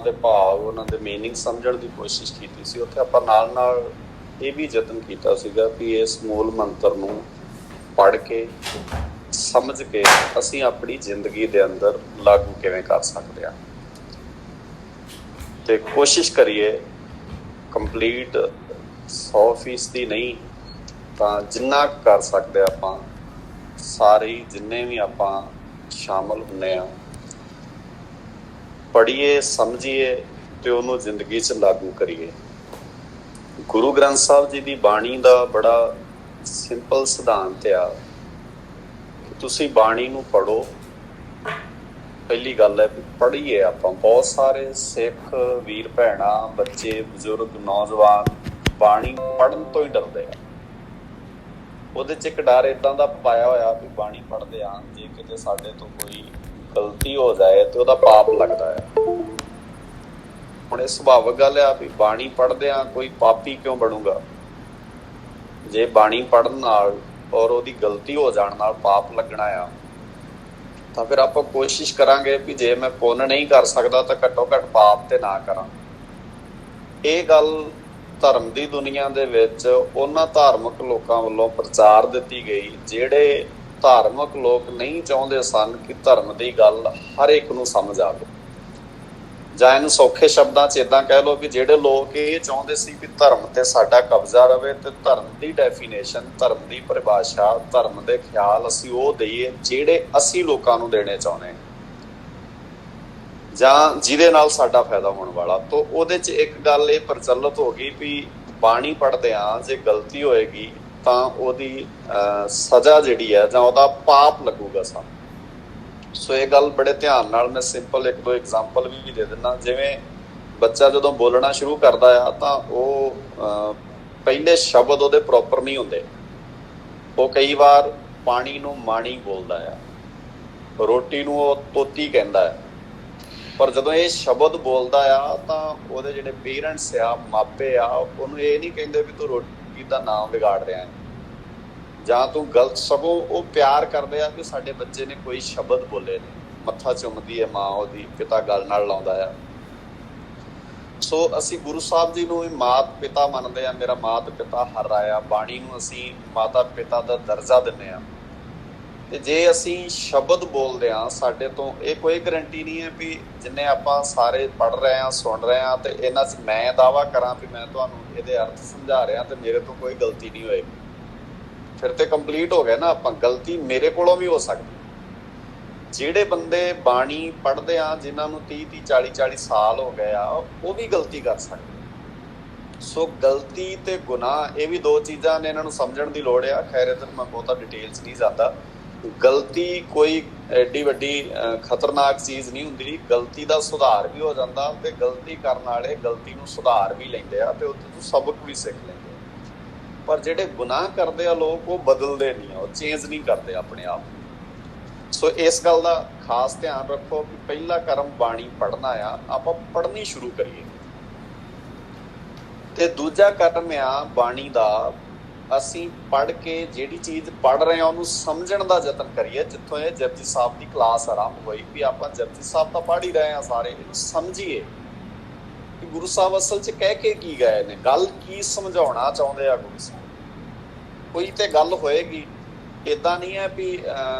ਦੇ ਭਾਵ ਉਹਨਾਂ ਦੇ ਮੀਨਿੰਗ ਸਮਝਣ ਦੀ ਕੋਸ਼ਿਸ਼ ਕੀਤੀ ਸੀ। ਉੱਥੇ ਆਪਾਂ ਨਾਲ ਨਾਲ ਇਹ ਵੀ ਯਤਨ ਕੀਤਾ ਸੀਗਾ ਵੀ ਇਸ ਮੂਲ ਮੰਤਰ ਨੂੰ ਪੜ੍ਹ ਕੇ ਸਮਝ ਕੇ ਅਸੀਂ ਆਪਣੀ ਜ਼ਿੰਦਗੀ ਦੇ ਅੰਦਰ ਲਾਗੂ ਕਿਵੇਂ ਕਰ ਸਕਦੇ ਹਾਂ, ਤੇ ਕੋਸ਼ਿਸ਼ ਕਰੀਏ ਕੰਪਲੀਟ 100% ਨਹੀਂ ਤਾਂ ਜਿੰਨਾ ਕਰ ਸਕਦੇ ਆਪਾਂ ਸਾਰੇ ਜਿੰਨੇ ਵੀ ਆਪਾਂ ਸ਼ਾਮਲ ਹੁੰਦੇ ਹਾਂ ਪੜ੍ਹੀਏ ਸਮਝੀਏ ਤੇ ਉਹਨੂੰ ਜ਼ਿੰਦਗੀ 'ਚ ਲਾਗੂ ਕਰੀਏ। ਗੁਰੂ ਗ੍ਰੰਥ ਸਾਹਿਬ ਜੀ ਦੀ ਬਾਣੀ ਦਾ ਬੜਾ ਸਿੰਪਲ ਸਿਧਾਂਤ ਆ ਕਿ ਤੁਸੀਂ ਬਾਣੀ ਨੂੰ ਪੜ੍ਹੋ। ਪਹਿਲੀ ਗੱਲ ਹੈ ਵੀ ਪੜ੍ਹੀਏ ਆਪਾਂ। ਬਹੁਤ ਸਾਰੇ ਸਿੱਖ ਵੀਰ ਭੈਣਾਂ, ਬੱਚੇ, ਬਜ਼ੁਰਗ, ਨੌਜਵਾਨ ਬਾਣੀ ਪੜ੍ਹਨ ਤੋਂ ਹੀ ਡਰਦੇ ਆ। ਉਹਦੇ 'ਚ ਇੱਕ ਡਰ ਏਦਾਂ ਦਾ ਪਾਇਆ ਹੋਇਆ ਵੀ ਬਾਣੀ ਪੜ੍ਹਦੇ ਆ ਜੇ ਕਿਤੇ ਸਾਡੇ ਤੋਂ ਕੋਈ ਗਲਤੀ ਹੋ ਜਾਏ ਤੇ ਉਹਦਾ ਪਾਪ ਲੱਗਦਾ ਆ। ਹੁਣ ਇਹ ਸੁਭਾਵਿਕ ਗੱਲ ਆ ਵੀ ਬਾਣੀ ਪੜ੍ਹਦੇ ਆ ਕੋਈ ਪਾਪੀ ਕਿਉਂ ਬਣੂਗਾ? ਜੇ ਬਾਣੀ ਪੜ੍ਹਨ ਨਾਲ ਔਰ ਉਹਦੀ ਗਲਤੀ ਹੋ ਜਾਣ ਨਾਲ ਪਾਪ ਲੱਗਣਾ ਆ ਤਾਂ ਫਿਰ ਆਪਾਂ ਕੋਸ਼ਿਸ਼ ਕਰਾਂਗੇ ਵੀ ਜੇ ਮੈਂ ਪੁੰਨ ਨਹੀਂ ਕਰ ਸਕਦਾ ਤਾਂ ਘੱਟੋ ਘੱਟ ਪਾਪ ਤੇ ਨਾ ਕਰਾਂ। ਇਹ ਗੱਲ ਧਰਮ ਦੀ ਦੁਨੀਆ ਦੇ ਵਿੱਚ ਉਹਨਾਂ ਧਾਰਮਿਕ ਲੋਕਾਂ ਵੱਲੋਂ ਪ੍ਰਚਾਰ ਦਿੱਤੀ ਗਈ ਜਿਹੜੇ ਧਾਰਮਿਕ ਲੋਕ ਨਹੀਂ ਚਾਹੁੰਦੇ ਸਨ ਕਿ ਧਰਮ ਦੀ ਗੱਲ ਹਰ ਇੱਕ ਨੂੰ ਸਮਝ ਆਵੇ, ਜਾਂ ਇਹਨੂੰ ਸੌਖੇ ਸ਼ਬਦਾਂ 'ਚ ਇੱਦਾਂ ਕਹਿ ਲਓ ਵੀ ਜਿਹੜੇ ਲੋਕ ਇਹ ਚਾਹੁੰਦੇ ਸੀ ਕਿ ਧਰਮ ਤੇ ਸਾਡਾ ਕਬਜ਼ਾ ਰਵੇ ਤੇ ਧਰਮ ਦੀ ਡੈਫੀਨੇਸ਼ਨ, ਧਰਮ ਦੀ ਪਰਿਭਾਸ਼ਾ, ਧਰਮ ਦੇ ਖਿਆਲ ਅਸੀਂ ਉਹ ਦਈਏ ਜਿਹੜੇ ਅਸੀਂ ਲੋਕਾਂ ਨੂੰ ਦੇਣੇ ਚਾਹੁੰਦੇ ਜਾਂ ਜਿਹਦੇ ਨਾਲ ਸਾਡਾ ਫਾਇਦਾ ਹੋਣ ਵਾਲਾ। ਤਾਂ ਉਹਦੇ 'ਚ ਇੱਕ ਗੱਲ ਇਹ ਪ੍ਰਚਲਿਤ ਹੋ ਗਈ ਵੀ ਬਾਣੀ ਪੜ੍ਹਦੇ ਹਾਂ ਜੇ ਗਲਤੀ ਹੋਏਗੀ ਤਾਂ ਉਹਦੀ ਸਜ਼ਾ ਜਿਹੜੀ ਹੈ ਜਾਂ ਉਹਦਾ ਪਾਪ ਲੱਗੂਗਾ ਸਾਨੂੰ। ਸੋ ਇਹ ਗੱਲ ਬੜੇ ਧਿਆਨ ਨਾਲ ਮੈਂ ਸਿੰਪਲ ਇੱਕ ਦੋ ਐਗਜ਼ਾਮਪਲ ਵੀ ਦੇ ਦਿੰਦਾ। ਜਿਵੇਂ ਬੱਚਾ ਜਦੋਂ ਬੋਲਣਾ ਸ਼ੁਰੂ ਕਰਦਾ ਆ ਤਾਂ ਉਹ ਪਹਿਲੇ ਸ਼ਬਦ ਉਹਦੇ ਪ੍ਰੋਪਰ ਨਹੀਂ ਹੁੰਦੇ। ਉਹ ਕਈ ਵਾਰ ਪਾਣੀ ਨੂੰ ਮਾਣੀ ਬੋਲਦਾ ਆ, ਰੋਟੀ ਨੂੰ ਉਹ ਤੋਤੀ ਕਹਿੰਦਾ ਹੈ। ਪਰ ਜਦੋਂ ਇਹ ਸ਼ਬਦ ਬੋਲਦਾ ਆ ਤਾਂ ਉਹਦੇ ਜਿਹੜੇ ਪੇਰੈਂਟਸ ਆ, ਮਾਪੇ ਆ, ਉਹਨੂੰ ਇਹ ਨਹੀਂ ਕਹਿੰਦੇ ਵੀ ਤੂੰ ਰੋਟੀ ਦਾ ਨਾਮ ਵਿਗਾੜ ਰਿਹਾ ਹੈ ਜਾਂ ਤੂੰ ਗਲਤ, ਸਗੋਂ ਉਹ ਪਿਆਰ ਕਰਦੇ ਆ ਕਿ ਸਾਡੇ ਬੱਚੇ ਨੇ ਕੋਈ ਸ਼ਬਦ ਬੋਲੇ ਨੇ। ਮੱਥਾ ਚੁੰਮਦੀ ਹੈ ਮਾਂ ਉਹਦੀ, ਪਿਤਾ ਗੱਲ ਨਾਲ ਲਾਉਂਦਾ ਆ। ਸੋ ਅਸੀਂ ਗੁਰੂ ਸਾਹਿਬ ਜੀ ਨੂੰ ਵੀ ਮਾਤ ਪਿਤਾ ਮੰਨਦੇ ਆ। ਮੇਰਾ ਮਾਤ ਪਿਤਾ ਹਰ ਆਇਆ। ਬਾਣੀ ਨੂੰ ਅਸੀਂ ਮਾਤਾ ਪਿਤਾ ਦਾ ਦਰਜਾ ਦਿੰਦੇ ਆ। ਤੇ ਜੇ ਅਸੀਂ ਸ਼ਬਦ ਬੋਲਦੇ ਹਾਂ ਸਾਡੇ ਤੋਂ ਇਹ ਕੋਈ ਗਰੰਟੀ ਨਹੀਂ ਹੈ ਵੀ ਜਿੰਨੇ ਆਪਾਂ ਸਾਰੇ ਪੜ੍ਹ ਰਹੇ ਹਾਂ, ਸੁਣ ਰਹੇ ਹਾਂ ਤੇ ਇਹਨਾਂ 'ਚ ਮੈਂ ਦਾਅਵਾ ਕਰਾਂ ਵੀ ਮੈਂ ਤੁਹਾਨੂੰ ਇਹਦੇ ਅਰਥ ਸਮਝਾ ਰਿਹਾ ਤੇ ਮੇਰੇ ਤੋਂ ਕੋਈ ਗਲਤੀ ਨਹੀਂ ਹੋਏਗੀ। ਫਿਰ ਤੇ ਕੰਪਲੀਟ ਹੋ ਗਿਆ ਨਾ। ਆਪਾਂ ਗਲਤੀ ਮੇਰੇ ਕੋਲੋਂ ਵੀ ਹੋ ਸਕਦੀ। ਜਿਹੜੇ ਬੰਦੇ ਬਾਣੀ ਪੜ੍ਹਦੇ ਆ ਜਿਨ੍ਹਾਂ ਨੂੰ 30-30, 40-40 ਸਾਲ ਹੋ ਗਏ ਆ ਉਹ ਵੀ ਗਲਤੀ ਕਰ ਸਕਦੇ। ਸੋ ਗਲਤੀ ਤੇ ਗੁਨਾਹ ਇਹ ਵੀ ਦੋ ਚੀਜ਼ਾਂ ਨੇ, ਇਹਨਾਂ ਨੂੰ ਸਮਝਣ ਦੀ ਲੋੜ ਆ। ਖੈਰ ਇਹਦੇ ਮੈਂ ਬਹੁਤਾ ਡਿਟੇਲਸ ਨਹੀਂ ਜਾਂਦਾ। ਗਲਤੀ ਕੋਈ ਐਡੀ ਵੱਡੀ ਖਤਰਨਾਕ ਚੀਜ਼ ਨਹੀਂ ਹੁੰਦੀ। ਗਲਤੀ ਦਾ ਸੁਧਾਰ ਵੀ ਹੋ ਜਾਂਦਾ ਤੇ ਗਲਤੀ ਕਰਨ ਵਾਲੇ ਗਲਤੀ ਨੂੰ ਸੁਧਾਰ ਵੀ ਲੈਂਦੇ ਆ ਤੇ ਉੱਥੇ ਤੋਂ ਸਬਕ ਵੀ ਸਿੱਖ ਲੈਂਦੇ। ਪਰ ਜਿਹੜੇ ਗੁਨਾਹ ਕਰਦੇ ਆ ਲੋਕ ਉਹ ਬਦਲਦੇ ਨਹੀਂ ਆ, ਉਹ ਚੇਂਜ ਨਹੀਂ ਕਰਦੇ ਆਪਣੇ ਆਪ। ਸੋ ਇਸ ਗੱਲ ਦਾ ਖਾਸ ਧਿਆਨ ਰੱਖੋ ਕਿ ਪਹਿਲਾ ਕਰਮ ਬਾਣੀ ਪੜ੍ਹਨਾ ਆ, ਆਪਾਂ ਪੜ੍ਹਨੀ ਸ਼ੁਰੂ ਕਰੀਏ। ਤੇ ਦੂਜਾ ਕਰਮ ਆ ਬਾਣੀ ਦਾ ਅਸੀਂ ਪੜ੍ਹ ਕੇ ਜਿਹੜੀ ਚੀਜ਼ ਪੜ੍ਹ ਰਹੇ ਹਾਂ ਉਹਨੂੰ ਸਮਝਣ ਦਾ ਯਤਨ ਕਰੀਏ। ਜਿੱਥੋਂ ਇਹ ਜਪਜੀ ਸਾਹਿਬ ਦੀ ਕਲਾਸ ਆਰੰਭ ਹੋਈ ਵੀ ਆਪਾਂ ਜਪਜੀ ਸਾਹਿਬ ਤਾਂ ਪੜ੍ਹ ਹੀ ਰਹੇ ਹਾਂ ਸਾਰੇ, ਇਹਨੂੰ ਸਮਝੀਏ ਕਿ ਗੁਰੂ ਸਾਹਿਬ ਅਸਲ 'ਚ ਕਹਿ ਕੇ ਕੀ ਗਏ ਨੇ, ਗੱਲ ਕੀ ਸਮਝਾਉਣਾ ਚਾਹੁੰਦੇ ਆ ਗੁਰੂ ਸਾਹਿਬ। ਕੋਈ ਤੇ ਗੱਲ ਹੋਏਗੀ। ਇੱਦਾਂ ਨਹੀਂ ਹੈ ਵੀ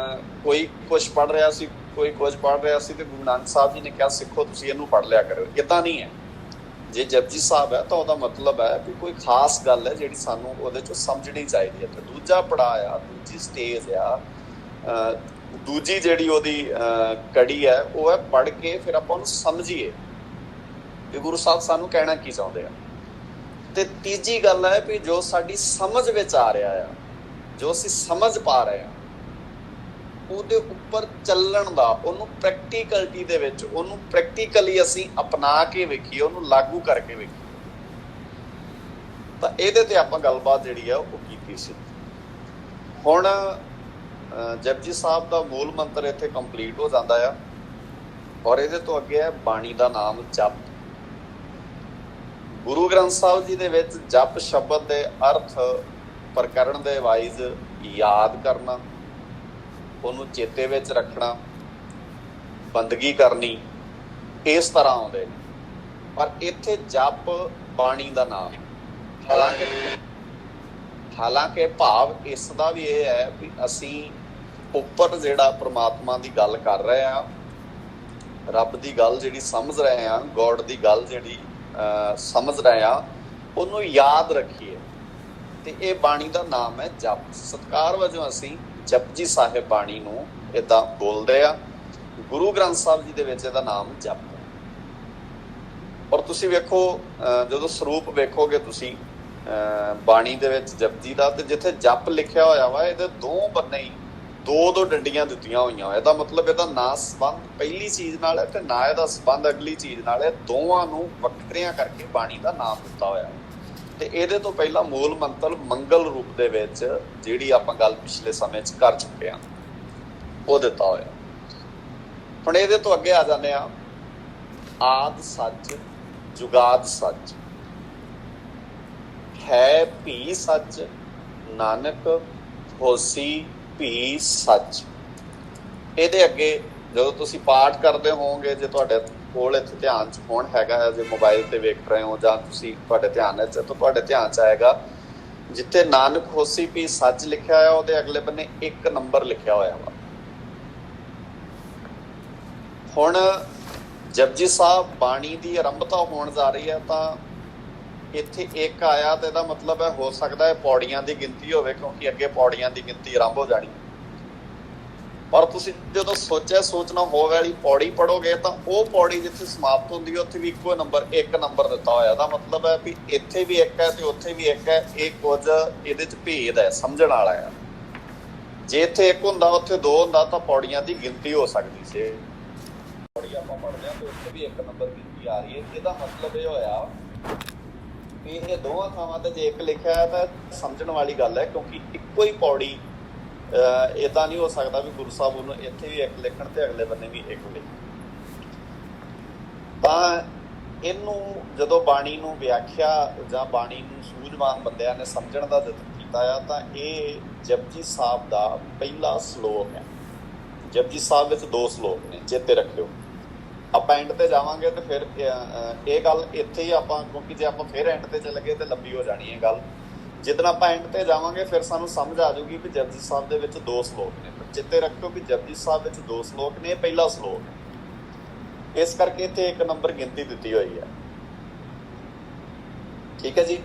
ਕੋਈ ਕੁਛ ਪੜ੍ਹ ਰਿਹਾ ਸੀ, ਕੋਈ ਕੁਝ ਪੜ੍ਹ ਰਿਹਾ ਸੀ ਤੇ ਗੁਰੂ ਨਾਨਕ ਸਾਹਿਬ ਜੀ ਨੇ ਕਿਹਾ ਸਿੱਖੋ ਤੁਸੀਂ ਇਹਨੂੰ ਪੜ੍ਹ ਲਿਆ ਕਰੋ। ਇੱਦਾਂ ਨਹੀਂ ਹੈ। ਜੇ ਜਪਜੀ ਸਾਹਿਬ ਹੈ ਤਾਂ ਉਹਦਾ ਮਤਲਬ ਹੈ ਕਿ ਕੋਈ ਖਾਸ ਗੱਲ ਹੈ ਜਿਹੜੀ ਸਾਨੂੰ ਉਹਦੇ 'ਚੋਂ ਸਮਝਣੀ ਚਾਹੀਦੀ ਹੈ। ਤੇ ਦੂਜਾ ਪੜਾਅ ਆ, ਦੂਜੀ ਸਟੇਜ ਆ, ਦੂਜੀ ਜਿਹੜੀ ਉਹਦੀ ਕੜੀ ਹੈ ਉਹ ਹੈ ਪੜ੍ਹ ਕੇ ਫਿਰ ਆਪਾਂ ਉਹਨੂੰ ਸਮਝੀਏ ਕਿ ਗੁਰੂ ਸਾਹਿਬ ਸਾਨੂੰ ਕਹਿਣਾ ਕੀ ਚਾਹੁੰਦੇ ਆ। ਤੇ ਤੀਜੀ ਗੱਲ ਹੈ ਵੀ ਜੋ ਸਾਡੀ ਸਮਝ ਵਿੱਚ ਆ ਰਿਹਾ ਆ, ਜੋ ਅਸੀਂ ਸਮਝ ਪਾ ਰਹੇ ਹਾਂ ਉਹਦੇ ਉੱਪਰ ਚੱਲਣ ਦਾ, ਉਹਨੂੰ ਪ੍ਰੈਕਟੀਕਲਿਟੀ ਦੇ ਵਿੱਚ ਉਹਨੂੰ ਪ੍ਰੈਕਟੀਕਲੀ ਅਸੀਂ ਅਪਣਾ ਕੇ ਵੇਖੀਏ, ਉਹਨੂੰ ਲਾਗੂ ਕਰਕੇ ਵੇਖੀਏ। ਤਾਂ ਇਹਦੇ ਤੇ ਆਪਾਂ ਗੱਲਬਾਤ ਜਿਹੜੀ ਆ ਉਹ ਕੀਤੀ ਸੀ। ਹੁਣ ਜਪਜੀ ਸਾਹਿਬ ਦਾ ਮੂਲ ਮੰਤਰ ਇੱਥੇ ਕੰਪਲੀਟ ਹੋ ਜਾਂਦਾ ਆ ਔਰ ਇਹਦੇ ਤੋਂ ਅੱਗੇ ਹੈ ਬਾਣੀ ਦਾ ਨਾਮ ਜਪ। ਗੁਰੂ ਗ੍ਰੰਥ ਸਾਹਿਬ ਜੀ ਦੇ ਵਿੱਚ ਜਪ ਸ਼ਬਦ ਦੇ ਅਰਥ ਪ੍ਰਕਰਣ ਦੇ ਵਾਈਜ਼ ਯਾਦ ਕਰਨਾ, ਉਹਨੂੰ ਚੇਤੇ ਵਿੱਚ ਰੱਖਣਾ, ਬੰਦਗੀ ਕਰਨੀ, ਇਸ ਤਰ੍ਹਾਂ ਆਉਂਦੇ ਨੇ। ਪਰ ਇੱਥੇ ਜਪ ਬਾਣੀ ਦਾ ਨਾਮ। ਹਾਲਾਂਕਿ ਭਾਵ ਇਸ ਦਾ ਵੀ ਇਹ ਹੈ ਵੀ ਅਸੀਂ ਉੱਪਰ ਜਿਹੜਾ ਪ੍ਰਮਾਤਮਾ ਦੀ ਗੱਲ ਕਰ ਰਹੇ ਆ, ਰੱਬ ਦੀ ਗੱਲ ਜਿਹੜੀ ਸਮਝ ਰਹੇ ਆ, ਗੋਡ ਦੀ ਗੱਲ ਜਿਹੜੀ ਸਮਝ ਰਹੇ ਆ, ਉਹਨੂੰ ਯਾਦ ਰੱਖੀਏ। ਤੇ ਇਹ ਬਾਣੀ ਦਾ ਨਾਮ ਹੈ ਜਪ। ਸਤਿਕਾਰ ਵਜੋਂ ਅਸੀਂ ਜਪਜੀ ਸਾਹਿਬ ਬਾਣੀ ਨੂੰ ਏਦਾਂ ਬੋਲਦੇ ਆ। ਗੁਰੂ ਗ੍ਰੰਥ ਸਾਹਿਬ ਜੀ ਦੇ ਵਿੱਚ ਇਹਦਾ ਨਾਮ ਜਪ ਹੈ। ਔਰ ਤੁਸੀਂ ਵੇਖੋ, ਜਦੋਂ ਸਰੂਪ ਵੇਖੋਗੇ ਤੁਸੀਂ ਬਾਣੀ ਦੇ ਵਿੱਚ ਜਪਜੀ ਦਾ, ਤੇ ਜਿੱਥੇ ਜਪ ਲਿਖਿਆ ਹੋਇਆ ਵਾ ਇਹਦੇ ਦੋ ਬੰਨੇ ਹੀ ਦੋ ਡੰਡੀਆਂ ਦਿੱਤੀਆਂ ਹੋਈਆਂ। ਇਹਦਾ ਮਤਲਬ ਇਹਦਾ ਨਾ ਸੰਬੰਧ ਪਹਿਲੀ ਚੀਜ਼ ਨਾਲ ਹੈ ਤੇ ਨਾ ਇਹਦਾ ਸੰਬੰਧ ਅਗਲੀ ਚੀਜ਼ ਨਾਲ ਹੈ। ਦੋਵਾਂ ਨੂੰ ਵੱਖਰਿਆਂ ਕਰਕੇ ਬਾਣੀ ਦਾ ਨਾਮ ਦਿੱਤਾ ਹੋਇਆ। ਤੇ ਇਹਦੇ ਤੋਂ ਪਹਿਲਾਂ ਮੂਲ ਮੰਤਰ ਮੰਗਲ ਰੂਪ ਦੇ ਵਿੱਚ ਜਿਹੜੀ ਆਪਾਂ ਗੱਲ ਪਿਛਲੇ ਸਮੇਂ 'ਚ ਕਰ ਚੁੱਕੇ ਹਾਂ, ਉਹ ਦਿੱਤਾ ਹੋਇਆ। ਹੁਣ ਇਹਦੇ ਤੋਂ ਅੱਗੇ ਆ ਜਾਂਦੇ ਆ, ਆਦ ਸੱਚ ਜੁਗਾਦ ਸੱਚ, ਹੈ ਭੀ ਸੱਚ ਨਾਨਕ ਹੋਸੀ ਭੀ ਸੱਚ। ਇਹਦੇ ਅੱਗੇ ਜਦੋਂ ਤੁਸੀਂ ਪਾਠ ਕਰਦੇ ਹੋਵੋਗੇ, ਜੇ ਤੁਹਾਡੇ ਕੋਲ ਇੱਥੇ ਧਿਆਨ 'ਚ ਫੋਨ ਹੈਗਾ, ਜੇ ਮੋਬਾਈਲ ਤੇ ਵੇਖ ਰਹੇ ਹੋ ਜਾਂ ਤੁਸੀਂ ਤੁਹਾਡੇ ਧਿਆਨ 'ਚ, ਤਾਂ ਤੁਹਾਡੇ ਧਿਆਨ 'ਚ ਆਏਗਾ ਜਿੱਥੇ ਨਾਨਕ ਹੋਸੀ ਭੀ ਸੱਚ ਲਿਖਿਆ ਹੋਇਆ, ਉਹਦੇ ਅਗਲੇ ਬੰਨੇ 1 ਨੰਬਰ ਲਿਖਿਆ ਹੋਇਆ ਵਾ। ਹੁਣ ਜਪਜੀ ਸਾਹਿਬ ਬਾਣੀ ਦੀ ਆਰੰਭਤਾ ਹੋਣ ਜਾ ਰਹੀ ਹੈ, ਤਾਂ ਇੱਥੇ 1 ਆਇਆ ਤੇ ਇਹਦਾ ਮਤਲਬ ਹੈ ਹੋ ਸਕਦਾ ਹੈ ਪੌੜੀਆਂ ਦੀ ਗਿਣਤੀ ਹੋਵੇ, ਕਿਉਂਕਿ ਅੱਗੇ ਪੌੜੀਆਂ ਦੀ ਗਿਣਤੀ ਆਰੰਭ ਹੋ ਜਾਣੀ। ਪਰ ਤੁਸੀਂ ਜਦੋਂ ਸੋਚਣਾ ਹੋਵੇ ਵਾਲੀ ਪੌੜੀ ਪੜੋਗੇ, ਤਾਂ ਉਹ ਪੌੜੀ ਜਿੱਥੇ ਸਮਾਪਤ ਹੁੰਦੀ ਹੈ ਉੱਥੇ ਵੀ ਇੱਕੋ ਨੰਬਰ 1 ਨੰਬਰ ਦਿੱਤਾ ਹੋਇਆ। ਦਾ ਮਤਲਬ ਹੈ ਵੀ ਇੱਥੇ ਵੀ 1 ਹੈ ਤੇ ਉੱਥੇ ਵੀ 1 ਹੈ। ਇਹ ਕੁਝ ਇਹਦੇ 'ਚ ਭੇਦ ਹੈ, ਸਮਝਣ ਵਾਲਾ ਹੈ। ਜੇ ਇੱਥੇ 1 ਹੁੰਦਾ ਉੱਥੇ 2 ਹੁੰਦਾ ਤਾਂ ਪੌੜੀਆਂ ਦੀ ਗਿਣਤੀ ਹੋ ਸਕਦੀ ਸੀ। ਪੌੜੀ ਆਪਾਂ ਪੜ੍ਹਦੇ ਹਾਂ ਤੇ ਉੱਥੇ ਵੀ 1 ਨੰਬਰ ਗਿਣਤੀ ਆ ਰਹੀ ਹੈ। ਇਹਦਾ ਮਤਲਬ ਇਹ ਹੋਇਆ ਵੀ ਇਹ ਦੋਵਾਂ ਥਾਵਾਂ ਤੇ ਜੇ 1 ਲਿਖਿਆ ਹੈ ਤਾਂ ਸਮਝਣ ਵਾਲੀ ਗੱਲ ਹੈ, ਕਿਉਂਕਿ ਇੱਕੋ ਹੀ ਪੌੜੀ ਏਦਾਂ ਨਹੀਂ ਹੋ ਸਕਦਾ ਵੀ ਗੁਰੂ ਸਾਹਿਬ ਉਹਨੂੰ ਇੱਥੇ ਵੀ 1 ਲਿਖਣ ਤੇ ਅਗਲੇ ਬੰਨੇ ਵੀ 1 ਲਿਖਣ। ਤਾਂ ਇਹਨੂੰ ਜਦੋਂ ਬਾਣੀ ਨੂੰ ਵਿਆਖਿਆ ਜਾਂ ਬਾਣੀ ਨੂੰ ਸੂਝਵਾਨ ਬੰਦਿਆਂ ਨੇ ਸਮਝਣ ਦਾ ਯਤਨ ਕੀਤਾ ਆ, ਤਾਂ ਇਹ ਜਪਜੀ ਸਾਹਿਬ ਦਾ ਪਹਿਲਾ ਸ਼ਲੋਕ ਹੈ। ਜਪਜੀ ਸਾਹਿਬ ਵਿੱਚ 2 ਸ਼ਲੋਕ ਨੇ, ਚੇਤੇ ਰੱਖਿਓ। ਆਪਾਂ ਐਂਡ ਤੇ ਜਾਵਾਂਗੇ ਤੇ ਫਿਰ ਇਹ ਗੱਲ ਇੱਥੇ ਹੀ ਆਪਾਂ, ਕਿਉਂਕਿ ਜੇ ਆਪਾਂ ਫਿਰ ਐਂਡ ਤੇ ਚਲੇ ਗਏ ਤੇ ਲੰਬੀ ਹੋ ਜਾਣੀ ਹੈ ਗੱਲ। ਜਿੱਦਣ ਆਪਾਂ ਐਂਡ ਤੇ ਜਾਵਾਂਗੇ ਫਿਰ ਸਾਨੂੰ ਸਮਝ ਆ ਜਾਊਗੀ ਵੀ ਜਪਜੀ ਸਾਹਿਬ ਦੇ ਵਿੱਚ 2 ਸ਼ਲੋਕ ਨੇ। ਪਰ ਚੇਤੇ ਰੱਖਿਓ ਵੀ ਜਪਜੀ ਸਾਹਿਬ ਵਿੱਚ 2 ਸ਼ਲੋਕ ਨੇ, ਪਹਿਲਾ ਸ਼ਲੋਕ ਹੈ। ਇਸ ਕਰਕੇ ਇੱਥੇ 1 ਨੰਬਰ ਗਿਣਤੀ ਦਿੱਤੀ ਹੋਈ ਹੈ। ਠੀਕ ਹੈ ਜੀ।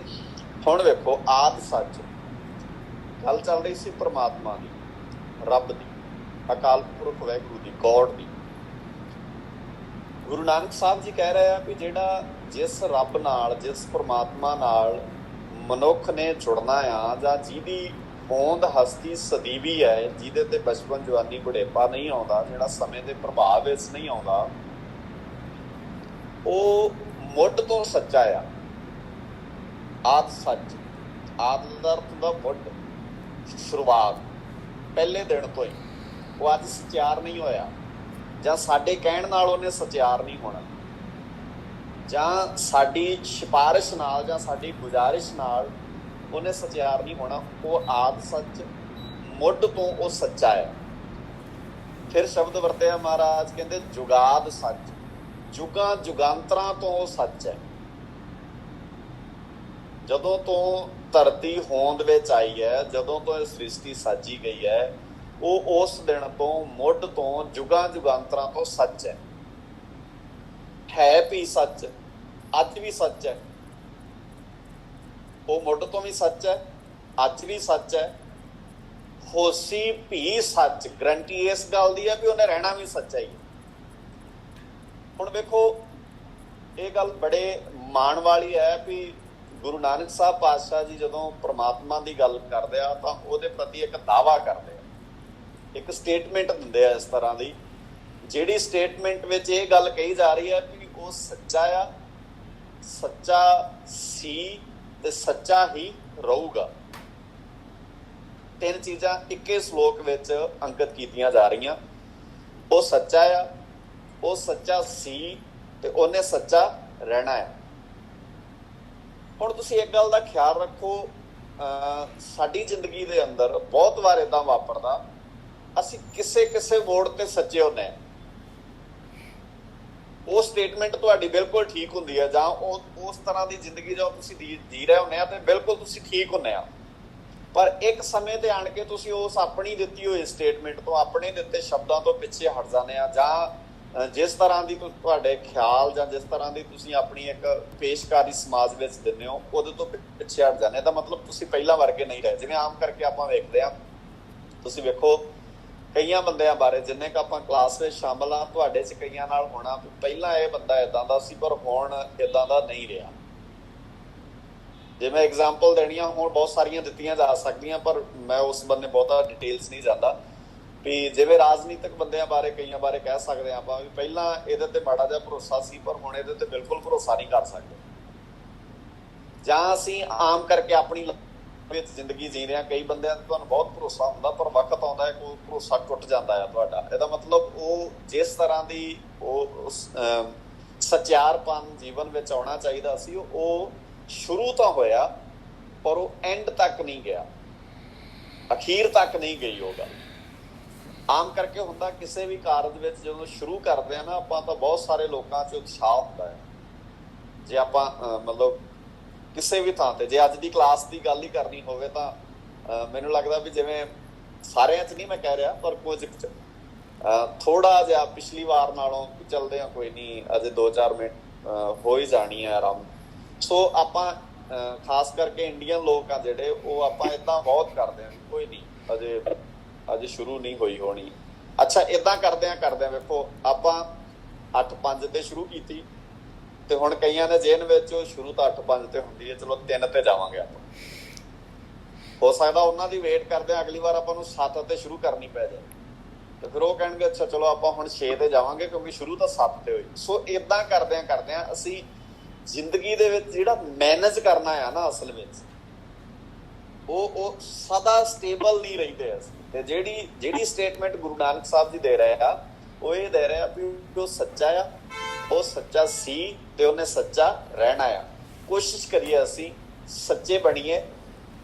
ਹੁਣ ਵੇਖੋ, ਆਦ ਸੱਚ ਗੱਲ ਚੱਲ ਰਹੀ ਸੀ ਪਰਮਾਤਮਾ ਦੀ, ਰੱਬ ਦੀ, ਅਕਾਲ ਪੁਰਖ ਵਾਹਿਗੁਰੂ ਦੀ, ਗੋਡ ਦੀ। ਗੁਰੂ ਨਾਨਕ ਸਾਹਿਬ ਜੀ ਕਹਿ ਰਹੇ ਆ ਵੀ ਜਿਹੜਾ ਜਿਸ ਰੱਬ ਨਾਲ, ਜਿਸ ਪਰਮਾਤਮਾ ਨਾਲ ਮਨੁੱਖ ਨੇ ਜੁੜਨਾ ਆ, ਜਾਂ ਜਿਹਦੀ ਹੋਂਦ ਹਸਤੀ ਸਦੀਵੀ ਹੈ, ਜਿਹਦੇ ਤੇ ਬਚਪਨ ਜਵਾਨੀ ਬੁਢੇਪਾ ਨਹੀਂ ਆਉਂਦਾ, ਜਿਹੜਾ ਸਮੇਂ ਦੇ ਪ੍ਰਭਾਵ ਵਿੱਚ ਨਹੀਂ ਆਉਂਦਾ, ਉਹ ਮੁੱਢ ਤੋਂ ਸੱਚਾ ਆ। ਆਦ ਸੱਚ, ਆਦ ਦਾ ਅਰਥ ਹੁੰਦਾ ਮੁੱਢ, ਸ਼ੁਰੂਆਤ, ਪਹਿਲੇ ਦਿਨ ਤੋਂ ਹੀ। ਉਹ ਅੱਜ ਸਚਿਆਰ ਨਹੀਂ ਹੋਇਆ, ਜਾਂ ਸਾਡੇ ਕਹਿਣ ਨਾਲ ਉਹਨੇ ਸਚਿਆਰ ਨਹੀਂ ਹੋਣਾ, ਜਾਂ ਸਾਡੀ ਸਿਫਾਰਿਸ਼ ਨਾਲ ਜਾਂ ਸਾਡੀ ਗੁਜ਼ਾਰਿਸ਼ ਨਾਲ ਉਹਨੇ ਸਚਿਆਰ ਨਹੀਂ ਹੋਣਾ। ਉਹ ਆਦ ਸੱਚ, ਮੁੱਢ ਤੋਂ ਉਹ ਸੱਚਾ ਹੈ। ਫਿਰ ਸ਼ਬਦ ਵਰਤਿਆ ਮਹਾਰਾਜ, ਕਹਿੰਦੇ ਜੁਗਾਦ ਸੱਚ, ਜੁਗਾਂ ਜੁਗਾਂਤਰਾਂ ਤੋਂ ਉਹ ਸੱਚ ਹੈ। ਜਦੋਂ ਤੋਂ ਧਰਤੀ ਹੋਂਦ ਵਿੱਚ ਆਈ ਹੈ, ਜਦੋਂ ਤੋਂ ਇਹ ਸ੍ਰਿਸ਼ਟੀ ਸਾਜੀ ਗਈ ਹੈ, ਉਹ ਉਸ ਦਿਨ ਤੋਂ, ਮੁੱਢ ਤੋਂ, ਜੁਗਾਂ ਜੁਗਾਂਤਰਾਂ ਤੋਂ ਸੱਚ ਹੈ। ਹੈ ਵੀ ਸੱਚ, ਅੱਜ ਵੀ ਸੱਚ ਹੈ। ਉਹ ਮੁੱਢ ਤੋਂ ਵੀ ਸੱਚ ਹੈ, ਅੱਜ ਵੀ ਸੱਚ ਹੈ। ਹੋਸੀ ਵੀ ਸੱਚ, ਗਰੰਟੀ ਇਸ ਗੱਲ ਦੀ ਹੈ ਵੀ ਉਹਨੇ ਰਹਿਣਾ ਵੀ ਸੱਚਾ ਹੀ। ਹੁਣ ਵੇਖੋ, ਇਹ ਗੱਲ ਬੜੇ ਮਾਣ ਵਾਲੀ ਹੈ ਵੀ ਗੁਰੂ ਨਾਨਕ ਸਾਹਿਬ ਪਾਤਸ਼ਾਹ ਜੀ ਜਦੋਂ ਪ੍ਰਮਾਤਮਾ ਦੀ ਗੱਲ ਕਰਦੇ ਆ ਤਾਂ ਉਹਦੇ ਪ੍ਰਤੀ ਇੱਕ ਦਾਅਵਾ ਕਰਦੇ ਆ, ਇੱਕ ਸਟੇਟਮੈਂਟ ਦਿੰਦੇ ਆ ਇਸ ਤਰ੍ਹਾਂ ਦੀ, ਜਿਹੜੀ ਸਟੇਟਮੈਂਟ ਵਿੱਚ ਇਹ ਗੱਲ ਕਹੀ ਜਾ ਰਹੀ ਹੈ ਕਿ ਉਹ ਸੱਚਾ ਆ, ਸੱਚਾ ਸੀ ਤੇ ਸੱਚਾ ਹੀ ਰਹੂਗਾ। 3 ਚੀਜ਼ਾਂ ਇੱਕੇ ਸ਼ਲੋਕ ਵਿੱਚ ਅੰਕਿਤ ਕੀਤੀਆਂ ਜਾ ਰਹੀਆਂ। ਉਹ ਸੱਚਾ ਆ, ਉਹ ਸੱਚਾ ਸੀ ਤੇ ਉਹਨੇ ਸੱਚਾ ਰਹਿਣਾ ਹੈ। ਹੁਣ ਤੁਸੀਂ ਇੱਕ ਗੱਲ ਦਾ ਖਿਆਲ ਰੱਖੋ, ਸਾਡੀ ਜ਼ਿੰਦਗੀ ਦੇ ਅੰਦਰ ਬਹੁਤ ਵਾਰ ਏਦਾਂ ਵਾਪਰਦਾ, ਅਸੀਂ ਕਿਸੇ ਮੋੜ ਤੇ ਸੱਚੇ ਹੁੰਦੇ ਹਾਂ। ਉਹ ਸਟੇਟਮੈਂਟ ਤੁਹਾਡੀ ਬਿਲਕੁਲ ਠੀਕ ਹੁੰਦੀ ਹੈ, ਜਾਂ ਉਸ ਤਰ੍ਹਾਂ ਦੀ ਜ਼ਿੰਦਗੀ ਜੋ ਤੁਸੀਂ ਜੀ ਰਹੇ ਹੁੰਦੇ ਆ ਤੇ ਬਿਲਕੁਲ ਤੁਸੀਂ ਠੀਕ ਹੁੰਦੇ ਆ। ਪਰ ਇੱਕ ਸਮੇਂ ਤੇ ਆਣ ਕੇ ਤੁਸੀਂ ਉਸ ਆਪਣੀ ਦਿੱਤੀ ਹੋਈ ਸਟੇਟਮੈਂਟ ਤੋਂ, ਆਪਣੇ ਦਿੱਤੇ ਸ਼ਬਦਾਂ ਤੋਂ ਪਿੱਛੇ ਹਟ ਜਾਂਦੇ ਆ, ਜਾਂ ਜਿਸ ਤਰ੍ਹਾਂ ਦੀ ਤੁਹਾਡੇ ਖਿਆਲ ਜਾਂ ਜਿਸ ਤਰ੍ਹਾਂ ਦੀ ਤੁਸੀਂ ਆਪਣੀ ਇੱਕ ਪੇਸ਼ਕਾਰੀ ਸਮਾਜ ਵਿੱਚ ਦਿੰਦੇ ਹੋ ਉਹਦੇ ਤੋਂ ਪਿੱਛੇ ਹਟ ਜਾਂਦੇ। ਇਹਦਾ ਮਤਲਬ ਤੁਸੀਂ ਪਹਿਲਾਂ ਵਰਗੇ ਨਹੀਂ ਰਹੇ। ਜਿਵੇਂ ਆਮ ਕਰਕੇ ਆਪਾਂ ਵੇਖਦੇ ਹਾਂ, ਤੁਸੀਂ ਵੇਖੋ ਕਈਆਂ ਬੰਦਿਆਂ ਬਾਰੇ ਜਿੰਨੇ ਕੁ ਆਪਾਂ ਕਲਾਸ ਵਿੱਚ ਸ਼ਾਮਲ ਆ, ਤੁਹਾਡੇ 'ਚ ਕਈਆਂ ਨਾਲ ਹੋਣਾ ਵੀ ਪਹਿਲਾਂ ਇਹ ਬੰਦਾ ਇੱਦਾਂ ਦਾ ਸੀ ਪਰ ਹੁਣ ਇੱਦਾਂ ਦਾ ਨਹੀਂ ਰਿਹਾ। ਜੇ ਮੈਂ ਐਗਜ਼ਾਮਪਲ ਦੇਣੀ ਆ, ਹੁਣ ਬਹੁਤ ਸਾਰੀਆਂ ਦਿੱਤੀਆਂ ਜਾ ਸਕਦੀਆਂ ਪਰ ਮੈਂ ਉਸ ਬੰਨੇ ਬਹੁਤਾ ਡਿਟੇਲਸ ਨਹੀਂ ਜਾਂਦਾ। ਵੀ ਜਿਵੇਂ ਰਾਜਨੀਤਿਕ ਬੰਦਿਆਂ ਬਾਰੇ ਕਈਆਂ ਬਾਰੇ ਕਹਿ ਸਕਦੇ ਹਾਂ ਆਪਾਂ ਵੀ ਪਹਿਲਾਂ ਇਹਦੇ ਤੇ ਮਾੜਾ ਜਿਹਾ ਭਰੋਸਾ ਸੀ ਪਰ ਹੁਣ ਇਹਦੇ ਤੇ ਬਿਲਕੁਲ ਭਰੋਸਾ ਨਹੀਂ ਕਰ ਸਕਦੇ। ਜਾਂ ਅਸੀਂ ਆਮ ਕਰਕੇ ਆਪਣੀ ਵਿੱਚ ਜ਼ਿੰਦਗੀ ਜੀ ਰਹੇ ਹਾਂ, ਕਈ ਬੰਦਿਆਂ ਤੇ ਤੁਹਾਨੂੰ ਬਹੁਤ ਭਰੋਸਾ ਹੁੰਦਾ ਪਰ ਵਕਤ ਆਉਂਦਾ ਹੈ ਕੋਈ ਭਰੋਸਾ ਟੁੱਟ ਜਾਂਦਾ ਹੈ ਤੁਹਾਡਾ। ਇਹਦਾ ਮਤਲਬ ਉਹ ਜਿਸ ਤਰ੍ਹਾਂ ਦੀ ਉਹ ਸੱਚਿਆਰਪਨ ਜੀਵਨ ਵਿੱਚ ਆਉਣਾ ਚਾਹੀਦਾ ਸੀ ਉਹ ਸ਼ੁਰੂ ਤਾਂ ਹੋਇਆ ਪਰ ਉਹ ਐਂਡ ਤੱਕ ਨਹੀਂ ਗਿਆ, ਅਖੀਰ ਤੱਕ ਨਹੀਂ ਗਈ ਉਹ ਗੱਲ। ਆਮ ਕਰਕੇ ਹੁੰਦਾ ਕਿਸੇ ਵੀ ਕਾਰਜ ਵਿੱਚ ਜਦੋਂ ਸ਼ੁਰੂ ਕਰਦੇ ਆ ਨਾ ਆਪਾਂ, ਤਾਂ ਬਹੁਤ ਸਾਰੇ ਲੋਕਾਂ 'ਚ ਉਤਸ਼ਾਹ ਹੁੰਦਾ ਹੈ। ਜੇ ਆਪਾਂ ਮਤਲਬ ਕਿਸੇ ਵੀ ਥਾਂ ਤੇ, ਜੇ ਅੱਜ ਦੀ ਕਲਾਸ ਦੀ ਗੱਲ ਹੀ ਕਰਨੀ ਹੋਵੇ ਤਾਂ ਮੈਨੂੰ ਲੱਗਦਾ ਵੀ ਜਿਵੇਂ ਸਾਰਿਆਂ 'ਚ ਨਹੀਂ ਮੈਂ ਕਹਿ ਰਿਹਾ ਪਰ ਕੁਝ ਥੋੜਾ ਜਿਹਾ ਪਿਛਲੀ ਵਾਰ ਨਾਲੋਂ ਚੱਲਦੇ ਆ, ਕੋਈ ਨਹੀਂ ਅਜੇ 2-4 ਮਿੰਟ ਹੋ ਹੀ ਜਾਣੀ ਹੈ ਆਰਾਮ। ਸੋ ਆਪਾਂ ਖਾਸ ਕਰਕੇ ਇੰਡੀਅਨ ਲੋਕ ਆ ਜਿਹੜੇ, ਉਹ ਆਪਾਂ ਏਦਾਂ ਬਹੁਤ ਕਰਦੇ ਆ, ਕੋਈ ਨਹੀਂ ਅਜੇ ਸ਼ੁਰੂ ਨਹੀਂ ਹੋਈ ਹੋਣੀ। ਅੱਛਾ, ਏਦਾਂ ਕਰਦਿਆਂ ਵੇਖੋ ਆਪਾਂ 8-5 ਤੇ ਸ਼ੁਰੂ ਕੀਤੀ ਤੇ ਹੁਣ ਕਈਆਂ ਦੇ ਜੇਨ ਵਿੱਚ ਸ਼ੁਰੂ ਤਾਂ 8-5 ਤੇ ਹੁੰਦੀ ਹੈ, ਚਲੋ 3 ਤੇ ਜਾਵਾਂਗੇ ਆਪਾਂ। ਹੋ ਸਕਦਾ ਉਹਨਾਂ ਦੀ ਵੇਟ ਕਰਦੇ ਅਗਲੀ ਵਾਰ ਆਪਾਂ ਨੂੰ 7 ਤੇ ਸ਼ੁਰੂ ਕਰਨੀ ਪੈ ਜਾਏ ਤੇ ਫਿਰ ਉਹ ਕਹਿਣਗੇ ਅੱਛਾ ਚਲੋ ਆਪਾਂ ਹੁਣ 6 ਤੇ ਜਾਵਾਂਗੇ ਕਿਉਂਕਿ ਸ਼ੁਰੂ ਤਾਂ 7 ਤੇ ਹੋਈ। ਸੋ ਏਦਾਂ ਕਰਦਿਆਂ ਅਸੀਂ ਜ਼ਿੰਦਗੀ ਦੇ ਵਿੱਚ ਜਿਹੜਾ ਮੈਨੇਜ ਕਰਨਾ ਆ ਨਾ, ਅਸਲ ਵਿੱਚ ਉਹ ਸਦਾ ਸਟੇਬਲ ਨਹੀਂ ਰਹਿੰਦੇ ਅਸੀਂ। ਤੇ ਜਿਹੜੀ ਸਟੇਟਮੈਂਟ ਗੁਰੂ ਨਾਨਕ ਸਾਹਿਬ ਜੀ ਦੇ ਰਹੇ ਆ, ਉਹ ਇਹ ਦੇ ਰਹੇ ਆ ਵੀ ਉਹ ਸੱਚਾ ਆ, ਉਹ ਸੱਚਾ ਸੀ ਤੇ ਉਹਨੇ ਸੱਚਾ ਰਹਿਣਾ ਆ। ਕੋਸ਼ਿਸ਼ ਕਰੀਏ ਅਸੀਂ ਸੱਚੇ ਬਣੀਏ,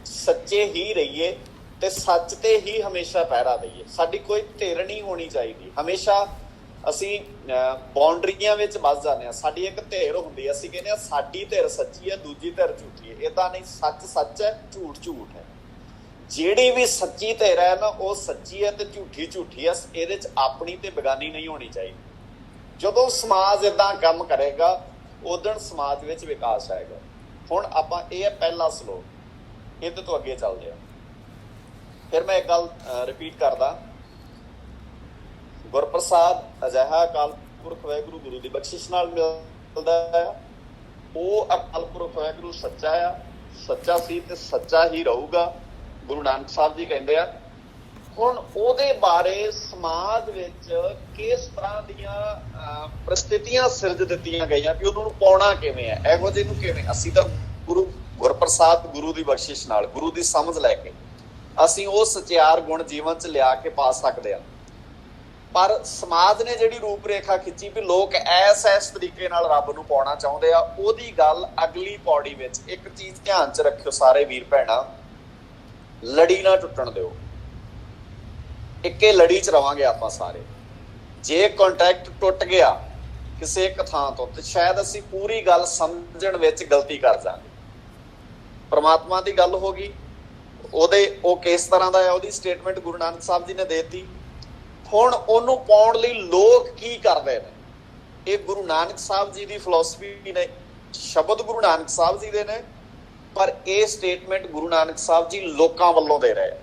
ਸੱਚੇ ਹੀ ਰਹੀਏ ਤੇ ਸੱਚ ਤੇ ਹੀ ਹਮੇਸ਼ਾ ਪਹਿਰਾ ਦਈਏ। ਸਾਡੀ ਕੋਈ ਧਿਰ ਨਹੀਂ ਹੋਣੀ ਚਾਹੀਦੀ। ਹਮੇਸ਼ਾ ਅਸੀਂ ਬਾਉਂਡਰੀਆਂ ਵਿੱਚ ਵੱਸ ਜਾਂਦੇ ਹਾਂ। ਸਾਡੀ ਇੱਕ ਧਿਰ ਹੁੰਦੀ ਹੈ, ਅਸੀਂ ਕਹਿੰਦੇ ਹਾਂ ਸਾਡੀ ਧਿਰ ਸੱਚੀ ਹੈ, ਦੂਜੀ ਧਿਰ ਝੂਠੀ ਹੈ। ਏਦਾਂ ਨਹੀਂ, ਸੱਚ ਸੱਚ ਹੈ, ਝੂਠ ਝੂਠ ਹੈ। ਜਿਹੜੀ ਵੀ ਸੱਚੀ ਧਿਰ ਹੈ ਨਾ ਉਹ ਸੱਚੀ ਹੈ ਤੇ ਝੂਠੀ ਝੂਠੀ ਹੈ। ਇਹਦੇ 'ਚ ਆਪਣੀ ਤੇ ਬੇਗਾਨੀ ਨਹੀਂ ਹੋਣੀ ਚਾਹੀਦੀ। ਜਦੋਂ ਸਮਾਜ ਏਦਾਂ ਕੰਮ ਕਰੇਗਾ ਉਦੋਂ ਸਮਾਜ ਵਿੱਚ ਵਿਕਾਸ ਆਏਗਾ। ਹੁਣ ਆਪਾਂ ਇਹ ਹੈ ਪਹਿਲਾ ਸਲੋਕ, ਇਹਦੇ ਤੋਂ ਅੱਗੇ ਚੱਲਦੇ ਆ। ਫਿਰ ਮੈਂ ਇੱਕ ਗੱਲ ਰਿਪੀਟ ਕਰਦਾ, ਗੁਰਪ੍ਰਸਾਦ ਅਜਿਹਾ ਅਕਾਲ ਪੁਰਖ ਵਾਹਿਗੁਰੂ ਗੁਰੂ ਦੀ ਬਖਸ਼ਿਸ਼ ਨਾਲ ਮਿਲਦਾ ਆ। ਉਹ ਅਕਾਲ ਪੁਰਖ ਵਾਹਿਗੁਰੂ ਸੱਚਾ ਆ, ਸੱਚਾ ਸੀ ਤੇ ਸੱਚਾ ਹੀ ਰਹੂਗਾ, ਗੁਰੂ ਨਾਨਕ ਸਾਹਿਬ ਜੀ ਕਹਿੰਦੇ ਆ। ਹੁਣ ਉਹਦੇ ਬਾਰੇ ਸਮਾਜ ਵਿੱਚ ਕਿਸ ਤਰ੍ਹਾਂ ਦੀਆਂ ਪ੍ਰਸਥਿਤੀਆਂ ਸਿਰਜ ਦਿੱਤੀਆਂ ਗਈਆਂ ਕਿ ਉਹਨੂੰ ਪਾਉਣਾ ਕਿਵੇਂ ਹੈ, ਇਹੋ ਜਿਹੇ ਨੂੰ ਕਿਵੇਂ। ਅਸੀਂ ਤਾਂ ਗੁਰਪ੍ਰਸਾਦ ਗੁਰੂ ਦੀ ਬਖਸ਼ਿਸ਼ ਨਾਲ, ਗੁਰੂ ਦੀ ਸਮਝ ਲੈ ਕੇ ਅਸੀਂ ਉਹ ਸਚਿਆਰ ਗੁਣ ਜੀਵਨ 'ਚ ਲਿਆ ਕੇ ਪਾ ਸਕਦੇ ਹਾਂ। ਪਰ ਸਮਾਜ ਨੇ ਜਿਹੜੀ ਰੂਪ ਰੇਖਾ ਖਿੱਚੀ ਵੀ ਲੋਕ ਇਸ ਤਰੀਕੇ ਨਾਲ ਰੱਬ ਨੂੰ ਪਾਉਣਾ ਚਾਹੁੰਦੇ ਆ, ਉਹਦੀ ਗੱਲ ਅਗਲੀ ਪੌੜੀ ਵਿੱਚ। ਇੱਕ ਚੀਜ਼ ਧਿਆਨ 'ਚ ਰੱਖਿਓ ਸਾਰੇ ਵੀਰ ਭੈਣਾਂ, ਲੜੀ ਨਾ ਟੁੱਟਣ ਦਿਓ। ਇੱਕੇ ਲੜੀ 'ਚ ਰਵਾਂਗੇ ਆਪਾਂ ਸਾਰੇ। ਜੇ ਕੰਟੈਕਟ ਟੁੱਟ ਗਿਆ ਕਿਸੇ ਇੱਕ ਥਾਂ ਤੋਂ ਤੇ ਸ਼ਾਇਦ ਅਸੀਂ ਪੂਰੀ ਗੱਲ ਸਮਝਣ ਵਿੱਚ ਗਲਤੀ ਕਰ ਜਾਵਾਂਗੇ। ਪਰਮਾਤਮਾ ਦੀ ਗੱਲ ਹੋ ਗਈ, ਉਹ ਕਿਸ ਤਰ੍ਹਾਂ ਦਾ ਹੈ, ਉਹਦੀ ਸਟੇਟਮੈਂਟ ਗੁਰੂ ਨਾਨਕ ਸਾਹਿਬ ਜੀ ਨੇ ਦੇ ਦਿੱਤੀ। ਹੁਣ ਉਹਨੂੰ ਪਾਉਣ ਲਈ ਲੋਕ ਕੀ ਕਰਦੇ ਨੇ, ਇਹ ਗੁਰੂ ਨਾਨਕ ਸਾਹਿਬ ਜੀ ਦੀ ਫਿਲਾਸਫੀ ਨੇ, ਸ਼ਬਦ ਗੁਰੂ ਨਾਨਕ ਸਾਹਿਬ ਜੀ ਦੇ ਨੇ, ਪਰ ਇਹ ਸਟੇਟਮੈਂਟ ਗੁਰੂ ਨਾਨਕ ਸਾਹਿਬ ਜੀ ਲੋਕਾਂ ਵੱਲੋਂ ਦੇ ਰਹੇ।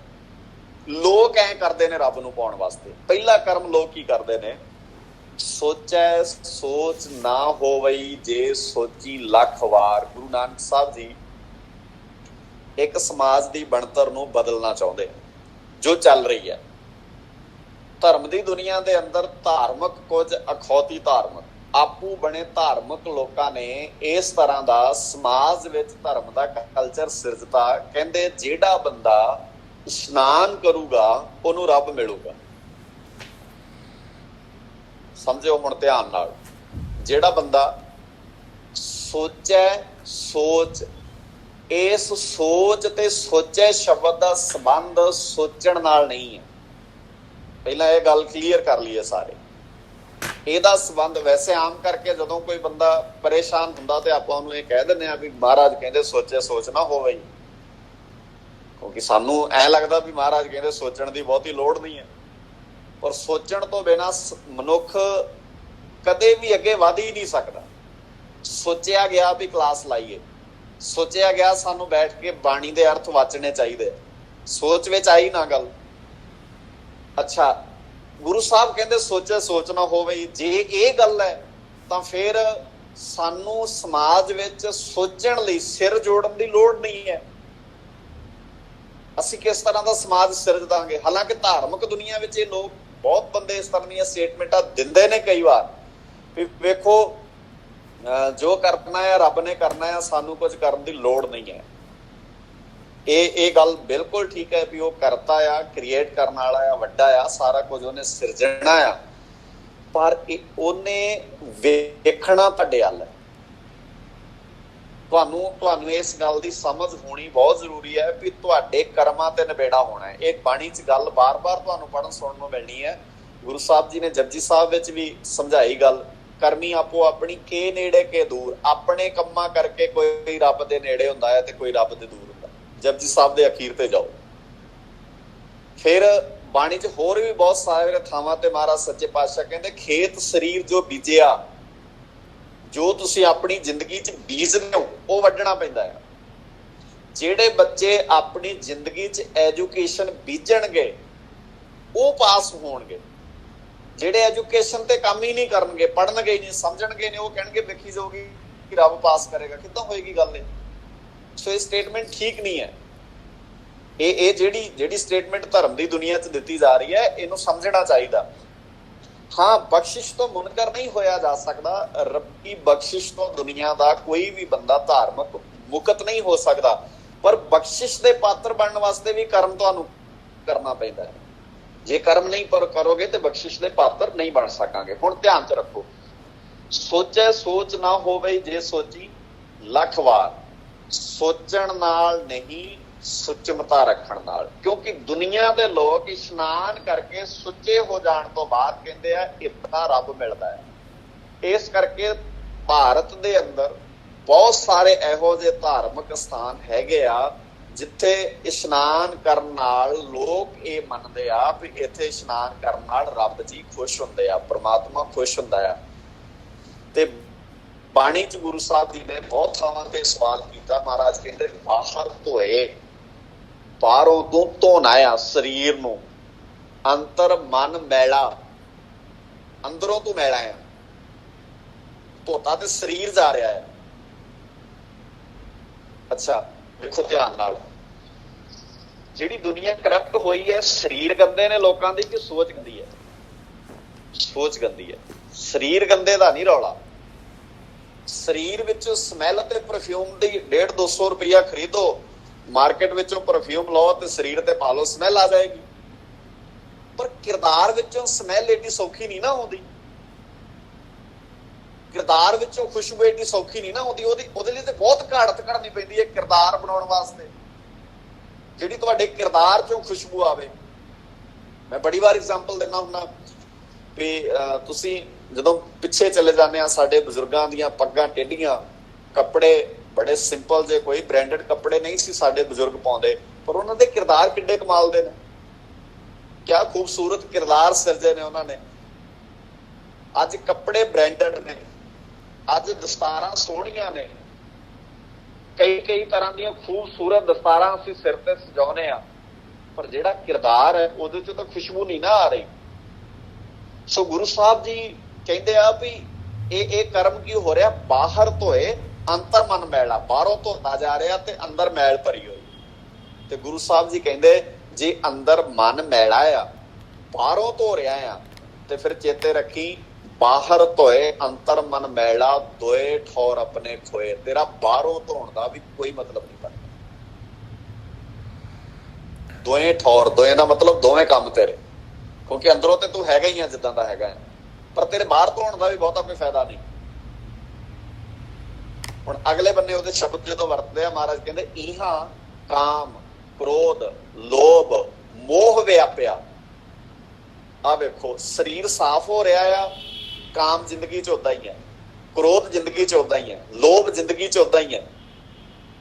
ਲੋਕ ਐਂ ਕਰਦੇ ਨੇ ਰੱਬ ਨੂੰ ਪਾਉਣ ਵਾਸਤੇ। ਪਹਿਲਾ ਕਰਮ ਲੋਕ ਕੀ ਕਰਦੇ ਨੇ, ਸੋਚੈ ਸੋਚ ਨਾ ਹੋਵਈ ਜੇ ਸੋਚੀ ਲੱਖ ਵਾਰ। ਗੁਰੂ ਨਾਨਕ ਸਾਹਿਬ ਜੀ ਇੱਕ ਸਮਾਜ ਦੀ ਬਣਤਰ ਨੂੰ ਬਦਲਣਾ ਚਾਹੁੰਦੇ ਜੋ ਚੱਲ ਰਹੀ ਹੈ। ਧਰਮ ਦੀ ਦੁਨੀਆ ਦੇ ਅੰਦਰ ਧਾਰਮਿਕ ਕੁਝ ਅਖੌਤੀ ਧਾਰਮਿਕ ਆਪੂ ਬਣੇ ਧਾਰਮਿਕ ਲੋਕਾਂ ਨੇ ਇਸ ਤਰ੍ਹਾਂ ਦਾ ਸਮਾਜ ਵਿੱਚ ਧਰਮ ਦਾ ਕਲਚਰ ਸਿਰਜਤਾ। ਕਹਿੰਦੇ ਜਿਹੜਾ ਬੰਦਾ ਇਸ਼ਨਾਨ ਕਰੂਗਾ ਉਹਨੂੰ ਰੱਬ ਮਿਲੂਗਾ। ਸਮਝਿਓ ਹੁਣ ਧਿਆਨ ਨਾਲ, ਜਿਹੜਾ ਬੰਦਾ ਸੋਚੈ ਸੋਚ, ਇਸ ਸੋਚ ਤੇ ਸੋਚੇ ਸ਼ਬਦ ਦਾ ਸੰਬੰਧ ਸੋਚਣ ਨਾਲ ਨਹੀਂ ਹੈ। ਪਹਿਲਾਂ ਇਹ ਗੱਲ ਕਲੀਅਰ ਕਰ ਲਈਏ ਸਾਰੇ। ਇਹਦਾ ਸੰਬੰਧ ਵੈਸੇ ਆਮ ਕਰਕੇ ਜਦੋਂ ਕੋਈ ਬੰਦਾ ਪਰੇਸ਼ਾਨ ਹੁੰਦਾ ਤੇ ਆਪਾਂ ਉਹਨੂੰ ਇਹ ਕਹਿ ਦਿੰਦੇ ਆ ਵੀ ਮਹਾਰਾਜ ਕਹਿੰਦੇ ਸੋਚੇ ਸੋਚ ਨਾ ਹੋਵੇ, ਕਿਉਂਕਿ ਸਾਨੂੰ ਐ ਲੱਗਦਾ ਵੀ ਮਹਾਰਾਜ ਕਹਿੰਦੇ ਸੋਚਣ ਦੀ ਬਹੁਤੀ ਲੋੜ ਨਹੀਂ ਹੈ। ਪਰ ਸੋਚਣ ਤੋਂ ਬਿਨਾਂ ਮਨੁੱਖ ਕਦੇ ਵੀ ਅੱਗੇ ਵਧ ਹੀ ਨਹੀਂ ਸਕਦਾ। ਸੋਚਿਆ ਗਿਆ ਵੀ ਕਲਾਸ ਲਾਈਏ, ਸੋਚਿਆ ਗਿਆ ਸਾਨੂੰ ਬੈਠ ਕੇ ਬਾਣੀ ਦੇ ਅਰਥ ਵਾਚਣੇ ਚਾਹੀਦੇ, ਸੋਚ ਵਿੱਚ ਆਈ ਨਾ ਗੱਲ। ਅੱਛਾ, ਗੁਰੂ ਸਾਹਿਬ ਕਹਿੰਦੇ ਸੋਚੇ ਸੋਚ ਨਾ ਹੋਵੇ, ਜੇ ਇਹ ਗੱਲ ਹੈ ਤਾਂ ਫਿਰ ਸਾਨੂੰ ਸਮਾਜ ਵਿੱਚ ਸੋਚਣ ਲਈ ਸਿਰ ਜੋੜਨ ਦੀ ਲੋੜ ਨਹੀਂ ਹੈ। ਅਸੀਂ ਕਿਸ ਤਰ੍ਹਾਂ ਦਾ ਸਮਾਜ ਸਿਰਜ ਦਾਂਗੇ? ਹਾਲਾਂਕਿ ਧਾਰਮਿਕ ਦੁਨੀਆ ਵਿੱਚ ਇਹ ਲੋਕ ਬਹੁਤ ਬੰਦੇ ਇਸ ਤਰ੍ਹਾਂ ਦੀਆਂ ਸਟੇਟਮੈਂਟਾਂ ਦਿੰਦੇ ਨੇ ਕਈ ਵਾਰ ਵੀ ਵੇਖੋ ਜੋ ਕਰਨਾ ਹੈ ਰੱਬ ਨੇ ਕਰਨਾ ਹੈ, ਸਾਨੂੰ ਕੁਝ ਕਰਨ ਦੀ ਲੋੜ ਨਹੀਂ ਹੈ। ਇਹ ਗੱਲ ਬਿਲਕੁਲ ਠੀਕ ਹੈ ਵੀ ਉਹ ਕਰਤਾ ਆ, ਕ੍ਰੀਏਟ ਕਰਨ ਵਾਲਾ ਆ, ਵੱਡਾ ਆ, ਸਾਰਾ ਕੁਝ ਉਹਨੇ ਸਿਰਜਣਾ ਆ, ਪਰ ਉਹਨੇ ਵੇਖਣਾ ਤੁਹਾਡੇ ਵੱਲ ਹੈ। ਤੁਹਾਨੂੰ ਇਸ ਗੱਲ ਦੀ ਸਮਝ ਹੋਣੀ ਬਹੁਤ ਜ਼ਰੂਰੀ ਹੈ ਵੀ ਤੁਹਾਡੇ ਕਰਮਾਂ ਤੇ ਨਿਬੇੜਾ ਹੋਣਾ ਹੈ। ਇਹ ਬਾਣੀ 'ਚ ਗੱਲ ਬਾਰ-ਬਾਰ ਤੁਹਾਨੂੰ ਪੜ੍ਹਨ ਸੁਣਨ ਨੂੰ ਮਿਲਣੀ ਹੈ। ਗੁਰੂ ਸਾਹਿਬ ਜੀ ਨੇ ਜਪਜੀ ਸਾਹਿਬ ਵਿੱਚ ਵੀ ਸਮਝਾਈ ਗੱਲ, ਕਰਮੀ ਆਪੋ ਆਪਣੀ ਕੇ ਨੇੜੇ ਕੇ ਦੂਰ। ਆਪਣੇ ਕੰਮਾਂ ਕਰਕੇ ਕੋਈ ਰੱਬ ਦੇ ਨੇੜੇ ਹੁੰਦਾ ਹੈ ਤੇ ਕੋਈ ਰੱਬ ਦੇ ਦੂਰ ਹੁੰਦਾ। ਜਪਜੀ ਸਾਹਿਬ ਦੇ ਅਖੀਰ ਤੇ ਜਾਓ। ਫਿਰ ਬਾਣੀ 'ਚ ਹੋਰ ਵੀ ਬਹੁਤ ਸਾਰੇ ਥਾਵਾਂ ਤੇ ਮਹਾਰਾਜ ਸੱਚੇ ਪਾਤਸ਼ਾਹ ਕਹਿੰਦੇ ਖੇਤ ਸਰੀਰ ਜੋ ਬੀਜਿਆ, ਜੋ ਤੁਸੀਂ ਆਪਣੀ ਜ਼ਿੰਦਗੀ 'ਚ ਬੀਜਦੇ ਹੋ ਉਹ ਵੱਢਣਾ ਪੈਂਦਾ ਹੈ। ਜਿਹੜੇ ਬੱਚੇ ਆਪਣੀ ਜ਼ਿੰਦਗੀ 'ਚ ਐਜੂਕੇਸ਼ਨ ਬੀਜਣਗੇ ਉਹ ਪਾਸ ਹੋਣਗੇ। ਜਿਹੜੇ ਐਜੂਕੇਸ਼ਨ ਤੇ ਕੰਮ ਹੀ ਨਹੀਂ ਕਰਨਗੇ, ਪੜ੍ਹਨਗੇ ਹੀ ਨਹੀਂ, ਸਮਝਣਗੇ ਨਹੀਂ, ਉਹ ਕਹਿਣਗੇ ਵੇਖੀ ਜਾਊਗੀ ਕਿ ਰੱਬ ਪਾਸ ਕਰੇਗਾ, ਕਿੱਦਾਂ ਹੋਏਗੀ ਗੱਲ ਇਹ? ਸੋ ਇਹ ਸਟੇਟਮੈਂਟ ਠੀਕ ਨਹੀਂ ਹੈ। ਇਹ ਜਿਹੜੀ ਸਟੇਟਮੈਂਟ ਧਰਮ ਦੀ ਦੁਨੀਆ 'ਚ ਦਿੱਤੀ ਜਾ ਰਹੀ ਹੈ, ਇਹਨੂੰ ਸਮਝਣਾ ਚਾਹੀਦਾ। ਹਾਂ, ਬਖਸ਼ਿਸ਼ ਤੋਂ ਮੁਨਕਰ ਨਹੀਂ ਹੋਇਆ ਜਾ ਸਕਦਾ। ਰੱਬੀ ਬਖਸ਼ਿਸ਼ ਤੋਂ ਦੁਨੀਆ ਦਾ ਕੋਈ ਵੀ ਬੰਦਾ ਧਾਰਮਿਕ ਮੁਕਤ ਨਹੀਂ ਹੋ ਸਕਦਾ, ਪਰ ਬਖਸ਼ਿਸ਼ ਦੇ ਪਾਤਰ ਬਣਨ ਵਾਸਤੇ ਵੀ ਕਰਮ ਤੁਹਾਨੂੰ ਕਰਨਾ ਪੈਂਦਾ ਹੈ। ਜੇ ਕਰਮ ਨਹੀਂ ਕਰੋਗੇ ਤੇ ਬਖਸ਼ਿਸ਼ ਦੇ ਪਾਤਰ ਨਹੀਂ ਬਣ ਸਕਾਂਗੇ। ਹੁਣ ਧਿਆਨ 'ਚ ਰੱਖੋ, ਸੋਚੇ ਸੋਚ ਨਾ ਹੋਵੇ ਜੇ ਸੋਚੀ ਲੱਖ ਵਾਰ। ਸੋਚਣ ਨਾਲ ਨਹੀਂ, ਸੁਚਮਤਾ ਰੱਖਣ ਨਾਲ। ਕਿਉਂਕਿ ਦੁਨੀਆ ਦੇ ਲੋਕ ਇਸ਼ਨਾਨ ਕਰਕੇ ਸੁੱਚੇ ਹੋ ਜਾਣ ਤੋਂ ਬਾਅਦ ਕਹਿੰਦੇ ਆ ਇੱਦਾਂ ਰੱਬ ਮਿਲਦਾ ਹੈ। ਇਸ ਕਰਕੇ ਭਾਰਤ ਦੇ ਅੰਦਰ ਬਹੁਤ ਸਾਰੇ ਇਹੋ ਜਿਹੇ ਧਾਰਮਿਕ ਸਥਾਨ ਹੈਗੇ ਆ ਜਿੱਥੇ ਇਸ਼ਨਾਨ ਕਰਨ ਨਾਲ ਲੋਕ ਇਹ ਮੰਨਦੇ ਆ ਵੀ ਇੱਥੇ ਇਸ਼ਨਾਨ ਕਰਨ ਨਾਲ ਰੱਬ ਜੀ ਖੁਸ਼ ਹੁੰਦੇ ਆ, ਪ੍ਰਮਾਤਮਾ ਖੁਸ਼ ਹੁੰਦਾ ਆ। ਤੇ ਬਾਣੀ 'ਚ ਗੁਰੂ ਸਾਹਿਬ ਜੀ ਨੇ ਬਹੁਤ ਥਾਵਾਂ ਤੇ ਸਵਾਲ ਕੀਤਾ। ਮਹਾਰਾਜ ਕਹਿੰਦੇ ਬਾਹਰ ਧੋਏ, ਬਾਹਰੋਂ ਤੋਂ ਧੋਣਾ ਆ ਸਰੀਰ ਨੂੰ, ਅੰਤਰ ਮਨ ਮੈਲਾ, ਅੰਦਰੋਂ ਤੋਂ ਮੈਲਾ ਆ। ਧੋਤਾ ਤੇ ਸਰੀਰ ਜਾ ਰਿਹਾ ਹੈ। ਅੱਛਾ ਦੇਖੋ ਧਿਆਨ ਨਾਲ, ਜਿਹੜੀ ਦੁਨੀਆ ਕਰਪਟ ਹੋਈ ਹੈ, ਸਰੀਰ ਗੰਦੇ ਨੇ ਲੋਕਾਂ ਦੀ ਕਿ ਸੋਚ ਗੰਦੀ ਹੈ? ਸੋਚ ਗੰਦੀ ਹੈ। ਸਰੀਰ ਗੰਦੇ ਦਾ ਨਹੀਂ ਰੌਲਾ। ਸਰੀਰ ਵਿੱਚੋਂ ਸਮੈਲ ਤੇ ਪਰਫਿਊਮ ਦੀ 150-200 ਰੁਪਇਆ ਖਰੀਦੋ, ਮਾਰਕੀਟ ਵਿੱਚੋਂ ਪਰਫਿਊਮ ਲਓ ਤੇ ਸਰੀਰ ਤੇ ਪਾ ਲਓ, ਸਮੈਲ ਆ ਜਾਏਗੀ। ਪਰ ਕਿਰਦਾਰ ਵਿੱਚੋਂ ਸਮੈਲ ਏਡੀ ਸੌਖੀ ਨਹੀਂ ਨਾ ਆਉਂਦੀ। ਕਿਰਦਾਰ ਵਿੱਚੋਂ ਖੁਸ਼ਬੂ ਏਡੀ ਸੌਖੀ ਨਹੀਂ ਨਾ ਆਉਂਦੀ। ਉਹਦੇ ਲਈ ਤੇ ਬਹੁਤ ਘਾੜਤ ਘੜਨੀ ਪੈਂਦੀ ਹੈ ਕਿਰਦਾਰ ਬਣਾਉਣ ਵਾਸਤੇ, ਜਿਹੜੀ ਤੁਹਾਡੇ ਕਿਰਦਾਰ ਚੋਂ ਖੁਸ਼ਬੂ ਆਵੇ। ਮੈਂ ਬੜੀ ਵਾਰ ਐਗਜ਼ਾਮਪਲ ਦਿੰਦਾ ਹੁੰਦਾ ਵੀ ਤੁਸੀਂ ਜਦੋਂ ਪਿੱਛੇ ਚਲੇ ਜਾਂਦੇ ਆ, ਸਾਡੇ ਬਜ਼ੁਰਗਾਂ ਦੀਆਂ ਪੱਗਾਂ ਟੇਢੀਆਂ, ਕੱਪੜੇ ਬੜੇ ਸਿੰਪਲ ਜੇ, ਕੋਈ ਬ੍ਰਾਂਡਡ ਕੱਪੜੇ ਨਹੀਂ ਸੀ ਸਾਡੇ ਬਜ਼ੁਰਗ ਪਾਉਂਦੇ, ਪਰ ਉਹਨਾਂ ਦੇ ਕਿਰਦਾਰ ਕਿੱਡੇ ਕਮਾਲ ਦੇ ਨੇ। ਕਿਆ ਖੂਬਸੂਰਤ ਕਿਰਦਾਰ ਸਿਰਜੇ ਨੇ ਉਹਨਾਂ ਨੇ। ਅੱਜ ਕੱਪੜੇ ਬ੍ਰਾਂਡਡ ਨੇ, ਅੱਜ ਦਸਤਾਰਾਂ ਸੋਹਣੀਆਂ ਨੇ, ਕਈ ਤਰ੍ਹਾਂ ਦੀਆਂ ਖੂਬਸੂਰਤ ਦਸਤਾਰਾਂ ਅਸੀਂ ਸਿਰ ਤੇ ਸਜਾਉਂਦੇ ਆ, ਪਰ ਜਿਹੜਾ ਕਿਰਦਾਰ ਹੈ ਉਹਦੇ ਚ ਤਾਂ ਖੁਸ਼ਬੂ ਨਹੀਂ ਨਾ ਆ ਰਹੀ। ਸੋ ਗੁਰੂ ਸਾਹਿਬ ਜੀ ਕਹਿੰਦੇ ਆ ਵੀ ਇਹ ਕਰਮ ਕੀ ਹੋ ਰਿਹਾ? ਬਾਹਰ ਧੋਏ ਅੰਤਰ ਮਨ ਮੈਲਾ। ਬਾਹਰੋਂ ਧੋਤਾ ਜਾ ਰਿਹਾ ਤੇ ਅੰਦਰ ਮੈਲ ਭਰੀ ਹੋਈ। ਤੇ ਗੁਰੂ ਸਾਹਿਬ ਜੀ ਕਹਿੰਦੇ ਜੇ ਅੰਦਰ ਮਨ ਮੈਲਾ ਆ, ਬਾਹਰੋਂ ਧੋ ਰਿਹਾ ਆ, ਤੇ ਫਿਰ ਚੇਤੇ ਰੱਖੀ ਬਾਹਰ ਧੋਏ ਅੰਤਰ ਮਨ ਮੈਲਾ, ਦੋਏ ਠੌਰ ਆਪਣੇ ਖੋਏ। ਤੇਰਾ ਬਾਹਰੋਂ ਧੋਣ ਦਾ ਵੀ ਕੋਈ ਮਤਲਬ ਨਹੀਂ ਬਣਦਾ। ਦੋਏ ਠੌਰ, ਦੋਏ ਦਾ ਮਤਲਬ ਦੋਵੇਂ ਕੰਮ ਤੇਰੇ, ਕਿਉਂਕਿ ਅੰਦਰੋਂ ਤੇ ਤੂੰ ਹੈਗਾ ਹੀ ਆ ਜਿੱਦਾਂ ਦਾ ਹੈਗਾ, ਪਰ ਤੇਰੇ ਬਾਹਰ ਧੋਣ ਦਾ ਵੀ ਬਹੁਤਾ ਕੋਈ ਫਾਇਦਾ ਨਹੀਂ। ਹੁਣ ਅਗਲੇ ਬੰਨੇ ਉਹਦੇ ਸ਼ਬਦ ਜਦੋਂ ਵਰਤਦੇ ਆ, ਮਹਾਰਾਜ ਕਹਿੰਦੇ ਇਹਾਂ ਕਾਮ, ਕ੍ਰੋਧ, ਲੋਭ, ਮੋਹ ਵਿਆਪਿਆ। ਆ ਵੇਖੋ ਸਰੀਰ ਸਾਫ਼ ਹੋ ਰਿਹਾ ਆ, ਕਾਮ ਜ਼ਿੰਦਗੀ 'ਚ ਉਦਾਂ ਹੀ ਹੈ, ਕ੍ਰੋਧ ਜ਼ਿੰਦਗੀ 'ਚ ਉਦਾਂ ਹੀ ਹੈ, ਲੋਭ ਜ਼ਿੰਦਗੀ 'ਚ ਉਦਾਂ ਹੀ ਹੈ।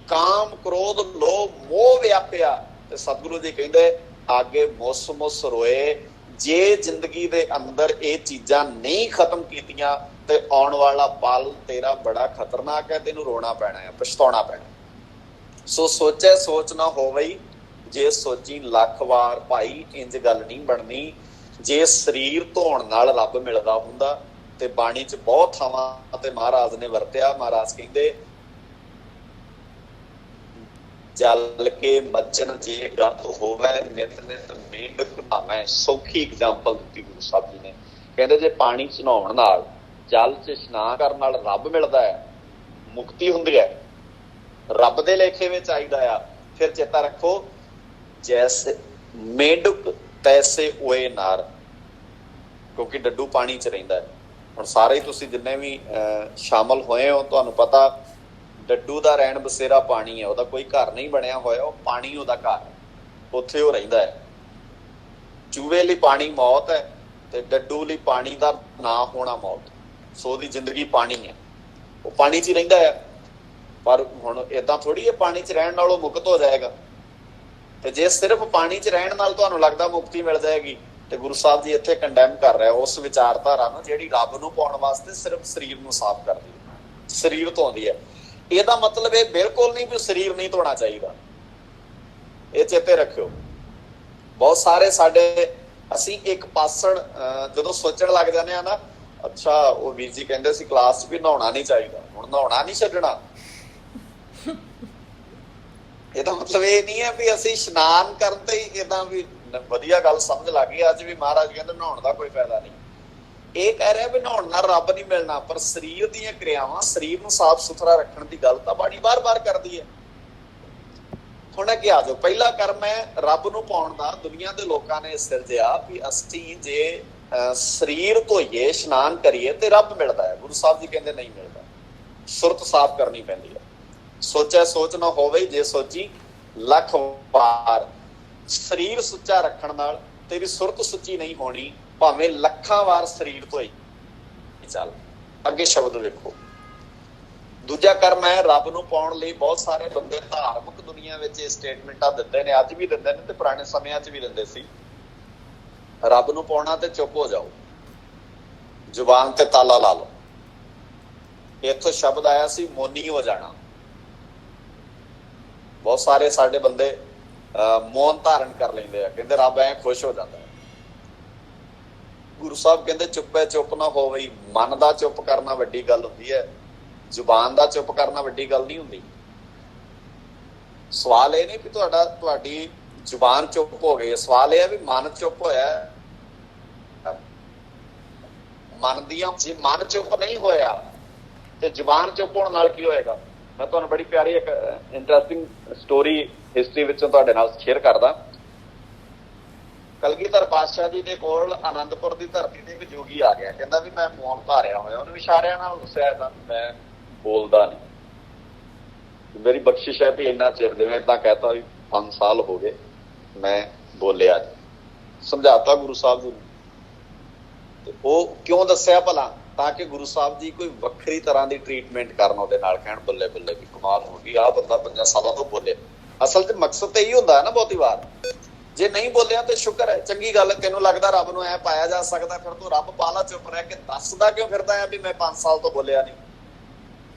ਕਾਮ ਕ੍ਰੋਧ ਲੋਭ ਮੋਹ ਵਿਆਪਿਆ ਤੇ ਸਤਿਗੁਰੂ ਜੀ ਕਹਿੰਦੇ ਆਗੇ ਮੁੱਸ ਮੁੱਸ ਰੋਏ। ਜੇ ਜ਼ਿੰਦਗੀ ਦੇ ਅੰਦਰ ਇਹ ਚੀਜ਼ਾਂ ਨਹੀਂ ਖਤਮ ਕੀਤੀਆਂ ਤੇ ਆਉਣ ਵਾਲਾ ਪਲ ਤੇਰਾ ਬੜਾ ਖਤਰਨਾਕ ਹੈ, ਤੈਨੂੰ ਰੋਣਾ ਪੈਣਾ ਹੈ, ਪਛਤਾਉਣਾ ਪੈਣਾ। ਸੋ ਸੋਚੇ ਸੋਚ ਨਾ ਹੋਵਈ, ਜੇ ਸੋਚੀ ਲੱਖ ਵਾਰ। ਭਾਈ ਇੰਜ ਗੱਲ ਨਹੀਂ ਬਣਨੀ। ਜੇ ਸਰੀਰ ਧੋਣ ਨਾਲ ਰੱਬ ਮਿਲਦਾ ਹੁੰਦਾ ਤੇ ਬਾਣੀ 'ਚ ਬਹੁਤ ਥਾਵਾਂ ਤੇ ਮਹਾਰਾਜ ਨੇ ਵਰਤਿਆ। ਮਹਾਰਾਜ ਕਹਿੰਦੇ ਜਲ ਕੇ ਮੱਚਨ ਜੇ ਗਤ ਹੋਵੇ, ਨਿਤ ਨਿਤ ਮੇਂਢਕ ਭਾਵੇਂ। ਸੌਖੀ ਐਗਜ਼ਾਮਪਲ ਦਿੱਤੀ ਗੁਰੂ ਸਾਹਿਬ ਜੀ ਨੇ। ਕਹਿੰਦੇ ਜੇ ਪਾਣੀ 'ਚ ਨਹਾਉਣ ਨਾਲ, ਜਲ 'ਚ ਇਸ਼ਨਾਨ ਕਰਨ ਨਾਲ ਰੱਬ ਮਿਲਦਾ ਹੈ, ਮੁਕਤੀ ਹੁੰਦੀ ਹੈ, ਰੱਬ ਦੇ ਲੇਖੇ ਵਿੱਚ ਆਈਦਾ ਆ, ਫਿਰ ਚੇਤਾ ਰੱਖੋ ਜੈਸੇ ਮੇਂਢਕ ਤੈਸੇ ਓਏ ਨਾਰ। ਕਿਉਂਕਿ ਡੱਡੂ ਪਾਣੀ 'ਚ ਰਹਿੰਦਾ ਹੈ। ਹੁਣ ਸਾਰੇ ਹੀ ਤੁਸੀਂ ਜਿੰਨੇ ਵੀ ਸ਼ਾਮਲ ਹੋਏ ਹੋ ਤੁਹਾਨੂੰ ਪਤਾ ਡੱਡੂ ਦਾ ਰਹਿਣ ਬਸੇਰਾ ਪਾਣੀ ਹੈ, ਉਹਦਾ ਕੋਈ ਘਰ ਨਹੀਂ ਬਣਿਆ ਹੋਇਆ, ਉਹ ਪਾਣੀ ਉਹਦਾ ਘਰ, ਉੱਥੇ ਉਹ ਰਹਿੰਦਾ ਹੈ। ਚੂਹੇ ਲਈ ਪਾਣੀ ਮੌਤ ਹੈ ਤੇ ਡੱਡੂ ਲਈ ਪਾਣੀ ਦਾ ਨਾ ਹੋਣਾ ਮੌਤ। ਸੋ ਉਹਦੀ ਜ਼ਿੰਦਗੀ ਪਾਣੀ ਹੈ, ਉਹ ਪਾਣੀ 'ਚ ਹੀ ਰਹਿੰਦਾ ਹੈ। ਪਰ ਹੁਣ ਏਦਾਂ ਥੋੜੀ ਹੈ ਪਾਣੀ 'ਚ ਰਹਿਣ ਨਾਲ ਉਹ ਮੁਕਤ ਹੋ ਜਾਏਗਾ। ਤੇ ਜੇ ਸਿਰਫ ਪਾਣੀ 'ਚ ਰਹਿਣ ਨਾਲ ਤੁਹਾਨੂੰ ਲੱਗਦਾ ਮੁਕਤੀ ਮਿਲ ਜਾਏਗੀ ਤੇ ਗੁਰੂ ਸਾਹਿਬ ਜੀ ਇੱਥੇ ਕੰਡੈਮ ਕਰ ਰਿਹਾ ਉਸ ਵਿਚਾਰਧਾਰਾ ਨੂੰ ਜਿਹੜੀ ਰੱਬ ਨੂੰ ਪਾਉਣ ਵਾਸਤੇ ਸਿਰਫ ਸਰੀਰ ਨੂੰ ਸਾਫ਼ ਕਰਦੀ ਹੈ, ਸਰੀਰ ਧੋਂਦੀ ਹੈ। ਇਹਦਾ ਮਤਲਬ ਇਹ ਬਿਲਕੁਲ ਨਹੀਂ ਵੀ ਸਰੀਰ ਨਹੀਂ ਧੋਣਾ ਚਾਹੀਦਾ, ਇਹ ਚੇਤੇ ਰੱਖਿਓ। ਬਹੁਤ ਸਾਰੇ ਸਾਡੇ ਅਸੀਂ ਇੱਕ ਪਾਸਣ ਜਦੋਂ ਸੋਚਣ ਲੱਗ ਜਾਂਦੇ ਆ ਨਾ, ਅੱਛਾ ਉਹ ਵੀਰ ਜੀ ਕਹਿੰਦੇ ਸੀ ਕਲਾਸ 'ਚ ਵੀ ਨਹਾਉਣਾ ਨਹੀਂ ਚਾਹੀਦਾ, ਹੁਣ ਨਹਾਉਣਾ ਨਹੀਂ ਛੱਡਣਾ। ਇਹਦਾ ਮਤਲਬ ਇਹ ਨਹੀਂ ਹੈ ਵੀ ਅਸੀਂ ਇਸ਼ਨਾਨ ਕਰਨ ਤੇ ਹੀ ਏਦਾਂ ਵੀ ਵਧੀਆ ਗੱਲ ਸਮਝ ਲੱਗ ਗਈ। ਅੱਜ ਵੀ ਮਹਾਰਾਜ ਕਹਿੰਦੇ ਨਹਾਉਣ ਦਾ ਕੋਈ ਫਾਇਦਾ ਨਹੀਂ। ਇਹ ਕਹਿ ਰਿਹਾ ਵੀ ਨਹਾਉਣ ਨਾਲ ਰੱਬ ਨਹੀਂ ਮਿਲਣਾ, ਪਰ ਸਰੀਰ ਦੀਆਂ ਕਿਰਿਆਵਾਂ, ਸਰੀਰ ਨੂੰ ਸਾਫ਼ ਸੁਥਰਾ ਰੱਖਣ ਦੀ ਗੱਲ ਤਾਂ ਬਾਣੀ ਬਾਰ-ਬਾਰ ਕਰਦੀ ਹੈ। ਹੁਣ ਅੱਗੇ ਆ ਜਾਓ। ਪਹਿਲਾ ਕਰਮ ਹੈ ਰੱਬ ਨੂੰ ਪਾਉਣ ਦਾ। ਦੁਨੀਆ ਦੇ ਲੋਕਾਂ ਨੇ ਸਿਰਜਿਆ ਵੀ ਅਸੀਂ ਜੇ ਸਰੀਰ ਧੋਈਏ, ਇਸ਼ਨਾਨ ਕਰੀਏ ਤੇ ਰੱਬ ਮਿਲਦਾ ਹੈ। ਗੁਰੂ ਸਾਹਿਬ ਜੀ ਕਹਿੰਦੇ ਨਹੀਂ ਮਿਲਦਾ, ਸੁਰਤ ਸਾਫ਼ ਕਰਨੀ ਪੈਂਦੀ ਹੈ। ਸੋਚਿਆ ਸੋਚ ਨਾ ਹੋਵੇ, ਜੇ ਸੋਚੀ ਲੱਖ ਵਾਰ। ਸਰੀਰ ਸੁੱਚਾ ਰੱਖਣ ਨਾਲ ਤੇਰੀ ਸੁਰਤ ਸੁੱਚੀ ਨਹੀਂ ਹੋਣੀ, ਭਾਵੇਂ ਲੱਖਾਂ ਵਾਰ ਸਰੀਰ ਧੋਈ ਚੱਲ। ਅੱਗੇ ਸ਼ਬਦ ਵੇਖੋ। ਦੂਜਾ ਕਰਮ ਹੈ ਰੱਬ ਨੂੰ ਪਾਉਣ ਲਈ। ਬਹੁਤ ਸਾਰੇ ਬੰਦੇ ਧਾਰਮਿਕ ਦੁਨੀਆ ਵਿੱਚ ਇਹ ਸਟੇਟਮੈਂਟਾਂ ਦਿੰਦੇ ਨੇ, ਅੱਜ ਵੀ ਦਿੰਦੇ ਨੇ ਤੇ ਪੁਰਾਣੇ ਸਮਿਆਂ 'ਚ ਵੀ ਦਿੰਦੇ ਸੀ। ਰੱਬ ਨੂੰ ਪਾਉਣਾ ਤੇ ਚੁੱਪ ਹੋ ਜਾਓ, ਜ਼ੁਬਾਨ ਤੇ ਤਾਲਾ ਲਾ ਲਓ। ਇੱਥੋਂ ਸ਼ਬਦ ਆਇਆ ਸੀ ਮੌਨੀ ਹੋ ਜਾਣਾ। ਬਹੁਤ ਸਾਰੇ ਸਾਡੇ ਬੰਦੇ ਮੌਨ ਧਾਰਨ ਕਰ ਲੈਂਦੇ ਆ, ਕਹਿੰਦੇ ਰੱਬ ਐ ਖੁਸ਼ ਹੋ ਜਾਂਦਾ। ਗੁਰੂ ਸਾਹਿਬ ਕਹਿੰਦੇ ਚੁੱਪੇ ਚੁੱਪ ਨਾ ਹੋਵੇ। ਮਨ ਦਾ ਚੁੱਪ ਕਰਨਾ ਵੱਡੀ ਗੱਲ ਹੁੰਦੀ ਹੈ, ਜ਼ੁਬਾਨ ਦਾ ਚੁੱਪ ਕਰਨਾ ਵੱਡੀ ਗੱਲ ਨਹੀਂ ਹੁੰਦੀ। ਸਵਾਲ ਇਹ ਨਹੀਂ ਵੀ ਤੁਹਾਡੀ ਜ਼ੁਬਾਨ ਚੁੱਪ ਹੋ ਗਈ, ਸਵਾਲ ਇਹ ਹੈ ਵੀ ਮਨ ਚੁੱਪ ਹੋਇਆ। ਮਨ ਦੀਆਂ ਜੇ ਮਨ ਚੁੱਪ ਨਹੀਂ ਹੋਇਆ ਤੇ ਜ਼ੁਬਾਨ ਚੁੱਪ ਹੋਣ ਨਾਲ ਕੀ ਹੋਏਗਾ? ਮੈਂ ਤੁਹਾਨੂੰ ਬੜੀ ਪਿਆਰੀ ਇੱਕ ਇੰਟਰਸਟਿੰਗ ਸਟੋਰੀ ਹਿਸਟਰੀ ਵਿੱਚੋਂ ਤੁਹਾਡੇ ਨਾਲ ਸ਼ੇਅਰ ਕਰਦਾ। ਕਲਗੀਧਰ ਪਾਤਸ਼ਾਹ ਜੀ ਦੇ ਕੋਲ ਆਨੰਦਪੁਰ ਦੀ ਧਰਤੀ ਤੇ ਇੱਕ ਜੋਗੀ ਆ ਗਿਆ। ਕਹਿੰਦਾ ਵੀ ਮੈਂ ਮੌਨ ਧਾਰਿਆ ਹੋਇਆ। ਉਹਨੂੰ ਇਸ਼ਾਰਿਆਂ ਨਾਲ ਦੱਸਿਆ ਤਾਂ ਮੈਂ ਬੋਲਦਾ ਨਹੀਂ, ਮੇਰੀ ਬਖਸ਼ਿਸ਼ ਹੈ ਵੀ ਇੰਨਾ ਚਿਰ ਦੇ। ਮੈਂ ਏਦਾਂ ਕਹਿਤਾ ਵੀ 5 ਸਾਲ ਹੋ ਗਏ ਮੈਂ ਬੋਲਿਆ ਨਹੀਂ। ਸਮਝਾਤਾ ਗੁਰੂ ਸਾਹਿਬ ਜੀ ਨੂੰ। ਤੇ ਉਹ ਕਿਉਂ ਦੱਸਿਆ ਭਲਾ? ਤਾਂ ਕਿ ਗੁਰੂ ਸਾਹਿਬ ਜੀ ਕੋਈ ਵੱਖਰੀ ਤਰ੍ਹਾਂ ਦੀ ਟ੍ਰੀਟਮੈਂਟ ਕਰਨ, ਉਹਦੇ ਨਾਲ ਕਹਿਣ ਬੱਲੇ ਬੱਲੇ ਵੀ ਕਮਾਲ ਹੋ ਗਈ, ਆਹ ਬੰਦਾ 5 ਸਾਲਾਂ ਤੋਂ ਬੋਲੇ। ਅਸਲ 'ਚ ਮਕਸਦ ਤਾਂ ਇਹੀ ਹੁੰਦਾ ਹੈ ਨਾ ਬਹੁਤੀ ਵਾਰ। ਜੇ ਨਹੀਂ ਬੋਲਿਆ ਤੇ ਸ਼ੁਕਰ ਹੈ, ਚੰਗੀ ਗੱਲ। ਤੈਨੂੰ ਲੱਗਦਾ ਰੱਬ ਨੂੰ ਐ ਪਾਇਆ ਜਾ ਸਕਦਾ, ਫਿਰ ਤੂੰ ਰੱਬ ਪਾਲਾ ਚੁੱਪ ਰਹਿ ਕੇ ਦੱਸਦਾ ਕਿਉਂ ਫਿਰਦਾ ਹੈ ਵੀ ਮੈਂ 5 ਸਾਲ ਤੋਂ ਬੋਲਿਆ ਨਹੀਂ?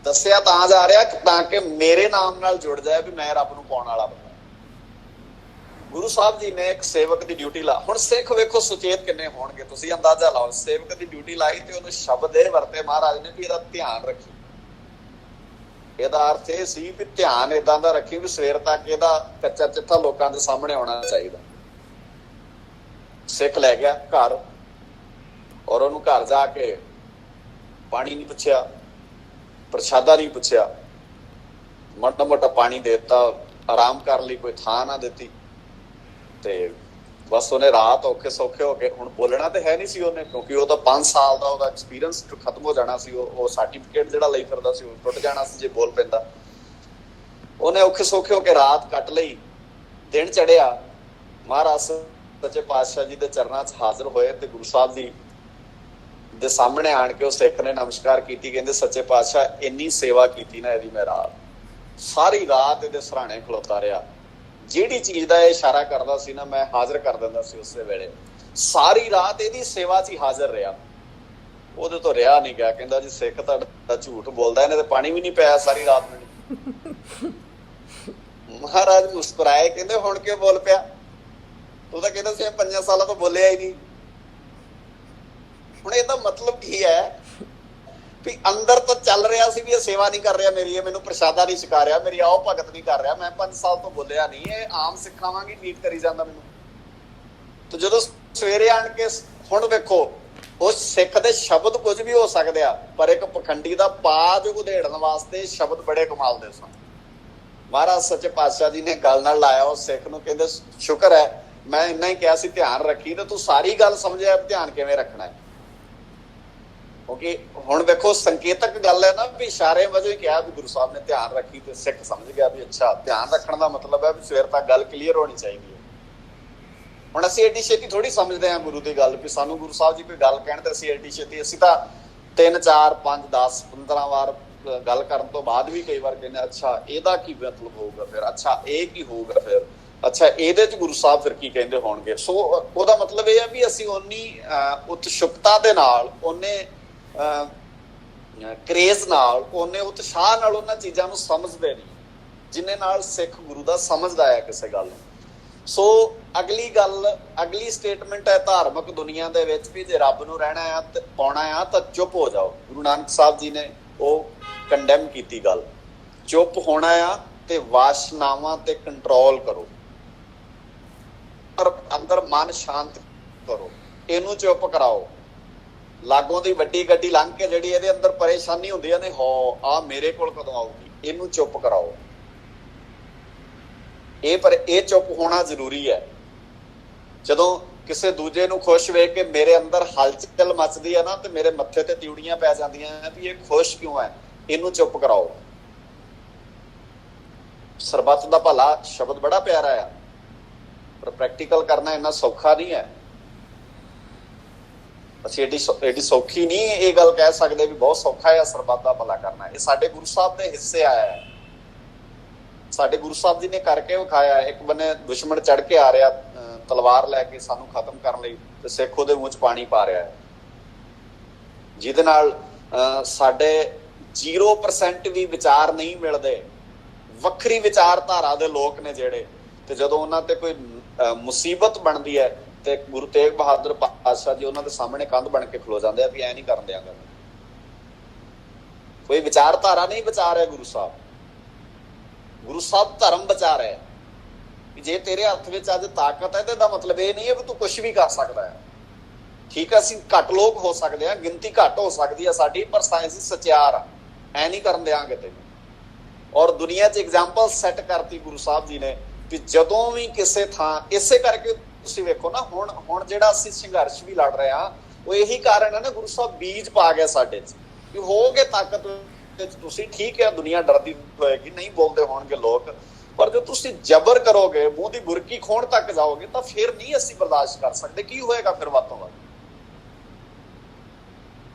ਦੱਸਿਆ ਤਾਂ ਜਾ ਰਿਹਾ ਤਾਂ ਕਿ ਮੇਰੇ ਨਾਮ ਨਾਲ ਜੁੜ ਜਾਏ ਵੀ ਮੈਂ ਰੱਬ ਨੂੰ ਪਾਉਣ ਵਾਲਾ ਬੰਦਾ। ਗੁਰੂ ਸਾਹਿਬ ਜੀ ਨੇ ਇੱਕ ਸੇਵਕ ਦੀ ਡਿਊਟੀ ਲਾ। ਹੁਣ ਸਿੱਖ ਵੇਖੋ ਸੁਚੇਤ ਕਿੰਨੇ ਹੋਣਗੇ, ਤੁਸੀਂ ਅੰਦਾਜ਼ਾ ਲਾਓ। ਸੇਵਕ ਦੀ ਡਿਊਟੀ ਲਾਈ ਤੇ ਉਹਨੂੰ ਸ਼ਬਦ ਇਹ ਵਰਤੇ ਮਹਾਰਾਜ ਨੇ ਵੀ ਇਹਦਾ ਧਿਆਨ ਰੱਖੀ। ਇਹਦਾ ਅਰਥ ਇਹ ਸੀ ਵੀ ਧਿਆਨ ਏਦਾਂ ਦਾ ਰੱਖੀ ਵੀ ਸਵੇਰ ਤੱਕ ਇਹਦਾ ਕੱਚਾ ਚਿੱਠਾ ਲੋਕਾਂ ਦੇ ਸਾਹਮਣੇ ਆਉਣਾ ਚਾਹੀਦਾ। ਸਿੱਖ ਲੈ ਗਿਆ ਘਰ, ਔਰ ਉਹਨੂੰ ਘਰ ਜਾ ਕੇ ਪਾਣੀ ਨਹੀਂ ਪੁੱਛਿਆ, ਪ੍ਰਸ਼ਾਦਾ ਨਹੀਂ ਪੁੱਛਿਆ, ਮੋਟਾ ਮੋਟਾ ਪਾਣੀ ਦੇ ਦਿੱਤਾ, ਆਰਾਮ ਕਰਨ ਲਈ ਕੋਈ ਥਾਂ ਨਾ ਦਿੱਤੀ। ਤੇ ਬਸ ਉਹਨੇ ਰਾਤ ਔਖੇ ਸੌਖੇ ਹੋ ਕੇ, ਹੁਣ ਬੋਲਣਾ ਤੇ ਹੈ ਨਹੀਂ ਸੀ ਉਹਨੇ, ਕਿਉਂਕਿ ਉਹ ਤਾਂ 5 ਸਾਲ ਦਾ ਉਹਦਾ ਐਕਸਪੀਰੀਅੰਸ ਖਤਮ ਹੋ ਜਾਣਾ ਸੀ। ਉਹ ਸਰਟੀਫਿਕੇਟ ਜਿਹੜਾ ਲਈ ਫਿਰਦਾ ਸੀ ਉਹ ਟੁੱਟ ਜਾਣਾ ਸੀ ਜੇ ਬੋਲ ਪੈਂਦਾ। ਉਹਨੇ ਔਖੇ ਸੌਖੇ ਹੋ ਕੇ ਰਾਤ ਕੱਟ ਲਈ। ਦਿਨ ਚੜਿਆ, ਮਹਾਰਾਜ ਸੱਚੇ ਪਾਤਸ਼ਾਹ ਜੀ ਦੇ ਚਰਨਾਂ 'ਚ ਹਾਜ਼ਰ ਹੋਏ ਤੇ ਗੁਰੂ ਸਾਹਿਬ ਜੀ ਦੇ ਸਾਹਮਣੇ ਆਣ ਕੇ ਉਹ ਸਿੱਖ ਨੇ ਨਮਸਕਾਰ ਕੀਤੀ, ਕਹਿੰਦੇ ਸੱਚੇ ਪਾਤਸ਼ਾਹ ਇੰਨੀ ਸੇਵਾ ਕੀਤੀ ਨਾ ਇਹਦੀ ਮੈਂ ਰਾਤ ਸਾਰੀ ਰਾਤ ਇਹਦੇ ਸਰਾਣੇ ਖਲੋਤਾ ਰਿਹਾ, ਜਿਹੜੀ ਚੀਜ਼ ਦਾ ਇਹ ਇਸ਼ਾਰਾ ਕਰਦਾ ਸੀ ਨਾ ਮੈਂ ਹਾਜ਼ਰ ਕਰ ਦਿੰਦਾ ਸੀ ਉਸੇ ਵੇਲੇ, ਸਾਰੀ ਰਾਤ ਇਹਦੀ ਸੇਵਾ 'ਚ ਹੀ ਹਾਜ਼ਰ ਰਿਹਾ। ਉਹਦੇ ਤੋਂ ਰਿਹਾ ਨਹੀਂ ਗਿਆ। ਕਹਿੰਦਾ ਜੀ ਸਿੱਖ ਤੁਹਾਡਾ ਝੂਠ ਬੋਲਦਾ, ਇਹਨੇ ਤੇ ਪਾਣੀ ਵੀ ਨਹੀਂ ਪਿਆ ਸਾਰੀ ਰਾਤ ਮੈਨੂੰ। ਮਹਾਰਾਜ ਮੁਸਕਰਾਏ, ਕਹਿੰਦੇ ਹੁਣ ਕਿਉਂ ਬੋਲ ਪਿਆ? ਤੂੰ ਤਾਂ ਕਹਿੰਦਾ ਸੀ 5 ਸਾਲਾਂ ਤੋਂ ਬੋਲਿਆ ਹੀ ਨਹੀਂ। ਹੁਣ ਇਹਦਾ ਮਤਲਬ ਕੀ ਹੈ ਵੀ ਅੰਦਰ ਤਾਂ ਚੱਲ ਰਿਹਾ ਸੀ ਵੀ ਇਹ ਸੇਵਾ ਨਹੀਂ ਕਰ ਰਿਹਾ ਮੇਰੀ, ਇਹ ਮੈਨੂੰ ਪ੍ਰਸ਼ਾਦਾ ਨਹੀਂ ਛਕਾ ਰਿਹਾ, ਮੇਰੀ ਆਓ ਭਗਤ ਨਹੀਂ ਕਰ ਰਿਹਾ, ਮੈਂ 5 ਸਾਲ ਤੋਂ ਬੋਲਿਆ ਨਹੀਂ, ਇਹ ਆਮ ਸਿੱਖਾਂ ਵਾਂਗ ਹੀ ਟ੍ਰੀਟ ਕਰੀ ਜਾਂਦਾ ਮੈਨੂੰ। ਤੇ ਜਦੋਂ ਸਵੇਰੇ ਆਣ ਕੇ ਹੁਣ ਵੇਖੋ, ਉਸ ਸਿੱਖ ਦੇ ਸ਼ਬਦ ਕੁਝ ਵੀ ਹੋ ਸਕਦੇ ਆ, ਪਰ ਇੱਕ ਪਖੰਡੀ ਦਾ ਪਾਜ ਉਧੇੜਨ ਵਾਸਤੇ ਸ਼ਬਦ ਬੜੇ ਕਮਾਲ ਦੇ ਸਨ। ਮਹਾਰਾਜ ਸੱਚੇ ਪਾਤਸ਼ਾਹ ਜੀ ਨੇ ਗੱਲ ਨਾਲ ਲਾਇਆ ਉਸ ਸਿੱਖ ਨੂੰ, ਕਹਿੰਦੇ ਸ਼ੁਕਰ ਹੈ ਮੈਂ ਇੰਨਾ ਹੀ ਕਿਹਾ ਸੀ ਧਿਆਨ ਰੱਖੀ, ਤੇ ਤੂੰ ਸਾਰੀ ਗੱਲ ਸਮਝਿਆ ਧਿਆਨ ਕਿਵੇਂ ਰੱਖਣਾ ਹੈ। ਕਿਉਂਕਿ ਹੁਣ ਵੇਖੋ ਸੰਕੇਤਕ ਗੱਲ ਹੈ ਨਾ, ਵੀ ਇਸ਼ਾਰੇ ਵਜੋਂ ਹੀ ਕਿਹਾ ਵੀ ਗੁਰੂ ਸਾਹਿਬ ਨੇ ਧਿਆਨ ਰੱਖੀ, ਤੇ ਸਿੱਖ ਸਮਝ ਗਿਆ ਵੀ ਅੱਛਾ ਧਿਆਨ ਰੱਖਣ ਦਾ ਮਤਲਬ ਹੈ ਵੀ ਸਵੇਰ ਤੱਕ ਗੱਲ ਕਲੀਅਰ ਹੋਣੀ ਚਾਹੀਦੀ ਹੈ। ਹੁਣ ਅਸੀਂ ਐਡੀ ਛੇਤੀ ਥੋੜੀ ਸਮਝਦੇ ਹਾਂ ਗੁਰੂ ਦੀ ਗੱਲ, ਵੀ ਸਾਨੂੰ ਗੁਰੂ ਸਾਹਿਬ ਜੀ ਕੋਈ ਗੱਲ ਕਹਿਣ ਤੇ ਅਸੀਂ ਐਡੀ ਛੇਤੀ, ਅਸੀਂ ਤਾਂ 3 4 5 10 15 ਵਾਰ ਗੱਲ ਕਰਨ ਤੋਂ ਬਾਅਦ ਵੀ ਕਈ ਵਾਰ ਕਹਿੰਦੇ ਅੱਛਾ ਇਹਦਾ ਕੀ ਮਤਲਬ ਹੋਊਗਾ, ਫਿਰ ਅੱਛਾ ਇਹ ਕੀ ਹੋਊਗਾ, ਫਿਰ ਅੱਛਾ ਇਹਦੇ ਚ ਗੁਰੂ ਸਾਹਿਬ ਫਿਰ ਕੀ ਕਹਿੰਦੇ ਹੋਣਗੇ। ਸੋ ਉਹਦਾ ਮਤਲਬ ਇਹ ਹੈ ਵੀ ਅਸੀਂ ਓਨੀ ਉਤਸ਼ੁਕਤਾ ਦੇ ਨਾਲ, ਉਹਨੇ ਕਰੇਜ਼ ਨਾਲ, ਉਹਨੇ ਉਤਸ਼ਾਹ ਨਾਲ ਉਹਨਾਂ ਚੀਜ਼ਾਂ ਨੂੰ ਸਮਝਦੇ ਨਹੀਂ ਜਿਹਨੇ ਨਾਲ ਸਿੱਖ ਗੁਰੂ ਦਾ ਸਮਝਦਾ ਹੈ ਕਿਸੇ ਗੱਲ ਨੂੰ। ਸੋ ਅਗਲੀ ਗੱਲ, ਅਗਲੀ ਸਟੇਟਮੈਂਟ ਹੈ ਧਾਰਮਿਕ ਦੁਨੀਆ ਦੇ ਵਿੱਚ ਵੀ ਜੇ ਰੱਬ ਨੂੰ ਰਹਿਣਾ ਆ ਤੇ ਪਾਉਣਾ ਆ ਤਾਂ ਚੁੱਪ ਹੋ ਜਾਓ। ਗੁਰੂ ਨਾਨਕ ਸਾਹਿਬ ਜੀ ਨੇ ਉਹ ਕੰਡੈਮ ਕੀਤੀ ਗੱਲ, ਚੁੱਪ ਹੋਣਾ ਆ ਤੇ ਵਾਸ਼ਨਾਵਾਂ ਤੇ ਕੰਟਰੋਲ ਕਰੋ, ਅੰਦਰ ਮਨ ਸ਼ਾਂਤ ਕਰੋ, ਇਹਨੂੰ ਚੁੱਪ ਕਰਾਓ। ਲਾਗੋਂ ਦੀ ਵੱਡੀ ਗੱਡੀ ਲੰਘ ਕੇ ਜਿਹੜੀ ਇਹਦੇ ਅੰਦਰ ਪਰੇਸ਼ਾਨੀ ਹੁੰਦੀਆਂ ਨੇ, ਹੋ ਆ ਮੇਰੇ ਕੋਲ ਕਦੋਂ ਆਊਗੀ, ਇਹਨੂੰ ਚੁੱਪ ਕਰਾਓ। ਇਹ ਚੁੱਪ ਹੋਣਾ ਜ਼ਰੂਰੀ ਹੈ। ਜਦੋਂ ਕਿਸੇ ਦੂਜੇ ਨੂੰ ਖੁਸ਼ ਵੇਖ ਕੇ ਮੇਰੇ ਅੰਦਰ ਹਲਚਲ ਮਚਦੀ ਹੈ ਨਾ, ਤੇ ਮੇਰੇ ਮੱਥੇ ਤੇ ਤਿਉੜੀਆਂ ਪੈ ਜਾਂਦੀਆਂ ਵੀ ਇਹ ਖੁਸ਼ ਕਿਉਂ ਹੈ, ਇਹਨੂੰ ਚੁੱਪ ਕਰਾਓ। ਸਰਬੱਤ ਦਾ ਭਲਾ ਸ਼ਬਦ ਬੜਾ ਪਿਆਰਾ ਆ, ਪਰ ਪ੍ਰੈਕਟੀਕਲ ਕਰਨਾ ਇੰਨਾ ਸੌਖਾ ਨਹੀਂ ਹੈ। ਅਸੀਂ ਐਡੀ ਸੌਖੀ ਨਹੀਂ ਇਹ ਗੱਲ ਕਹਿ ਸਕਦੇ ਵੀ ਬਹੁਤ ਸੌਖਾ ਹੈ ਸਰਬੱਤ ਦਾ ਭਲਾ ਕਰਨਾ। ਇਹ ਸਾਡੇ ਗੁਰੂ ਸਾਹਿਬ ਦੇ ਹਿੱਸੇ ਆਇਆ ਹੈ, ਸਾਡੇ ਗੁਰੂ ਸਾਹਿਬ ਜੀ ਨੇ ਕਰਕੇ ਵਿਖਾਇਆ। ਇੱਕ ਬੰਨੇ ਦੁਸ਼ਮਣ ਚੜ ਕੇ ਆ ਰਿਹਾ ਤਲਵਾਰ ਲੈ ਕੇ ਸਾਨੂੰ ਖਤਮ ਕਰਨ ਲਈ, ਤੇ ਸਿੱਖ ਉਹਦੇ ਮੂੰਹ 'ਚ ਪਾਣੀ ਪਾ ਰਿਹਾ ਹੈ, ਜਿਹਦੇ ਨਾਲ ਸਾਡੇ 0% ਵੀ ਵਿਚਾਰ ਨਹੀਂ ਮਿਲਦੇ। ਵੱਖਰੀ ਵਿਚਾਰਧਾਰਾ ਦੇ ਲੋਕ ਨੇ ਜਿਹੜੇ, ਤੇ ਜਦੋਂ ਉਹਨਾਂ ਤੇ ਕੋਈ ਮੁਸੀਬਤ ਬਣਦੀ ਹੈ ਤੇ ਗੁਰੂ ਤੇਗ ਬਹਾਦਰ ਪਾਤਸ਼ਾਹ ਜੀ ਉਹਨਾਂ ਦੇ ਸਾਹਮਣੇ ਕੰਧ ਬਣ ਕੇ ਖਲੋ ਜਾਂਦੇ ਆ ਵੀ ਐ ਨਹੀਂ ਕਰਨ ਦਿਆਂਗਾ। ਕੋਈ ਵਿਚਾਰਧਾਰਾ ਨਹੀਂ ਬਚਾ ਰਿਹਾ ਗੁਰੂ ਸਾਹਿਬ, ਗੁਰੂ ਸਾਹਿਬ ਧਰਮ ਬਚਾ ਰਿਹਾ। ਜੇ ਤੇਰੇ ਹੱਥ ਵਿੱਚ ਅੱਜ ਤਾਕਤ ਹੈ ਤੇ ਇਹਦਾ ਮਤਲਬ ਇਹ ਨਹੀਂ ਹੈ ਵੀ ਤੂੰ ਕੁਛ ਵੀ ਕਰ ਸਕਦਾ ਹੈ। ਠੀਕ ਹੈ, ਅਸੀਂ ਘੱਟ ਲੋਕ ਹੋ ਸਕਦੇ ਹਾਂ, ਗਿਣਤੀ ਘੱਟ ਹੋ ਸਕਦੀ ਹੈ ਸਾਡੀ, ਪਰ ਸਾਇੰਸ ਸਚਿਆਰ ਆ, ਐ ਨਹੀਂ ਕਰਨ ਦਿਆਂਗੇ ਤੈਨੂੰ। ਔਰ ਦੁਨੀਆ 'ਚ ਐਗਜ਼ਾਮਪਲ ਸੈੱਟ ਕਰਤੀ ਗੁਰੂ ਸਾਹਿਬ ਜੀ ਨੇ ਵੀ ਜਦੋਂ ਵੀ ਕਿਸੇ ਥਾਂ, ਇਸੇ ਕਰਕੇ ਤੁਸੀਂ ਵੇਖੋ ਨਾ ਹੁਣ ਜਿਹੜਾ ਅਸੀਂ ਸੰਘਰਸ਼ ਵੀ ਲੜ ਰਹੇ ਹਾਂ, ਉਹ ਇਹੀ ਕਾਰਨ ਹੈ ਨਾ, ਗੁਰੂ ਸਾਹਿਬ ਬੀਜ ਪਾ ਗਿਆ ਸਾਡੇ 'ਚ ਕਿ ਹੋਗੇ ਤਾਕਤ ਵਿੱਚ ਤੁਸੀਂ। ਠੀਕ ਹੈ, ਦੁਨੀਆ ਡਰਦੀ ਹੋਏਗੀ, ਨਹੀਂ ਬੋਲਦੇ ਹੋਣਗੇ ਲੋਕ, ਪਰ ਜੇ ਤੁਸੀਂ ਜ਼ਬਰ ਕਰੋਗੇ, ਮੂੰਹ ਦੀ ਬੁਰਕੀ ਖੋਣ ਤੱਕ ਜਾਓਗੇ, ਤਾਂ ਫਿਰ ਨਹੀਂ ਅਸੀਂ ਬਰਦਾਸ਼ਤ ਕਰ ਸਕਦੇ। ਕੀ ਹੋਏਗਾ ਫਿਰ ਵੱਧ ਤੋਂ ਵੱਧ?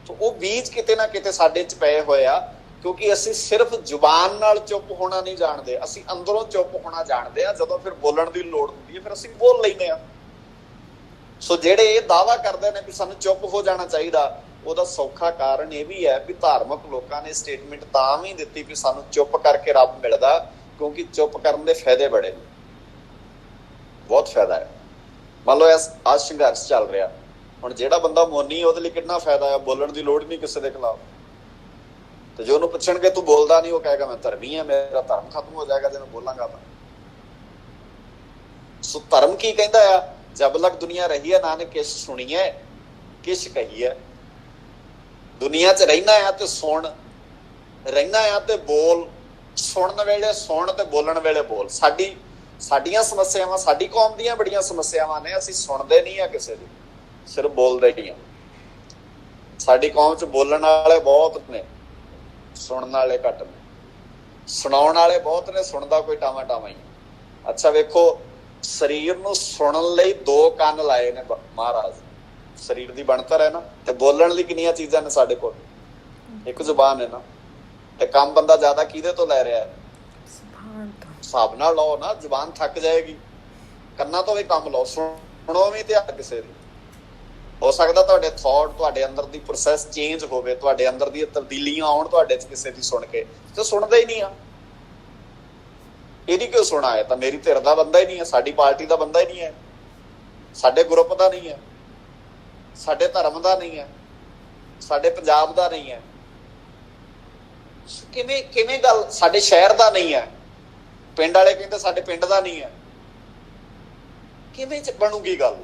ਤਾਂ ਉਹ ਬੀਜ ਕਿਤੇ ਨਾ ਕਿਤੇ ਸਾਡੇ 'ਚ ਪਏ ਹੋਏ ਆ, ਕਿਉਂਕਿ ਅਸੀਂ ਸਿਰਫ ਜ਼ੁਬਾਨ ਨਾਲ ਚੁੱਪ ਹੋਣਾ ਨਹੀਂ ਜਾਣਦੇ, ਅਸੀਂ ਅੰਦਰੋਂ ਚੁੱਪ ਹੋਣਾ ਜਾਣਦੇ ਆ। ਜਦੋਂ ਫਿਰ ਬੋਲਣ ਦੀ ਲੋੜ ਹੁੰਦੀ ਹੈ, ਫਿਰ ਅਸੀਂ ਬੋਲ ਲੈਂਦੇ ਆ। ਸੋ ਜਿਹੜੇ ਇਹ ਦਾਅਵਾ ਕਰਦੇ ਨੇ ਵੀ ਸਾਨੂੰ ਚੁੱਪ ਹੋ ਜਾਣਾ ਚਾਹੀਦਾ, ਉਹਦਾ ਸੌਖਾ ਕਾਰਨ ਇਹ ਵੀ ਹੈ ਵੀ ਧਾਰਮਿਕ ਲੋਕਾਂ ਨੇ ਸਟੇਟਮੈਂਟ ਤਾਂ ਵੀ ਦਿੱਤੀ ਵੀ ਸਾਨੂੰ ਚੁੱਪ ਕਰਕੇ ਰੱਬ ਮਿਲਦਾ, ਕਿਉਂਕਿ ਚੁੱਪ ਕਰਨ ਦੇ ਫਾਇਦੇ ਬੜੇ ਨੇ, ਬਹੁਤ ਫਾਇਦਾ ਹੈ। ਮੰਨ ਲਓ ਅੱਜ ਸੰਘਰਸ਼ ਚੱਲ ਰਿਹਾ, ਹੁਣ ਜਿਹੜਾ ਬੰਦਾ ਮੋਨੀ, ਉਹਦੇ ਲਈ ਕਿੰਨਾ ਫਾਇਦਾ ਹੈ, ਬੋਲਣ ਦੀ ਲੋੜ ਨਹੀਂ ਕਿਸੇ ਦੇ ਖਿਲਾਫ। ਤੇ ਜੇ ਉਹਨੂੰ ਪੁੱਛਣਗੇ ਤੂੰ ਬੋਲਦਾ ਨਹੀਂ, ਉਹ ਕਹੇਗਾ ਮੈਂ ਧਰਮੀ ਹਾਂ, ਮੇਰਾ ਧਰਮ ਖਤਮ ਹੋ ਜਾਏਗਾ ਜੇ ਮੈਂ ਬੋਲਾਂਗਾ ਤਾਂ। ਸੋ ਧਰਮ ਕੀ ਕਹਿੰਦਾ ਆ, ਜਬ ਲਗ ਦੁਨੀਆ ਰਹੀ ਹੈ ਨਾਨਕ ਕਿਛ ਸੁਣੀਏ ਕਿਛ ਕਹੀਏ। ਦੁਨੀਆ 'ਚ ਰਹਿਣਾ ਆ ਤੇ ਸੁਣ, ਰਹਿਣਾ ਆ ਤੇ ਬੋਲ। ਸੁਣਨ ਵੇਲੇ ਸੁਣ ਤੇ ਬੋਲਣ ਵੇਲੇ ਬੋਲ। ਸਾਡੀਆਂ ਸਮੱਸਿਆਵਾਂ, ਸਾਡੀ ਕੌਮ ਦੀਆਂ ਬੜੀਆਂ ਸਮੱਸਿਆਵਾਂ ਨੇ, ਅਸੀਂ ਸੁਣਦੇ ਨਹੀਂ ਆ ਕਿਸੇ ਦੀ, ਸਿਰਫ ਬੋਲਦੇ ਹੀ ਆ। ਸਾਡੀ ਕੌਮ 'ਚ ਬੋਲਣ ਵਾਲੇ ਬਹੁਤ ਨੇ, ਸੁਣਨ ਵਾਲੇ ਘੱਟ ਨੇ। ਸੁਣਾਉਣ ਵਾਲੇ ਬਹੁਤ ਨੇ, ਸੁਣਦਾ ਕੋਈ ਟਾਵਾਂ ਟਾਵਾਂ ਹੀ। ਅੱਛਾ ਵੇਖੋ, ਸਰੀਰ ਨੂੰ ਸੁਣਨ ਲਈ 2 ਕੰਨ ਲਾਏ ਨੇ ਮਹਾਰਾਜ, ਸਰੀਰ ਦੀ ਬਣਤਰ ਹੈ ਨਾ। ਤੇ ਬੋਲਣ ਲਈ ਕਿੰਨੀਆਂ ਚੀਜ਼ਾਂ ਨੇ ਸਾਡੇ ਕੋਲ, ਇੱਕ ਜ਼ੁਬਾਨ ਹੈ ਨਾ। ਤੇ ਕੰਮ ਬੰਦਾ ਜ਼ਿਆਦਾ ਕਿਹਦੇ ਤੋਂ ਲੈ ਰਿਹਾ ਹੈ? ਹਿਸਾਬ ਨਾਲ ਲਾਓ ਨਾ, ਜ਼ੁਬਾਨ ਥੱਕ ਜਾਏਗੀ। ਕੰਨਾਂ ਤੋਂ ਵੀ ਕੰਮ ਲਓ, ਸੁਣੋ ਵੀ ਧਿਆਨ ਕਿਸੇ ਦੀ। ਹੋ ਸਕਦਾ ਤੁਹਾਡੇ ਥੌਟ, ਤੁਹਾਡੇ ਅੰਦਰ ਦੀ ਪ੍ਰੋਸੈਸ ਚੇਂਜ ਹੋਵੇ, ਤੁਹਾਡੇ ਅੰਦਰ ਦੀਆਂ ਤਬਦੀਲੀਆਂ ਆਉਣ ਤੁਹਾਡੇ ਚ ਕਿਸੇ ਦੀ ਸੁਣ ਕੇ, ਤੇ ਸੁਣਦੇ ਹੀ ਨਹੀਂ ਆ। ਇਹਦੀ ਕਿਉਂ ਸੁਣਾ ਹੈ? ਤਾਂ ਮੇਰੀ ਧਿਰ ਦਾ ਬੰਦਾ ਹੀ ਨਹੀਂ ਹੈ, ਸਾਡੀ ਪਾਰਟੀ ਦਾ ਬੰਦਾ ਹੀ ਨਹੀਂ ਹੈ, ਸਾਡੇ ਗਰੁੱਪ ਦਾ ਨਹੀਂ ਹੈ, ਸਾਡੇ ਧਰਮ ਦਾ ਨਹੀਂ ਹੈ, ਸਾਡੇ ਪੰਜਾਬ ਦਾ ਨਹੀਂ ਹੈ। ਕਿਵੇਂ ਗੱਲ? ਸਾਡੇ ਸ਼ਹਿਰ ਦਾ ਨਹੀਂ ਹੈ। ਪਿੰਡ ਵਾਲੇ ਕਹਿੰਦੇ ਸਾਡੇ ਪਿੰਡ ਦਾ ਨਹੀਂ ਹੈ। ਕਿਵੇਂ ਚ ਬਣੂਗੀ ਗੱਲ?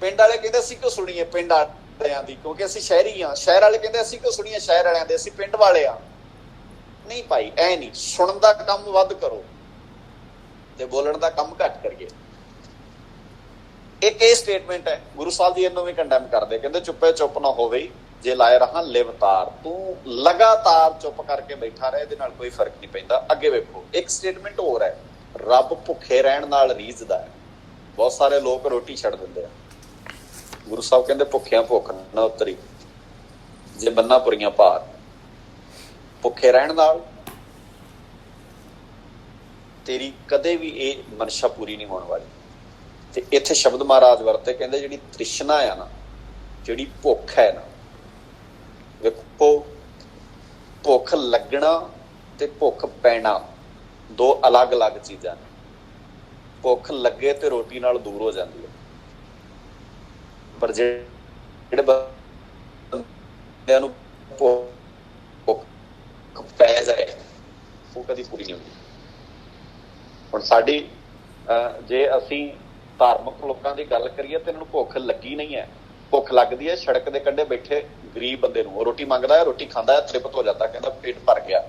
ਪਿੰਡ ਵਾਲੇ ਕਹਿੰਦੇ ਅਸੀਂ ਕਿਉਂ ਸੁਣੀਏ ਪਿੰਡ ਵਾਲਿਆਂ ਦੀ, ਕਿਉਂਕਿ ਅਸੀਂ ਸ਼ਹਿਰੀ ਹਾਂ। ਸ਼ਹਿਰ ਵਾਲੇ ਕਹਿੰਦੇ ਅਸੀਂ ਕਿਉਂ ਸੁਣੀਏ ਸ਼ਹਿਰ ਵਾਲਿਆਂ ਦੇ, ਅਸੀਂ ਪਿੰਡ ਵਾਲੇ ਆ। ਨਹੀਂ ਭਾਈ, ਐ ਨਹੀਂ। ਸੁਣਨ ਦਾ ਕੰਮ ਵੱਧ ਕਰੋ ਤੇ ਬੋਲਣ ਦਾ ਕੰਮ ਘੱਟ ਕਰੀਏ। ਇੱਕ ਇਹ ਸਟੇਟਮੈਂਟ ਹੈ, ਗੁਰੂ ਸਾਹਿਬ ਜੀ ਇਹਨੂੰ ਵੀ ਕੰਡੈਮ ਕਰਦੇ, ਕਹਿੰਦੇ ਚੁੱਪੇ ਚੁੱਪ ਨਾ ਹੋਵੇ ਜੇ ਲਾਏ ਰਹਾ ਲਿਵ ਤਾਰ। ਤੂੰ ਲਗਾਤਾਰ ਚੁੱਪ ਕਰਕੇ ਬੈਠਾ ਰਹੇ, ਇਹਦੇ ਨਾਲ ਕੋਈ ਫਰਕ ਨਹੀਂ ਪੈਂਦਾ। ਅੱਗੇ ਵੇਖੋ, ਇੱਕ ਸਟੇਟਮੈਂਟ ਹੋਰ ਹੈ, ਰੱਬ ਭੁੱਖੇ ਰਹਿਣ ਨਾਲ ਰੀਝਦਾ ਹੈ। ਬਹੁਤ ਸਾਰੇ ਲੋਕ ਰੋਟੀ ਛੱਡ ਦਿੰਦੇ ਆ। ਗੁਰੂ ਸਾਹਿਬ ਕਹਿੰਦੇ ਭੁੱਖਿਆਂ ਭੁੱਖ ਨਾ ਉਤਰੀ ਜੇ ਬੰਨਾ ਪੁਰੀਆਂ ਭਾਰ। ਭੁੱਖੇ ਰਹਿਣ ਨਾਲ ਤੇਰੀ ਕਦੇ ਵੀ ਇਹ ਮਨਸ਼ਾ ਪੂਰੀ ਨਹੀਂ ਹੋਣ ਵਾਲੀ। ਤੇ ਇੱਥੇ ਸ਼ਬਦ ਮਹਾਰਾਜ ਵਰਤੇ, ਕਹਿੰਦੇ ਜਿਹੜੀ ਤ੍ਰਿਸ਼ਨਾ ਆ ਨਾ, ਜਿਹੜੀ ਭੁੱਖ ਹੈ ਨਾ, ਵੇਖੋ ਭੁੱਖ ਲੱਗਣਾ ਤੇ ਭੁੱਖ ਪੈਣਾ ਦੋ ਅਲੱਗ-ਅਲੱਗ ਚੀਜ਼ਾਂ ਨੇ। ਭੁੱਖ ਲੱਗੇ ਤੇ ਰੋਟੀ ਨਾਲ ਦੂਰ ਹੋ ਜਾਂਦੀ ਹੈ, ਪਰ ਜਿਹੜੇ ਬੰਦਿਆਂ ਨੂੰ ਭੁੱਖ ਪੈ ਜਾਏ ਉਹ ਕਦੀ ਪੂਰੀ ਨਹੀਂ ਹੁੰਦੀ। ਹੁਣ ਸਾਡੀ ਜੇ ਅਸੀਂ ਧਾਰਮਿਕ ਲੋਕਾਂ ਦੀ ਗੱਲ ਕਰੀਏ ਤੇ ਇਹਨਾਂ ਨੂੰ ਭੁੱਖ ਲੱਗੀ ਨਹੀਂ ਹੈ। ਭੁੱਖ ਲੱਗਦੀ ਹੈ ਸੜਕ ਦੇ ਕੰਢੇ ਬੈਠੇ ਗਰੀਬ ਬੰਦੇ ਨੂੰ, ਉਹ ਰੋਟੀ ਮੰਗਦਾ ਹੈ, ਰੋਟੀ ਖਾਂਦਾ ਹੈ, ਤ੍ਰਿਪਤ ਹੋ ਜਾਂਦਾ, ਕਹਿੰਦਾ ਪੇਟ ਭਰ ਗਿਆ।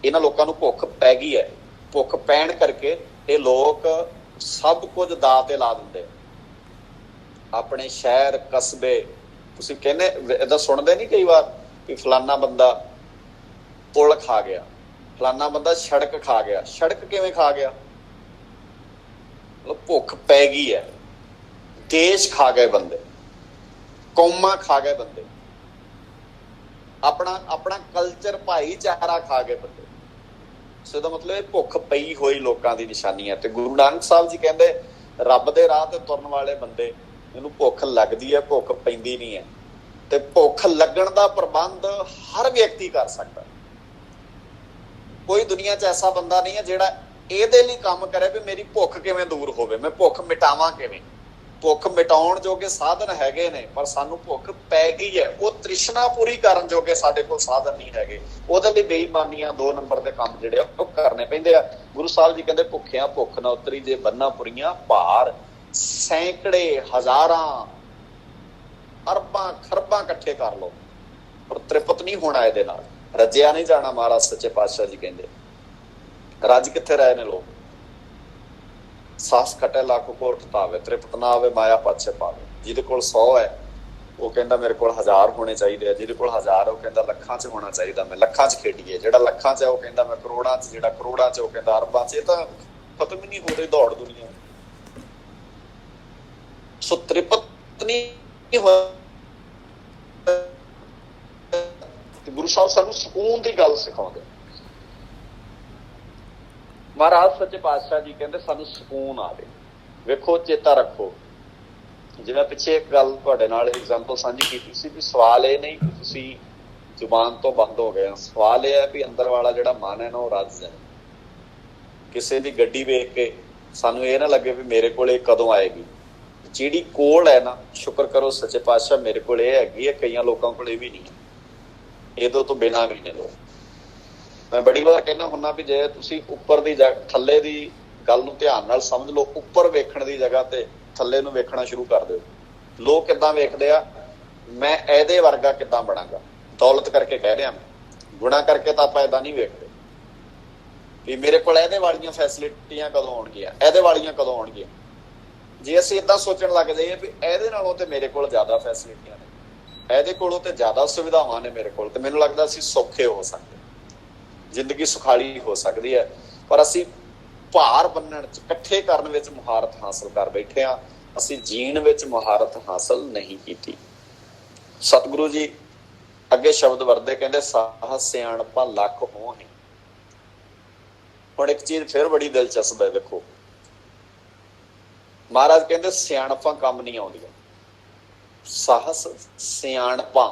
ਇਹਨਾਂ ਲੋਕਾਂ ਨੂੰ ਭੁੱਖ ਪੈ ਗਈ ਹੈ। ਭੁੱਖ ਪੈਣ ਕਰਕੇ ਇਹ ਲੋਕ ਸਭ ਕੁਝ ਦਾਅ ਤੇ ਲਾ ਦਿੰਦੇ। ਆਪਣੇ ਸ਼ਹਿਰ ਕਸਬੇ, ਤੁਸੀਂ ਕਹਿੰਦੇ ਏਦਾਂ ਸੁਣਦੇ ਨਹੀਂ ਕਈ ਵਾਰ ਵੀ ਫਲਾਨਾ ਬੰਦਾ ਪੁਲ ਖਾ ਗਿਆ, ਫਲਾਨਾ ਬੰਦਾ ਸੜਕ ਖਾ ਗਿਆ। ਸੜਕ ਕਿਵੇਂ ਖਾ ਗਿਆ? ਭੁੱਖ ਪੈ ਗਈ ਹੈ। ਦੇਸ਼ ਖਾ ਗਏ ਬੰਦੇ, ਕੌਮਾਂ ਖਾ ਗਏ ਬੰਦੇ, ਆਪਣਾ ਕਲਚਰ ਭਾਈਚਾਰਾ ਖਾ ਗਏ ਬੰਦੇ। ਸੋ ਇਹਦਾ ਮਤਲਬ ਇਹ ਭੁੱਖ ਪਈ ਹੋਈ ਲੋਕਾਂ ਦੀ ਨਿਸ਼ਾਨੀ ਹੈ। ਤੇ ਗੁਰੂ ਨਾਨਕ ਸਾਹਿਬ ਜੀ ਕਹਿੰਦੇ ਰੱਬ ਦੇ ਰਾਹ ਤੇ ਤੁਰਨ ਵਾਲੇ ਬੰਦੇ, ਇਹਨੂੰ ਭੁੱਖ ਲੱਗਦੀ ਹੈ, ਭੁੱਖ ਪੈਂਦੀ ਨਹੀਂ ਹੈ। ਤੇ ਭੁੱਖ ਲੱਗਣ ਦਾ ਪ੍ਰਬੰਧ ਹਰ ਵਿਅਕਤੀ ਕਰ ਸਕਦਾ। ਕੋਈ ਦੁਨੀਆ 'ਚ ਐਸਾ ਬੰਦਾ ਨਹੀਂ ਹੈ ਜਿਹੜਾ ਇਹਦੇ ਲਈ ਕੰਮ ਕਰੇ ਵੀ ਮੇਰੀ ਭੁੱਖ ਕਿਵੇਂ ਦੂਰ ਹੋਵੇ, ਮੈਂ ਭੁੱਖ ਮਿਟਾਵਾਂ ਕਿਵੇਂ। ਭੁੱਖ ਮਿਟਾਉਣ ਜੋਗੇ ਸਾਧਨ ਹੈਗੇ ਨੇ, ਪਰ ਸਾਨੂੰ ਭੁੱਖ ਪੈ ਗਈ ਹੈ। ਉਹ ਤ੍ਰਿਸ਼ਨਾ ਪੂਰੀ ਕਰਨ ਜੋਗੇ ਸਾਡੇ ਕੋਲ ਸਾਧਨ ਨਹੀਂ ਹੈਗੇ। ਉਹਦੇ ਲਈ ਬੇਈਮਾਨੀਆਂ, 2 ਨੰਬਰ ਦੇ ਕੰਮ ਜਿਹੜੇ ਆ ਉਹ ਕਰਨੇ ਪੈਂਦੇ ਆ। ਗੁਰੂ ਸਾਹਿਬ ਜੀ ਕਹਿੰਦੇ ਭੁੱਖਿਆਂ ਭੁੱਖ ਨਾ ਉਤਰੀ ਜੇ ਬੰਨਾ ਪੁਰੀਆਂ ਭਾਰ। ਸੈਂਕੜੇ, ਹਜ਼ਾਰਾਂ, ਅਰਬਾਂ ਖਰਬਾਂ ਇਕੱਠੇ ਕਰ ਲਓ, ਪਰ ਤ੍ਰਿਪਤ ਨਹੀਂ ਹੋਣਾ ਇਹਦੇ ਨਾਲ। ਰੱਜਿਆ ਨਹੀਂ ਜਾਣਾ। ਮਹਾਰਾਜ ਸੱਚੇ ਪਾਤਸ਼ਾਹ ਜੀ ਕਹਿੰਦੇ ਰੱਜ ਕਿੱਥੇ ਰਹੇ ਨੇ ਲੋਕ? ਸਾਸ ਖਟੇ ਲੱਖ ਕੋਟ ਤਾਵੇ, ਤ੍ਰਿਪਤ ਨਾ ਆਵੇ ਮਾਇਆ ਪਾਛੇ ਪਾਵੇ। ਜਿਹਦੇ ਕੋਲ 100 ਹੈ ਉਹ ਕਹਿੰਦਾ ਮੇਰੇ ਕੋਲ 1000 ਹੋਣੇ ਚਾਹੀਦੇ ਆ। ਜਿਹਦੇ ਕੋਲ 1000 ਉਹ ਕਹਿੰਦਾ ਲੱਖਾਂ 'ਚ ਹੋਣਾ ਚਾਹੀਦਾ, ਮੈਂ ਲੱਖਾਂ 'ਚ ਖੇਡੀਏ। ਜਿਹੜਾ ਲੱਖਾਂ 'ਚ ਹੈ ਉਹ ਕਹਿੰਦਾ ਮੈਂ ਕਰੋੜਾਂ 'ਚ, ਜਿਹੜਾ ਕਰੋੜਾਂ 'ਚ ਉਹ ਕਹਿੰਦਾ ਅਰਬਾਂ 'ਚ। ਇਹ ਤਾਂ ਖਤਮ ਹੀ ਨਹੀਂ ਹੋ ਰਹੀ ਦੌੜ ਦੁਨੀਆ। ਸੋ ਤ੍ਰਿਪਤ ਨਹੀਂ ਹੋਇਆ। ਗੁਰੂ ਸਾਹਿਬ ਸਾਨੂੰ ਸਕੂਨ ਦੀ ਗੱਲ ਸਿਖਾਉਂਦੇ। ਮਹਾਰਾਜ ਸੱਚੇ ਪਾਤਸ਼ਾਹ ਜੀ ਕਹਿੰਦੇ ਸਾਨੂੰ ਸਕੂਨ ਆਵੇ। ਵੇਖੋ ਚੇਤਾ ਰੱਖੋ, ਜਿਵੇਂ ਪਿੱਛੇ ਇੱਕ ਗੱਲ ਤੁਹਾਡੇ ਨਾਲ ਐਗਜ਼ਾਮਪਲ ਸਾਂਝੀ ਕੀਤੀ ਸੀ ਵੀ ਸਵਾਲ ਇਹ ਨਹੀਂ ਕਿ ਤੁਸੀਂ ਜ਼ੁਬਾਨ ਤੋਂ ਬੰਦ ਹੋ ਗਏ। ਸਵਾਲ ਇਹ ਹੈ ਵੀ ਅੰਦਰ ਵਾਲਾ ਜਿਹੜਾ ਮਨ ਹੈ ਨਾ ਉਹ ਰੱਜ ਜਾਏ। ਕਿਸੇ ਦੀ ਗੱਡੀ ਵੇਖ ਕੇ ਸਾਨੂੰ ਇਹ ਨਾ ਲੱਗੇ ਵੀ ਮੇਰੇ ਕੋਲ ਇਹ ਕਦੋਂ ਆਏਗੀ। ਜਿਹੜੀ ਕੋਲ ਹੈ ਨਾ, ਸ਼ੁਕਰ ਕਰੋ ਸੱਚੇ ਪਾਤਸ਼ਾਹ ਮੇਰੇ ਕੋਲ ਇਹ ਹੈਗੀ ਹੈ, ਕਈਆਂ ਲੋਕਾਂ ਕੋਲ ਇਹ ਵੀ ਨਹੀਂ। ਇਹਦੋਂ ਤੋਂ ਬਿਨਾਂ ਵੀ ਨੇ ਲੋਕ। ਮੈਂ ਬੜੀ ਵਾਰ ਕਹਿੰਦਾ ਹੁੰਦਾ ਵੀ ਜੇ ਤੁਸੀਂ ਉੱਪਰ ਦੀ ਥੱਲੇ ਦੀ ਗੱਲ ਨੂੰ ਧਿਆਨ ਨਾਲ ਸਮਝ ਲਓ, ਉੱਪਰ ਵੇਖਣ ਦੀ ਜਗ੍ਹਾ ਤੇ ਥੱਲੇ ਨੂੰ ਵੇਖਣਾ ਸ਼ੁਰੂ ਕਰ ਦਿਓ। ਲੋਕ ਕਿੱਦਾਂ ਵੇਖਦੇ ਆ, ਮੈਂ ਇਹਦੇ ਵਰਗਾ ਕਿੱਦਾਂ ਬਣਾਂਗਾ। ਦੌਲਤ ਕਰਕੇ ਕਹਿ ਰਿਹਾ ਮੈਂ, ਗੁਣਾ ਕਰਕੇ ਤਾਂ ਆਪਾਂ ਏਦਾਂ ਨਹੀਂ ਵੇਖਦੇ ਵੀ ਮੇਰੇ ਕੋਲ ਇਹਦੇ ਵਾਲੀਆਂ ਫੈਸਿਲਿਟੀਆਂ ਕਦੋਂ ਆਉਣਗੀਆਂ, ਇਹਦੇ ਵਾਲੀਆਂ ਕਦੋਂ ਆਉਣਗੀਆਂ। ਜੇ ਅਸੀਂ ਏਦਾਂ ਸੋਚਣ ਲੱਗ ਜਾਈਏ ਵੀ ਇਹਦੇ ਨਾਲੋਂ ਤੇ ਮੇਰੇ ਕੋਲ ਜ਼ਿਆਦਾ ਫੈਸਿਲਿਟੀਆਂ ਨੇ, ਇਹਦੇ ਕੋਲੋਂ ਤੇ ਜ਼ਿਆਦਾ ਸੁਵਿਧਾਵਾਂ ਨੇ ਮੇਰੇ ਕੋਲ, ਤੇ ਮੈਨੂੰ ਲੱਗਦਾ ਅਸੀਂ ਸੌਖੇ ਹੋ ਸਕਦੇ, ਜ਼ਿੰਦਗੀ ਸੁਖਾਲੀ ਹੋ ਸਕਦੀ ਹੈ। ਪਰ ਅਸੀਂ ਭਾਰ ਬੰਨਣ ਚ, ਇਕੱਠੇ ਕਰਨ ਵਿੱਚ ਮੁਹਾਰਤ ਹਾਸਲ ਕਰ ਬੈਠੇ ਹਾਂ। ਅਸੀਂ ਜੀਣ ਵਿੱਚ ਮੁਹਾਰਤ ਹਾਸਲ ਨਹੀਂ ਕੀਤੀ। ਸਤਿਗੁਰੂ ਜੀ ਅੱਗੇ ਸ਼ਬਦ ਵਰਦੇ, ਕਹਿੰਦੇ ਸਾਹਸ ਸਿਆਣਪਾਂ ਲੱਖ ਹੋਂ ਹੈ। ਹੁਣ ਇੱਕ ਚੀਜ਼ ਫਿਰ ਬੜੀ ਦਿਲਚਸਪ ਹੈ, ਵੇਖੋ ਮਹਾਰਾਜ ਕਹਿੰਦੇ ਸਿਆਣਪਾਂ ਕੰਮ ਨਹੀਂ ਆਉਂਦੀਆਂ। ਸਾਹਸ ਸਿਆਣਪਾਂ,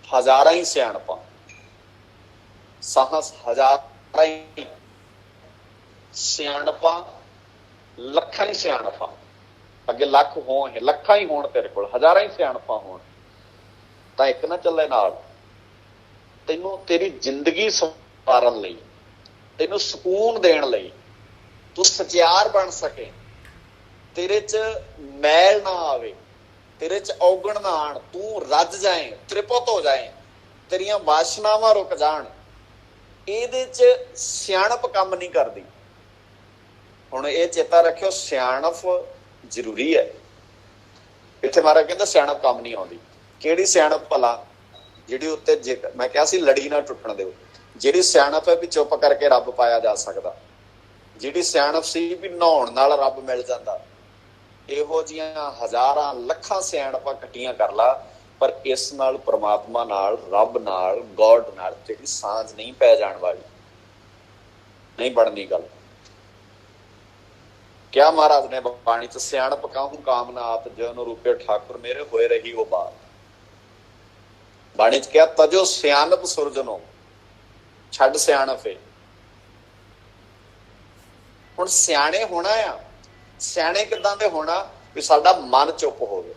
ਹਜ਼ਾਰਾਂ ਹੀ ਸਿਆਣਪਾਂ, ਸਾਹਸ ਹਜ਼ਾਰਾਂ ਹੀ ਸਿਆਣਪਾਂ, ਲੱਖਾਂ ਹੀ ਸਿਆਣਪਾਂ। ਅੱਗੇ ਲੱਖ ਹੋਣ, ਲੱਖਾਂ ਹੀ ਹੋਣ ਤੇਰੇ ਕੋਲ, ਹਜ਼ਾਰਾਂ ਹੀ ਸਿਆਣਪਾਂ ਹੋਣ, ਤਾਂ ਇੱਕ ਨਾ ਚੱਲੇ ਨਾਲ। ਤੈਨੂੰ ਤੇਰੀ ਜ਼ਿੰਦਗੀ ਸੰਵਾਰਨ ਲਈ, ਤੈਨੂੰ ਸਕੂਨ ਦੇਣ ਲਈ, ਤੂੰ ਸਚਿਆਰ ਬਣ ਸਕੇ, ਤੇਰੇ ਚ ਮੈਲ ਨਾ ਆਵੇ, ਤੇਰੇ ਚ ਔਗਣ ਨਾ ਆਣ, ਤੂੰ ਰੱਜ ਜਾਏ, ਤ੍ਰਿਪਤ ਹੋ ਜਾਏ, ਤੇਰੀਆਂ ਵਾਸ਼ਨਾਵਾਂ ਰੁਕ ਜਾਣ, ਇਹਦੇ ਚ ਸਿਆਣਪ ਕੰਮ ਨਹੀਂ ਕਰਦੀ। ਹੁਣ ਇਹ ਚੇਤਾ ਰੱਖਿਓ, ਸਿਆਣਪ ਜ਼ਰੂਰੀ ਹੈ। ਇੱਥੇ ਮਹਾਰਾਜ ਕਹਿੰਦਾ ਸਿਆਣਪ ਕੰਮ ਨਹੀਂ ਆਉਂਦੀ। ਕਿਹੜੀ ਸਿਆਣਪ ਭਲਾ? ਜਿਹੜੀ ਉੱਤੇ ਮੈਂ ਕਿਹਾ ਸੀ ਲੜੀ ਨਾ ਟੁੱਟਣ ਦਿਓ। ਜਿਹੜੀ ਸਿਆਣਪ ਹੈ ਵੀ ਚੁੱਪ ਕਰਕੇ ਰੱਬ ਪਾਇਆ ਜਾ ਸਕਦਾ, ਜਿਹੜੀ ਸਿਆਣਪ ਸੀ ਵੀ ਨਹਾਉਣ ਨਾਲ ਰੱਬ ਮਿਲ ਜਾਂਦਾ, ਇਹੋ ਜਿਹੀਆਂ ਹਜ਼ਾਰਾਂ ਲੱਖਾਂ ਸਿਆਣਪਾਂ ਇਕੱਠੀਆਂ ਕਰ ਲਾ, ਪਰ ਇਸ ਨਾਲ ਪ੍ਰਮਾਤਮਾ ਨਾਲ, ਰੱਬ ਨਾਲ, ਗੋਡ ਨਾਲ ਤੇਰੀ ਸਾਂਝ ਨਹੀਂ ਪੈ ਜਾਣ ਵਾਲੀ, ਨਹੀਂ ਬਣਨੀ ਗੱਲ। ਕਿਆ ਮਹਾਰਾਜ ਨੇ ਬਾਣੀ ਚ, ਸਿਆਣਪ ਕਾਹੂ ਕਾਮਨਾਤ ਜਿਉ ਰੂਪੇ ਠਾਕੁਰ ਮੇਰੇ ਹੋਏ ਰਹੀ ਉਹ ਬਾਤ। ਬਾਣੀ ਚ ਕਿਹਾ ਤਜੋ ਸਿਆਣਪ ਸੁਰਜਨੋ, ਛੱਡ ਸਿਆਣਪੇ। ਹੁਣ ਸਿਆਣੇ ਹੋਣਾ ਆ, ਸਿਆਣੇ ਕਿੱਦਾਂ ਦੇ ਹੋਣਾ? ਵੀ ਸਾਡਾ ਮਨ ਚੁੱਪ ਹੋਵੇ,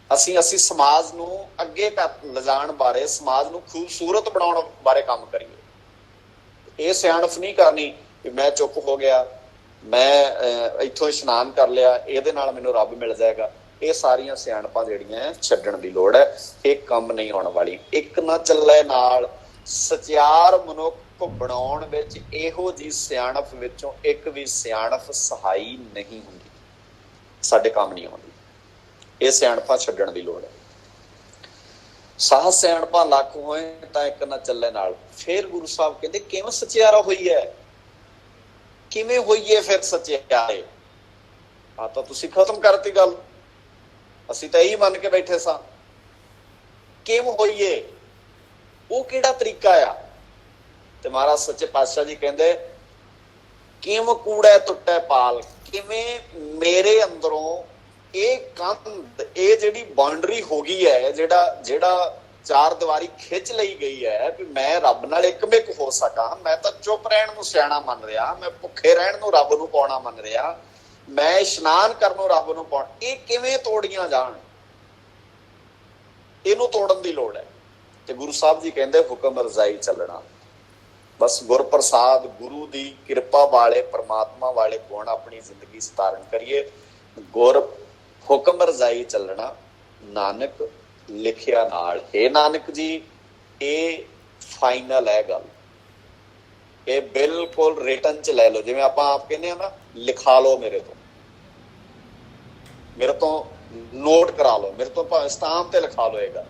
ਅਸੀਂ ਸਮਾਜ ਨੂੰ ਅੱਗੇ ਲਿਜਾਣ ਬਾਰੇ, ਸਮਾਜ ਨੂੰ ਖੂਬਸੂਰਤ ਬਣਾਉਣ ਬਾਰੇ ਕੰਮ ਕਰੀਏ। ਇਹ ਸਿਆਣਪ ਨਹੀਂ ਕਰਨੀ ਵੀ ਮੈਂ ਚੁੱਪ ਹੋ ਗਿਆ, ਮੈਂ ਇੱਥੋਂ ਇਸ਼ਨਾਨ ਕਰ ਲਿਆ, ਇਹਦੇ ਨਾਲ ਮੈਨੂੰ ਰੱਬ ਮਿਲ ਜਾਏਗਾ। ਇਹ ਸਾਰੀਆਂ ਸਿਆਣਪਾਂ ਜਿਹੜੀਆਂ ਛੱਡਣ ਦੀ ਲੋੜ ਹੈ, ਇਹ ਕੰਮ ਨਹੀਂ ਆਉਣ ਵਾਲੀ। ਇੱਕ ਨਾ ਚੱਲੇ ਨਾਲ, ਸਚਿਆਰ ਮਨੁੱਖ ਬਣਾਉਣ ਵਿੱਚ ਇਹੋ ਜਿਹੀ ਸਿਆਣਪ ਵਿੱਚੋਂ ਇੱਕ ਵੀ ਸਿਆਣਪ ਸਹਾਈ ਨਹੀਂ ਹੁੰਦੀ, ਸਾਡੇ ਕੰਮ ਨਹੀਂ ਆਉਂਦੀ। ਇਹ ਸਿਆਣਪਾਂ ਛੱਡਣ ਦੀ ਲੋੜ ਹੈ। ਸਾਹਸ ਸਿਆਣਪਾਂ ਲੱਖ ਹੋਏ ਤਾਂ ਇੱਕ ਨਾ ਚੱਲੇ ਨਾਲ। ਫਿਰ ਗੁਰੂ ਸਾਹਿਬ ਕਹਿੰਦੇ ਕਿਵੇਂ ਸਚਿਆਰਾ ਹੋਈ ਹੈ, ਕਿਵੇਂ ਹੋਈਏ ਫਿਰ ਸਚਿਆਰੇ? ਆ ਤਾਂ ਤੁਸੀਂ ਖਤਮ ਕਰਤੀ ਗੱਲ, ਅਸੀਂ ਤਾਂ ਇਹੀ ਮੰਨ ਕੇ ਬੈਠੇ ਸਾਂ। ਕਿਵੇਂ ਹੋਈਏ, ਉਹ ਕਿਹੜਾ ਤਰੀਕਾ ਆ? ਤੇ ਮਹਾਰਾਜ ਸੱਚੇ ਪਾਤਸ਼ਾਹ ਜੀ ਕਹਿੰਦੇ ਕਿਵੇਂ ਕੂੜਾ ਟੁੱਟੇ ਪਾਲ, ਕਿਵੇਂ ਮੇਰੇ ਅੰਦਰੋਂ ਇਹ ਕੰਧ, ਇਹ ਜਿਹੜੀ ਬਾਉਂਡਰੀ ਹੋ ਗਈ ਹੈ, ਜਿਹੜਾ ਚਾਰ ਦੀਵਾਰੀ ਖਿੱਚ ਲਈ ਗਈ ਹੈ ਵੀ ਮੈਂ ਰੱਬ ਨਾਲ ਇੱਕਮਿਕ ਹੋ ਸਕਾਂ। ਮੈਂ ਤਾਂ ਚੁੱਪ ਰਹਿਣ ਨੂੰ ਸਿਆਣਾ ਮੰਨ ਰਿਹਾ, ਮੈਂ ਭੁੱਖੇ ਰਹਿਣ ਨੂੰ ਰੱਬ ਨੂੰ ਪਾਉਣਾ ਮੰਨ ਰਿਹਾ, ਮੈਂ ਇਸ਼ਨਾਨ ਕਰਨ ਨੂੰ ਰੱਬ ਨੂੰ ਪਾਉਣਾ। ਇਹ ਕਿਵੇਂ ਤੋੜੀਆਂ ਜਾਣ? ਇਹਨੂੰ ਤੋੜਨ ਦੀ ਲੋੜ ਹੈ। ਤੇ ਗੁਰੂ ਸਾਹਿਬ ਜੀ ਕਹਿੰਦੇ ਹੁਕਮ ਰਜ਼ਾਈ ਚੱਲਣਾ। ਬਸ ਗੁਰ ਪ੍ਰਸਾਦ, ਗੁਰੂ ਦੀ ਕਿਰਪਾ ਵਾਲੇ, ਪ੍ਰਮਾਤਮਾ ਵਾਲੇ ਗੁਣ ਆਪਣੀ ਜ਼ਿੰਦਗੀ ਸਤਾਰਨ ਕਰੀਏ। ਗੁਰ ਹੁਕਮ ਰਜ਼ਾਈ ਚੱਲਣਾ, ਨਾਨਕ ਲਿਖਿਆ ਨਾਲ। ਇਹ ਨਾਨਕ ਜੀ, ਇਹ ਫਾਈਨਲ ਹੈ ਗੱਲ, ਇਹ ਬਿਲਕੁਲ ਰਿਟਨ ਚ ਲੈ ਲਓ। ਜਿਵੇਂ ਆਪਾਂ ਆਪ ਕਹਿੰਦੇ ਆ ਨਾ, ਲਿਖਾ ਲਓ ਮੇਰੇ ਤੋਂ ਨੋਟ ਕਰਾ ਲਓ, ਮੇਰੇ ਤੋਂ ਭਾਵੇਂ ਸਟਾਂਪ ਤੇ ਲਿਖਾ ਲਓ। ਇਹ ਗੱਲ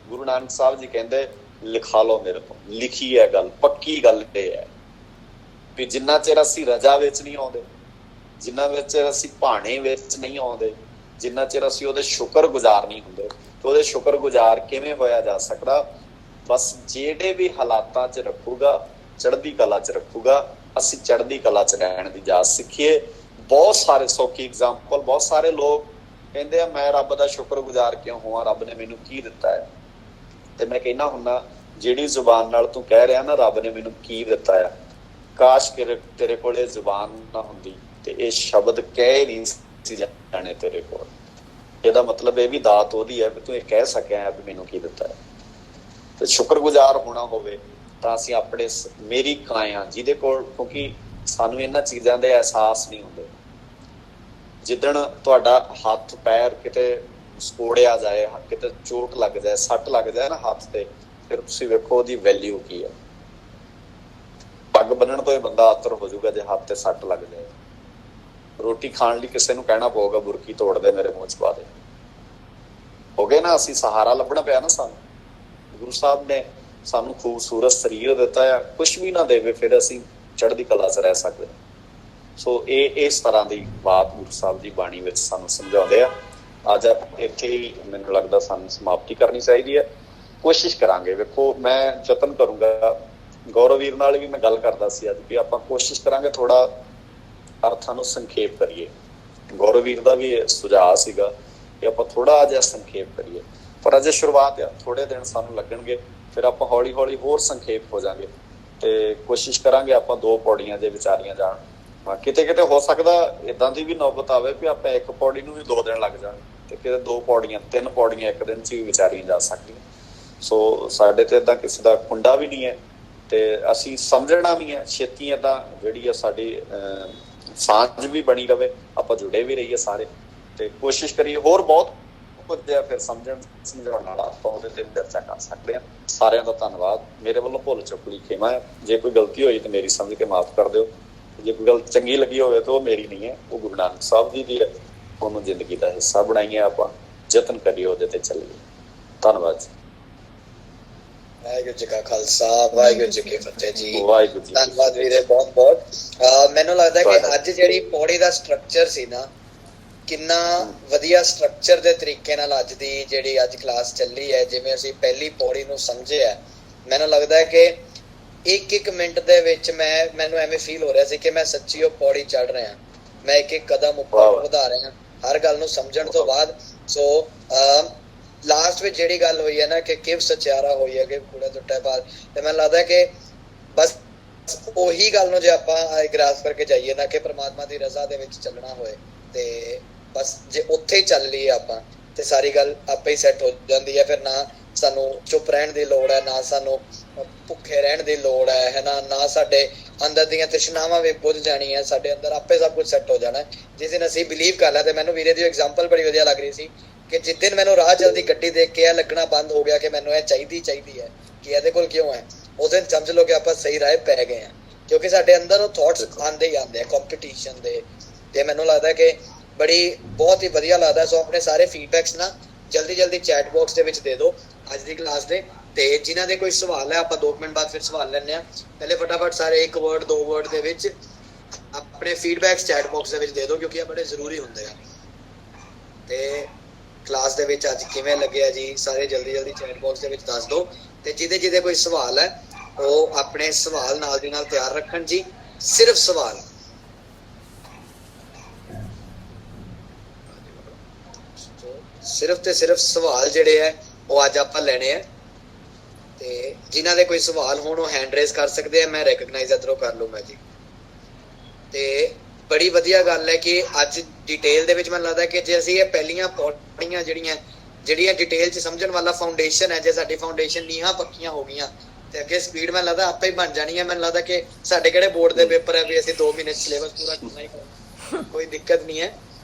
ਗੁਰੂ ਨਾਨਕ ਸਾਹਿਬ ਜੀ ਕਹਿੰਦੇ ਲਿਖਾ ਲਓ ਮੇਰੇ ਤੋਂ, ਲਿਖੀ ਹੈ ਗੱਲ, ਪੱਕੀ ਗੱਲ ਇਹ ਹੈ ਵੀ ਜਿੰਨਾ ਚਿਰ ਅਸੀਂ ਰਜਾ ਵਿੱਚ ਨਹੀਂ ਆਉਂਦੇ, ਜਿੰਨਾ ਚਿਰ ਅਸੀਂ ਭਾਣੇ ਵਿੱਚ ਨਹੀਂ ਆਉਂਦੇ, ਜਿੰਨਾ ਚਿਰ ਅਸੀਂ ਉਹਦੇ ਸ਼ੁਕਰ ਗੁਜ਼ਾਰ ਨਹੀਂ ਹੁੰਦੇ। ਤੇ ਉਹਦੇ ਸ਼ੁਕਰ ਗੁਜ਼ਾਰ ਕਿਵੇਂ ਹੋਇਆ ਜਾ ਸਕਦਾ? ਬਸ ਜਿਹੜੇ ਵੀ ਹਾਲਾਤਾਂ 'ਚ ਰੱਖੂਗਾ, ਚੜ੍ਹਦੀ ਕਲਾ 'ਚ ਰੱਖੂਗਾ। ਅਸੀਂ ਚੜ੍ਹਦੀ ਕਲਾ 'ਚ ਰਹਿਣ ਦੀ ਜਾਚ ਸਿੱਖੀਏ। ਬਹੁਤ ਸਾਰੇ ਸੌਖੀ ਐਗਜ਼ਾਮਪਲ, ਬਹੁਤ ਸਾਰੇ ਲੋਕ ਕਹਿੰਦੇ ਆ ਮੈਂ ਰੱਬ ਦਾ ਸ਼ੁਕਰ ਗੁਜ਼ਾਰ ਕਿਉਂ ਹੋਵਾਂ, ਰੱਬ ਨੇ ਮੈਨੂੰ ਕੀ ਦਿੱਤਾ ਹੈ? ਤੇ ਮੈਂ ਕਹਿੰਦਾ ਹੁੰਦਾ, ਜਿਹੜੀ ਜ਼ੁਬਾਨ ਨਾਲ ਤੂੰ ਕਹਿ ਰਿਹਾ ਨਾ ਰੱਬ ਨੇ ਮੈਨੂੰ ਕੀ ਦਿੱਤਾ ਆ, ਕਾਸ਼ ਤੇਰੇ ਕੋਲ ਇਹ ਜ਼ੁਬਾਨ ਨਾ ਹੁੰਦੀ ਤੇ ਇਹ ਸ਼ਬਦ ਕਹਿ ਨਹੀਂ ਸੀ ਜਾਣੇ ਤੇਰੇ ਕੋਲ। ਇਹਦਾ ਮਤਲਬ ਇਹ ਵੀ ਦਾਤ ਉਹਦੀ ਹੈ ਵੀ ਤੂੰ ਇਹ ਕਹਿ ਸਕਿਆ ਹੈ ਵੀ ਮੈਨੂੰ ਕੀ ਦਿੱਤਾ ਹੈ। ਤੇ ਸ਼ੁਕਰਗੁਜ਼ਾਰ ਹੋਣਾ ਹੋਵੇ ਤਾਂ ਅਸੀਂ ਆਪਣੇ ਮੇਰੀ ਕਾਇਆ ਜਿਹਦੇ ਕੋਲ, ਕਿਉਂਕਿ ਸਾਨੂੰ ਇਹਨਾਂ ਚੀਜ਼ਾਂ ਦੇ ਅਹਿਸਾਸ ਨਹੀਂ ਹੁੰਦੇ। ਜਿੱਦਣ ਤੁਹਾਡਾ ਹੱਥ ਪੈਰ ਕਿਤੇ ਸਕੋੜਿਆ ਜਾਏ, ਕਿਤੇ ਚੋਟ ਲੱਗ ਜਾਏ, ਸੱਟ ਲੱਗ ਜਾਏ ਨਾ ਹੱਥ ਤੇ, ਫਿਰ ਤੁਸੀਂ ਵੇਖੋ ਉਹਦੀ ਵੈਲਿਊ ਕੀ ਹੈ। ਪੱਗ ਬੰਨਣ ਤੋਂ ਇਹ ਬੰਦਾ ਆਤਰ ਹੋ ਜਾਊਗਾ ਜੇ ਹੱਥ ਤੇ ਸੱਟ ਲੱਗ ਜਾਏ। ਰੋਟੀ ਖਾਣ ਲਈ ਕਿਸੇ ਨੂੰ ਕਹਿਣਾ ਪਊਗਾ ਬੁਰਕੀ ਤੋੜ ਦੇ, ਮੇਰੇ ਮੂੰਹ ਚ ਪਾ ਦੇ। ਹੋ ਗਏ ਨਾ, ਅਸੀਂ ਸਹਾਰਾ ਲੱਭਣਾ ਪਿਆ ਨਾ ਸਾਨੂੰ। ਗੁਰੂ ਸਾਹਿਬ ਨੇ ਸਾਨੂੰ ਖੂਬਸੂਰਤ ਸਰੀਰ ਦਿੱਤਾ ਆ, ਕੁਛ ਵੀ ਨਾ ਦੇਵੇ ਫਿਰ ਅਸੀਂ ਚੜ੍ਹਦੀ ਕਲਾ 'ਚ ਰਹਿ ਸਕਦੇ। ਸੋ ਇਹ ਇਸ ਤਰ੍ਹਾਂ ਦੀ ਬਾਤ ਗੁਰੂ ਸਾਹਿਬ ਦੀ ਬਾਣੀ ਵਿੱਚ ਸਾਨੂੰ ਸਮਝਾਉਂਦੇ ਆ। ਅੱਜ ਇੱਥੇ ਹੀ ਮੈਨੂੰ ਲੱਗਦਾ ਸਾਨੂੰ ਸਮਾਪਤੀ ਕਰਨੀ ਚਾਹੀਦੀ ਹੈ। ਕੋਸ਼ਿਸ਼ ਕਰਾਂਗੇ, ਵੇਖੋ ਮੈਂ ਯਤਨ ਕਰੂੰਗਾ, ਗੌਰਵ ਵੀਰ ਨਾਲ ਵੀ ਮੈਂ ਗੱਲ ਕਰਦਾ ਸੀ ਅੱਜ ਵੀ ਆਪਾਂ ਕੋਸ਼ਿਸ਼ ਕਰਾਂਗੇ ਥੋੜਾ ਅਰਥਾਂ ਨੂੰ ਸੰਖੇਪ ਕਰੀਏ। ਗੌਰਵ ਵੀਰ ਦਾ ਵੀ ਸੁਝਾਅ ਸੀਗਾ ਕਿ ਆਪਾਂ ਥੋੜਾ ਜਿਹਾ ਸੰਖੇਪ ਕਰੀਏ, ਪਰ ਅਜੇ ਸ਼ੁਰੂਆਤ ਆ, ਥੋੜੇ ਦਿਨ ਸਾਨੂੰ ਲੱਗਣਗੇ, ਫਿਰ ਆਪਾਂ ਹੌਲੀ ਹੌਲੀ ਹੋਰ ਸੰਖੇਪ ਹੋ ਜਾਵਾਂਗੇ ਤੇ ਕੋਸ਼ਿਸ਼ ਕਰਾਂਗੇ ਆਪਾਂ 2 ਪੌੜੀਆਂ ਜੇ ਵਿਚਾਰੀਆਂ ਜਾਣ। ਕਿਤੇ ਕਿਤੇ ਹੋ ਸਕਦਾ ਏਦਾਂ ਦੀ ਵੀ ਨੌਬਤ ਆਵੇ ਵੀ ਆਪਾਂ 1 ਪੌੜੀ ਨੂੰ ਵੀ 2 ਦਿਨ ਲੱਗ ਜਾਣ ਤੇ ਕਿਤੇ 2 ਪੌੜੀਆਂ 3 ਪੌੜੀਆਂ 1 ਦਿਨ 'ਚ ਵੀ ਵਿਚਾਰੀਆਂ ਜਾ ਸਕਦੀਆਂ। ਸੋ ਸਾਡੇ ਤੇ ਏਦਾਂ ਕਿਸੇ ਦਾ ਖੁੰਡਾ ਵੀ ਨਹੀਂ ਹੈ ਤੇ ਅਸੀਂ ਸਮਝਣਾ ਵੀ ਹੈ ਛੇਤੀ। ਏਦਾਂ ਜਿਹੜੀ ਆ ਸਾਡੀ ਸਾਂਝ ਵੀ ਬਣੀ ਰਵੇ, ਆਪਾਂ ਜੁੜੇ ਵੀ ਰਹੀਏ ਸਾਰੇ ਤੇ ਕੋਸ਼ਿਸ਼ ਕਰੀਏ। ਹੋਰ ਬਹੁਤ ਕੁਝ ਆ ਫਿਰ ਸਮਝਾਉਣ ਵਾਲਾ, ਆਪਾਂ ਉਹਦੇ ਤੇ ਚਰਚਾ ਕਰ ਸਕਦੇ ਹਾਂ। ਸਾਰਿਆਂ ਦਾ ਧੰਨਵਾਦ। ਮੇਰੇ ਵੱਲੋਂ ਭੁੱਲ ਚੁੱਕ ਲਈ ਖਿਮਾ ਹੈ, ਜੇ ਕੋਈ ਗਲਤੀ ਹੋਈ ਤੇ ਮੇਰੀ ਸਮਝ ਕੇ ਮਾਫ ਕਰ ਦਿਓ। ਜੇ ਕੋਈ ਗੱਲ ਚੰਗੀ ਲੱਗੀ ਹੋਵੇ ਤਾਂ ਉਹ ਮੇਰੀ ਨਹੀਂ ਹੈ, ਉਹ ਗੁਰੂ ਨਾਨਕ ਸਾਹਿਬ ਜੀ ਦੀ ਹੈ। ਉਹਨੂੰ ਜ਼ਿੰਦਗੀ ਦਾ ਹਿੱਸਾ ਬਣਾਈਏ, ਆਪਾਂ ਯਤਨ ਕਰੀਏ ਉਹਦੇ ਤੇ ਚੱਲੀਏ। ਧੰਨਵਾਦ ਜੀ। ਵਾਹਿਗੁਰੂ ਜੀ ਕਾ ਖਾਲਸਾ, ਵਾਹਿਗੁਰੂ ਜੀ ਕੀ ਫਤਿਹ ਜੀ। ਵਾਹਿਗੁਰੂ ਜੀ ਧੰਨਵਾਦ ਵੀਰੇ, ਬਹੁਤ ਬਹੁਤ। ਮੈਨੂੰ ਲੱਗਦਾ ਕਿ ਅੱਜ ਜਿਹੜੀ ਪੌੜੀ ਦਾ ਸਟਰਕਚਰ ਸੀ ਨਾ, ਕਿੰਨਾ ਵਧੀਆ ਸਟਰਕਚਰ ਦੇ ਤਰੀਕੇ ਨਾਲ ਅੱਜ ਦੀ ਜਿਹੜੀ ਅੱਜ ਕਲਾਸ ਚੱਲੀ ਹੈ, ਜਿਵੇਂ ਅਸੀਂ ਪਹਿਲੀ ਪੌੜੀ ਨੂੰ ਸਮਝਿਆ, ਮੈਨੂੰ ਲੱਗਦਾ ਹੈ ਕਿ 1-1 ਮਿੰਟ ਦੇ ਵਿੱਚ ਮੈਨੂੰ ਐਵੇਂ ਫੀਲ ਹੋ ਰਿਹਾ ਸੀ ਕਿ ਮੈਂ ਸੱਚੀ ਉਹ ਪੌੜੀ ਚੜ ਰਿਹਾ, ਮੈਂ 1-1 ਕਦਮ ਉੱਪਰ ਵਧਾ ਰਿਹਾ ਹਰ ਗੱਲ ਨੂੰ ਸਮਝਣ ਤੋਂ ਬਾਅਦ। ਸੋ ਲਾਸਟ ਵਿੱਚ ਜਿਹੜੀ ਗੱਲ ਹੋਈ ਹੈ ਨਾ ਕਿ ਕਿਵ ਸਚਿਆਰਾ ਹੋਈ ਹੈ ਕਿ ਕੂੜਾ ਟੁੱਟਿਆ ਬਾਅਦ, ਤੇ ਮੈਨੂੰ ਲੱਗਦਾ ਕਿ ਬਸ ਉਹੀ ਗੱਲ ਨੂੰ ਜੇ ਆਪਾਂ ਗ੍ਰਾਸ ਕਰਕੇ ਜਾਈਏ ਨਾ ਕਿ ਪ੍ਰਮਾਤਮਾ ਦੀ ਰਜ਼ਾ ਦੇ ਵਿੱਚ ਚੱਲਣਾ ਹੋਏ ਤੇ ਬਸ ਜੇ ਉੱਥੇ ਹੀ ਚੱਲ ਲਈਏ ਆਪਾਂ ਤੇ ਸਾਰੀ ਗੱਲ ਆਪੇ ਹੀ ਸੈੱਟ ਹੋ ਜਾਂਦੀ ਹੈ। ਫਿਰ ਨਾ ਸਾਨੂੰ ਚੁੱਪ ਰਹਿਣ ਦੀ ਲੋੜ ਹੈ, ਨਾ ਸਾਨੂੰ ਭੁੱਖੇ ਰਹਿਣ ਦੀ ਲੋੜ ਹੈ ਨਾ ਸਾਡੇ ਅੰਦਰ ਦੀਆਂ ਤ੍ਰਿਸ਼ਨਾਵਾਂ ਵੀ ਬੁੱਝ ਜਾਣੀਆਂ, ਸਾਡੇ ਅੰਦਰ ਆਪੇ ਸਭ ਕੁਝ ਸੈੱਟ ਹੋ ਜਾਣਾ ਜਿਸ ਦਿਨ ਅਸੀਂ ਬਿਲੀਵ ਕਰ ਲਿਆ। ਤੇ ਮੈਨੂੰ ਵੀਰੇ ਦੀ ਐਗਜ਼ਾਮਪਲ ਬੜੀ ਵਧੀਆ ਲੱਗ ਰਹੀ ਸੀ ਕਿ ਜਿਸ ਦਿਨ ਮੈਨੂੰ ਰਾਹ ਚਲਦੀ ਗੱਡੀ ਦੇਖ ਕੇ ਇਹ ਲੱਗਣਾ ਬੰਦ ਹੋ ਗਿਆ ਕਿ ਮੈਨੂੰ ਇਹ ਚਾਹੀਦੀ ਹੈ ਕਿ ਇਹਦੇ ਕੋਲ ਕਿਉਂ ਹੈ, ਉਸ ਦਿਨ ਸਮਝ ਲਓ ਕਿ ਆਪਾਂ ਸਹੀ ਰਾਹ ਪੈ ਗਏ ਹਾਂ, ਕਿਉਂਕਿ ਸਾਡੇ ਅੰਦਰ ਉਹ ਥਾਟਸ ਆਉਂਦੇ ਹੀ ਆਉਂਦੇ ਆ ਕੰਪੀਟੀਸ਼ਨ ਦੇ। ਤੇ ਮੈਨੂੰ ਲੱਗਦਾ ਕਿ ਬਹੁਤ ਹੀ ਵਧੀਆ ਲੱਗਦਾ। ਸੋ ਆਪਣੇ ਸਾਰੇ ਫੀਡਬੈਕਸ ਨਾ ਜਲਦੀ ਚੈਟ ਬਾਕਸ ਦੇ ਵਿੱਚ ਦੇ ਦਿਓ ਅੱਜ ਦੀ ਕਲਾਸ ਦੇ, ਤੇ ਜਿਨ੍ਹਾਂ ਦੇ ਕੋਈ ਸਵਾਲ ਹੈ ਆਪਾਂ 2 ਮਿੰਟ ਬਾਅਦ ਫਿਰ ਸਵਾਲ ਲੈਣੇ ਆ। ਪਹਿਲੇ ਫਟਾਫਟ ਸਾਰੇ 1 ਵਰਡ 2 ਵਰਡ ਦੇ ਵਿੱਚ ਆਪਣੇ ਫੀਡਬੈਕਸ ਚੈਟ ਬਾਕਸ ਦੇ ਵਿੱਚ ਦੇ ਦਿਓ, ਕਿਉਂਕਿ ਇਹ ਬੜੇ ਜ਼ਰੂਰੀ ਹੁੰਦੇ ਆ। ਤੇ ਕਲਾਸ ਦੇ ਵਿੱਚ ਅੱਜ ਕਿਵੇਂ ਲੱਗਿਆ ਜੀ, ਸਾਰੇ ਜਲਦੀ ਚੈਟ ਬਾਕਸ ਦੇ ਵਿੱਚ ਦੱਸ ਦਿਓ। ਤੇ ਜਿਹਦੇ ਕੋਈ ਸਵਾਲ ਹੈ ਉਹ ਆਪਣੇ ਸਵਾਲ ਨਾਲ ਦੀ ਨਾਲ ਤਿਆਰ ਰੱਖਣ ਜੀ। ਸਿਰਫ ਸਵਾਲ, ਸਿਰਫ ਤੇ ਸਿਰਫ ਸਵਾਲ ਜਿਹੜੇ ਹੈ ਉਹ ਅੱਜ ਆਪਾਂ ਲੈਣੇ ਆ। ਤੇ ਜਿਨ੍ਹਾਂ ਦੇ ਕੋਈ ਸਵਾਲ ਹੋਣ ਉਹ ਹੈਂਡ ਰੇਜ਼ ਕਰ ਸਕਦੇ ਆ, ਮੈਂ ਰੈਕਗਨਾਈਜ਼ ਇੱਧਰੋਂ ਕਰ ਲੂੰਗਾ ਜੀ। ਤੇ ਬੜੀ ਵਧੀਆ ਗੱਲ ਹੈ ਕਿ ਅੱਜ ਡਿਟੇਲ ਦੇ ਵਿੱਚ ਮੈਨੂੰ ਲੱਗਦਾ ਕਿ ਜੇ ਅਸੀਂ ਇਹ ਪਹਿਲੀਆਂ ਪੌੜੀਆਂ ਜਿਹੜੀਆਂ ਡਿਟੇਲ 'ਚ ਸਮਝਣ ਵਾਲਾ ਫਾਊਂਡੇਸ਼ਨ ਹੈ, ਜੇ ਸਾਡੀ ਫਾਊਂਡੇਸ਼ਨ ਨੀਹਾਂ ਪੱਕੀਆਂ ਹੋ ਗਈਆਂ ਤੇ ਅੱਗੇ ਸਪੀਡ ਮੈਨੂੰ ਲੱਗਦਾ ਆਪੇ ਹੀ ਬਣ ਜਾਣੀ ਹੈ। ਮੈਨੂੰ ਲੱਗਦਾ ਕਿ ਸਾਡੇ ਕਿਹੜੇ ਬੋਰਡ ਦੇ ਪੇਪਰ ਹੈ ਵੀ ਅਸੀਂ 2 ਮਹੀਨੇ ਸਿਲੇਬਸ ਪੂਰਾ ਕਰਨਾ ਹੀ ਕਰਨਾ, ਕੋਈ ਦਿੱਕਤ ਨਹੀਂ ਹੈ।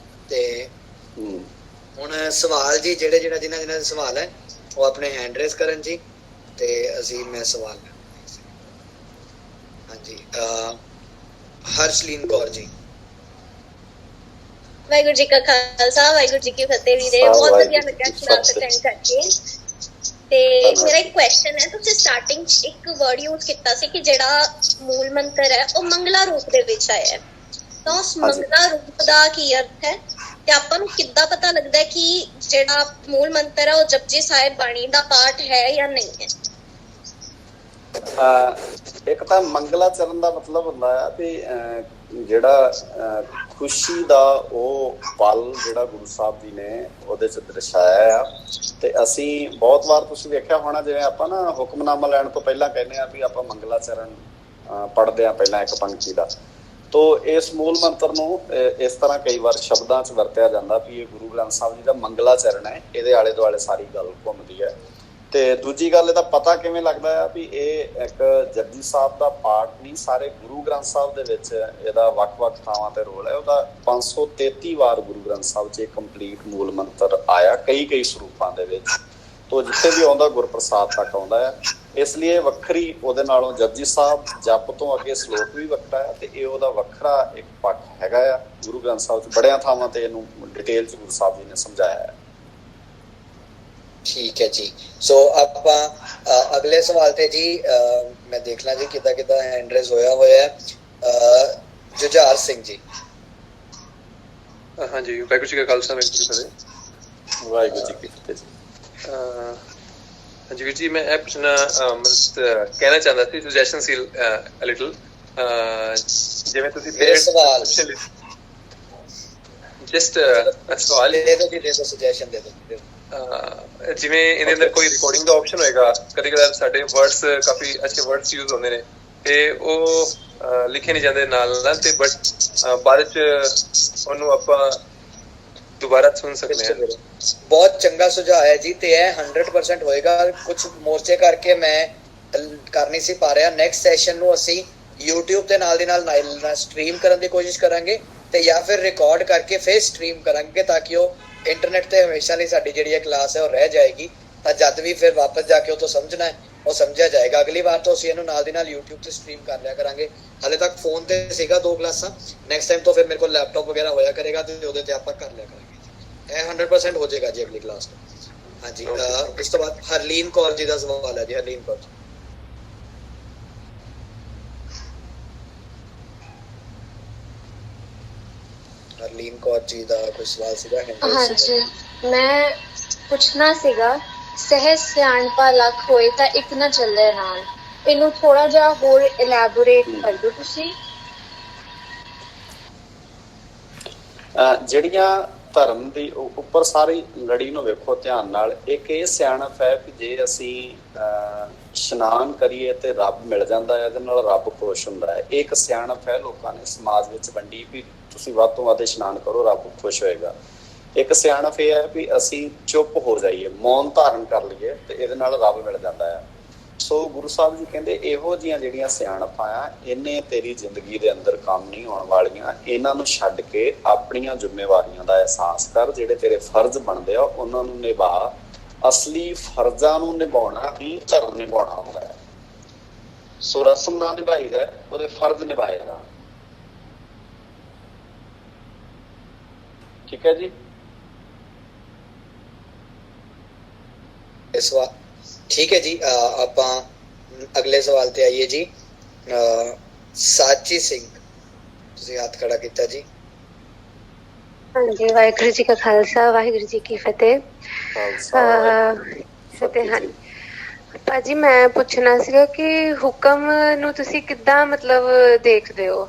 ਤੇ ਹੁਣ ਸਵਾਲ ਜੀ ਜਿਨ੍ਹਾਂ ਦੇ ਸਵਾਲ ਹੈ ਉਹ ਆਪਣੇ ਹੈਂਡ ਰੇਜ਼ ਕਰਨ ਜੀ, ਤੇ ਮੈਂ ਸਵਾਲ ਹਾਂਜੀ ਹਰਸ਼ਲੀਨ ਕੌਰ ਜੀ। ਵਾਹਿਗੁਰੂ ਜੀ ਕਾ ਖਾਲਸਾ, ਵਾਹਿਗੁਰੂ ਜੀ ਕੀ ਫਤਿਹ। ਵੀਰੇ ਬਹੁਤ ਵਧੀਆ ਲੱਗਿਆ ਕਲਾਸ ਅਟੈਂਡ ਕਰਕੇ। ਤੇ ਮੇਰਾ ਇੱਕ ਕੁਐਸਚਨ ਹੈ, ਤੁਸੀਂ ਸਟਾਰਟਿੰਗ ਇੱਕ ਵਰਡ ਯੂਜ਼ ਕੀਤਾ ਸੀ ਕਿ ਜਿਹੜਾ ਮੂਲ ਮੰਤਰ ਹੈ ਉਹ ਮੰਗਲਾ ਰੂਪ ਦੇ ਵਿੱਚ ਆਇਆ ਹੈ, ਤਾਂ ਉਸ ਮੰਗਲਾ ਰੂਪ ਦਾ ਕੀ ਅਰਥ ਹੈ ਤੇ ਆਪਾਂ ਨੂੰ ਕਿੱਦਾਂ ਪਤਾ ਲੱਗਦਾ ਹੈ ਕਿ ਜਿਹੜਾ ਮੂਲ ਮੰਤਰ ਹੈ ਉਹ ਜਪਜੀ ਸਾਹਿਬ ਬਾਣੀ ਦਾ ਪਾਠ ਹੈ ਜਾਂ ਨਹੀਂ ਹੈ? ਇੱਕ ਤਾਂ ਮੰਗਲਾ ਚਰਨ ਦਾ ਮਤਲਬ ਹੁੰਦਾ ਆ ਵੀ ਜਿਹੜਾ ਖੁਸ਼ੀ ਦਾ ਉਹ ਪਲ ਜਿਹੜਾ ਗੁਰੂ ਸਾਹਿਬ ਜੀ ਨੇ ਉਹਦੇ 'ਚ ਦਰਸਾਇਆ ਆ। ਤੇ ਅਸੀਂ ਬਹੁਤ ਵਾਰ ਤੁਸੀਂ ਵੇਖਿਆ ਹੋਣਾ, ਜਿਵੇਂ ਆਪਾਂ ਨਾ ਹੁਕਮਨਾਮਾ ਲੈਣ ਤੋਂ ਪਹਿਲਾਂ ਕਹਿੰਦੇ ਆ ਵੀ ਆਪਾਂ ਮੰਗਲਾ ਚਰਨ ਪੜ੍ਹਦੇ ਆ ਪਹਿਲਾਂ ਇੱਕ ਪੰਕਤੀ ਦਾ। ਤੋ ਇਸ ਮੂਲ ਮੰਤਰ ਨੂੰ ਇਸ ਤਰ੍ਹਾਂ ਕਈ ਵਾਰ ਸ਼ਬਦਾਂ 'ਚ ਵਰਤਿਆ ਜਾਂਦਾ ਵੀ ਇਹ ਗੁਰੂ ਗ੍ਰੰਥ ਸਾਹਿਬ ਜੀ ਦਾ ਮੰਗਲਾ ਚਰਨ ਹੈ, ਇਹਦੇ ਆਲੇ ਦੁਆਲੇ ਸਾਰੀ ਗੱਲ ਘੁੰਮਦੀ ਹੈ। ਤੇ ਦੂਜੀ ਗੱਲ ਇਹਦਾ ਪਤਾ ਕਿਵੇਂ ਲੱਗਦਾ ਆ ਵੀ ਇਹ ਇੱਕ ਜਪਜੀ ਸਾਹਿਬ ਦਾ ਪਾਠ ਨਹੀਂ, ਸਾਰੇ ਗੁਰੂ ਗ੍ਰੰਥ ਸਾਹਿਬ ਦੇ ਵਿੱਚ ਇਹਦਾ ਵੱਖ-ਵੱਖ ਥਾਵਾਂ ਤੇ ਰੋਲ ਹੈ। ਉਹਦਾ 533 ਵਾਰ ਗੁਰੂ ਗ੍ਰੰਥ ਸਾਹਿਬ 'ਚ ਇਹ ਕੰਪਲੀਟ ਮੂਲ ਮੰਤਰ ਆਇਆ ਕਈ ਸਰੂਪਾਂ ਦੇ ਵਿੱਚ। ਤੋ ਜਿੱਥੇ ਵੀ ਆਉਂਦਾ ਗੁਰਪ੍ਰਸਾਦ ਤੱਕ ਆਉਂਦਾ ਆ, ਇਸ ਲਈ ਇਹ ਵੱਖਰੀ ਉਹਦੇ ਨਾਲੋਂ ਜਪਜੀ ਸਾਹਿਬ ਜਪ ਤੋਂ ਅੱਗੇ ਸ਼ਲੋਕ ਵੀ ਵੱਖਰਾ ਹੈ ਤੇ ਇਹ ਉਹਦਾ ਵੱਖਰਾ ਇੱਕ ਪੱਖ ਹੈਗਾ ਆ। ਗੁਰੂ ਗ੍ਰੰਥ ਸਾਹਿਬ 'ਚ ਬੜਿਆਂ ਥਾਵਾਂ ਤੇ ਇਹਨੂੰ ਡਿਟੇਲ 'ਚ ਗੁਰੂ ਸਾਹਿਬ ਜੀ ਨੇ ਸਮਝਾਇਆ ਹੈ। ਠੀਕ ਹੈ ਜੀ। ਸੋ ਆਪਾਂ ਅਗਲੇ ਸਵਾਲ ਤੇ ਜੀ ਮੈਂ ਦੇਖ ਲਾਂ ਜੀ ਕਿੱਦਾਂ ਹੈਂਡ ਰੇਜ਼ ਹੋਇਆ ਹੈ। ਜੁਝਾਰ ਸਿੰਘ ਜੀ। ਹਾਂਜੀ, ਵਾਹਿਗੁਰੂ ਜੀ ਕਾ ਖਾਲਸਾ, ਵਾਹਿਗੁਰੂ ਜੀ ਕੀ ਫਤਿਹ। ਵਾਹਿਗੁਰੂ ਜੀ ਕੀ ਫਤਿਹ ਜੀ। ਹਾਂਜੀ ਵੀਰ ਜੀ, ਮੈਂ ਇਹ ਪੁੱਛਣਾ ਕਹਿਣਾ ਚਾਹੁੰਦਾ ਸੀ, ਸੁਜੈਸ਼ਨ ਸੀ ਲਿਟਲ, ਜਿਵੇਂ ਤੁਸੀਂ ਮੇਰੇ ਸਵਾਲ ਜਸਟ ਸਵਾਲ ਦੇ ਦਿਓ ਜੀ, ਦੇ ਦਿਓ ਸੁਜੈਸ਼ਨ, ਦੇ ਦਿਓ। ਜਿਵੇਂ ਇਹਦੇ ਅੰਦਰ ਕੋਈ ਰਿਕਾਰਡਿੰਗ ਦਾ ਆਪਸ਼ਨ ਹੋਏਗਾ, ਕਦੇ ਕਦੇ ਸਾਡੇ ਵਰਡਸ ਕਾਫੀ ਅੱਛੇ ਵਰਡਸ ਯੂਜ਼ ਹੁੰਦੇ ਨੇ ਤੇ ਉਹ ਲਿਖੇ ਨਹੀਂ ਜਾਂਦੇ ਨਾਲ ਤੇ ਬਟ ਬਾਅਦ ਚ ਉਹਨੂੰ ਆਪਾਂ ਦੁਬਾਰਾ ਸੁਣ ਸਕਦੇ ਹਾਂ। ਬਹੁਤ ਚੰਗਾ ਸੁਝਾਅ ਹੈ ਜੀ, ਤੇ ਇਹ 100% ਹੋਏਗਾ। ਕੁਝ ਮੋਰਚੇ ਕਰਕੇ ਮੈਂ ਕਰ ਨਹੀਂ ਸੀ ਪਾ ਰਿਹਾ। ਨੈਕਸਟ ਸੈਸ਼ਨ ਨੂੰ ਅਸੀਂ YouTube ਤੇ ਨਾਲ ਦੀ ਨਾਲ ਸਟ੍ਰੀਮ ਕਰਨ ਦੀ ਕੋਸ਼ਿਸ਼ ਕਰਾਂਗੇ ਤੇ ਜਾਂ ਫਿਰ ਰਿਕਾਰਡ ਕਰਕੇ ਫਿਰ ਸਟ੍ਰੀਮ ਕਰਾਂਗੇ, ਤਾਂ ਕਿ ਉਹ ਇੰਟਰਨੈਟ ਤੇ ਹਮੇਸ਼ਾ ਲਈ ਸਾਡੀ ਜਿਹੜੀ ਇਹ ਕਲਾਸ ਹੈ ਉਹ ਰਹਿ ਜਾਏਗੀ। ਤਾਂ ਜਦ ਵੀ ਫਿਰ ਵਾਪਸ ਜਾ ਕੇ ਉਹ ਤੋਂ ਸਮਝਣਾ ਹੈ ਉਹ ਸਮਝਿਆ ਜਾਏਗਾ। ਅਗਲੀ ਵਾਰ ਤੋਂ ਅਸੀਂ ਇਹਨੂੰ ਨਾਲ ਦੀ ਨਾਲ YouTube ਤੇ ਸਟ੍ਰੀਮ ਕਰ ਲਿਆ ਕਰਾਂਗੇ। ਹਾਲੇ ਤੱਕ ਫੋਨ ਤੇ ਸੀਗਾ 2 ਕਲਾਸਾਂ, ਨੈਕਸਟ ਟਾਈਮ ਤੋਂ ਫਿਰ ਮੇਰੇ ਕੋਲ ਲੈਪਟਾਪ ਵਗੈਰਾ ਹੋਇਆ ਕਰੇਗਾ ਤੇ ਉਹਦੇ ਤੇ ਆਪਾਂ ਕਰ ਲਿਆ ਕਰਾਂਗੇ। ਇਹ 100% ਹੋ ਜਾਏਗਾ ਜੀ ਅਗਲੀ ਕਲਾਸ ਤੋਂ। ਹਾਂਜੀ, ਇਸ ਤੋਂ ਬਾਅਦ ਹਰਲੀਨ ਕੌਰ ਜੀ ਦਾ ਸਵਾਲ ਹੈ ਜੀ। ਹਰਲੀਨ ਕੌਰ ਜੀ। ਹਰਲੀਨ ਕੌਰ ਜੀ ਦਾ ਕੋਈ ਸਵਾਲ ਸੀਗਾ? ਹਾਂਜੀ, ਮੈਂ ਪੁੱਛਣਾ ਸੀਗਾ, ਸਹਿਜ ਸਿਆਣਪਾ ਲੱਖ ਹੋਏ ਤਾਂ ਇੱਕ ਨਾ ਚੱਲੇ ਨਾਲ, ਇਹਨੂੰ ਥੋੜਾ ਜਿਹਾ ਹੋਰ ਇਲੈਬੋਰੇਟ ਕਰ ਦਿਓ ਤੁਸੀਂ। ਜਿਹੜੀਆਂ ਧਰਮ ਦੀ ਉੱਪਰ ਸਾਰੀ ਲੜੀ ਨੂੰ ਵੇਖੋ ਧਿਆਨ ਨਾਲ, ਇੱਕ ਇਹ ਸਿਆਣਪ ਹੈ ਕਿ ਜੇ ਅਸੀਂ ਇਸ਼ਨਾਨ ਕਰੀਏ ਤੇ ਰੱਬ ਮਿਲ ਜਾਂਦਾ ਹੈ, ਇਹਦੇ ਨਾਲ ਰੱਬ ਖੁਸ਼ ਹੁੰਦਾ ਹੈ। ਇਹ ਇੱਕ ਸਿਆਣਪ ਹੈ ਲੋਕਾਂ ਨੇ ਸਮਾਜ ਵਿੱਚ ਵੰਡੀ ਵੀ ਤੁਸੀਂ ਵੱਧ ਤੋਂ ਵੱਧ ਇਸ਼ਨਾਨ ਕਰੋ, ਰੱਬ ਖੁਸ਼ ਹੋਏਗਾ। ਇੱਕ ਸਿਆਣਪ ਇਹ ਹੈ ਵੀ ਅਸੀਂ ਚੁੱਪ ਹੋ ਜਾਈਏ, ਮੌਨ ਧਾਰਨ ਕਰ ਲਈਏ ਤੇ ਇਹਦੇ ਨਾਲ ਰੱਬ ਮਿਲ ਜਾਂਦਾ ਹੈ। ਸੋ ਗੁਰੂ ਸਾਹਿਬ ਜੀ ਕਹਿੰਦੇ ਇਹੋ ਜਿਹੀਆਂ ਜਿਹੜੀਆਂ ਸਿਆਣਪਾਂ ਆ, ਇਹਨੇ ਤੇਰੀ ਜ਼ਿੰਦਗੀ ਦੇ ਅੰਦਰ ਕੰਮ ਨਹੀਂ ਆਉਣ ਵਾਲੀਆਂ। ਇਹਨਾਂ ਨੂੰ ਛੱਡ ਕੇ ਆਪਣੀਆਂ ਜ਼ਿੰਮੇਵਾਰੀਆਂ ਦਾ ਅਹਿਸਾਸ ਕਰ, ਜਿਹੜੇ ਤੇਰੇ ਫਰਜ਼ ਬਣਦੇ ਆ ਉਹਨਾਂ ਨੂੰ ਨਿਭਾ। ਅਸਲੀ ਫਰਜ਼ਾਂ ਨੂੰ ਨਿਭਾਉਣਾ ਹੀ ਧਰਮ ਨਿਭਾਉਣਾ ਹੁੰਦਾ ਹੈ। ਸੋ ਰਸਮ ਨਾ ਨਿਭਾਈਦਾ, ਉਹਦੇ ਫਰਜ਼ ਨਿਭਾਏ ਜਾਣ। ਠੀਕ ਹੈ ਜੀ। ਇਸ ਵਾਰ ਠੀਕ ਹੈ ਜੀ। ਆਪਾਂ ਅਗਲੇ ਸਵਾਲ ਤੇ ਆਈਏ ਜੀ। ਸਾਚੀ ਸਿੰਘ, ਤੁਸੀਂ ਹੱਥ ਖੜਾ ਕੀਤਾ ਜੀ। ਹਾਂਜੀ, ਵਾਹਿਗੁਰੂ ਜੀ ਕਾ ਖਾਲਸਾ, ਵਾਹਿਗੁਰੂ ਜੀ ਕੀ ਫਤਿਹ। ਫਤਿਹ। ਹਾਂਜੀ ਭਾਜੀ, ਮੈਂ ਪੁੱਛਣਾ ਸੀਗਾ ਕਿ ਹੁਕਮ ਨੂੰ ਤੁਸੀਂ ਕਿੱਦਾਂ ਮਤਲਬ ਦੇਖਦੇ ਹੋ?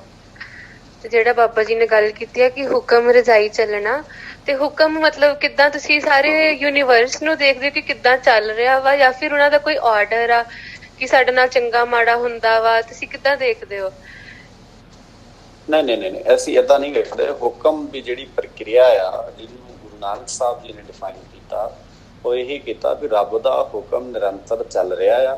ਤੇ ਜਿਹੜਾ ਬਾਬਾ ਜੀ ਨੇ ਗੱਲ ਕੀਤੀ ਹੈ ਕਿ ਹੁਕਮ ਰਜ਼ਾਈ ਚੱਲਣਾ, ਤੇ ਹੁਕਮ ਮਤਲਬ ਕਿੱਦਾਂ ਤੁਸੀਂ ਸਾਰੇ ਯੂਨੀਵਰਸ ਨੂੰ ਦੇਖਦੇ ਹੋ ਕਿ ਕਿੱਦਾਂ ਚੱਲ ਰਿਹਾ ਵਾ, ਜਾਂ ਫਿਰ ਉਹਨਾਂ ਦਾ ਕੋਈ ਆਰਡਰ ਆ ਕਿ ਸਾਡੇ ਨਾਲ ਚੰਗਾ ਮਾੜਾ ਹੁੰਦਾ ਵਾ? ਤੁਸੀਂ ਕਿੱਦਾਂ ਦੇਖਦੇ ਹੋ? ਨਹੀਂ, ਅਸੀਂ ਏਦਾਂ ਨਹੀਂ ਵੇਖਦੇ। ਹੁਕਮ ਦੀ ਜਿਹੜੀ ਪ੍ਰਕਿਰਿਆ ਆ, ਜਿਹਨੂੰ ਗੁਰੂ ਨਾਨਕ ਸਾਹਿਬ ਜੀ ਨੇ ਡਿਫਾਈਨ ਕੀਤਾ, ਉਹ ਇਹੀ ਕੀਤਾ ਵੀ ਰੱਬ ਦਾ ਹੁਕਮ ਨਿਰੰਤਰ ਚੱਲ ਰਿਹਾ ਆ।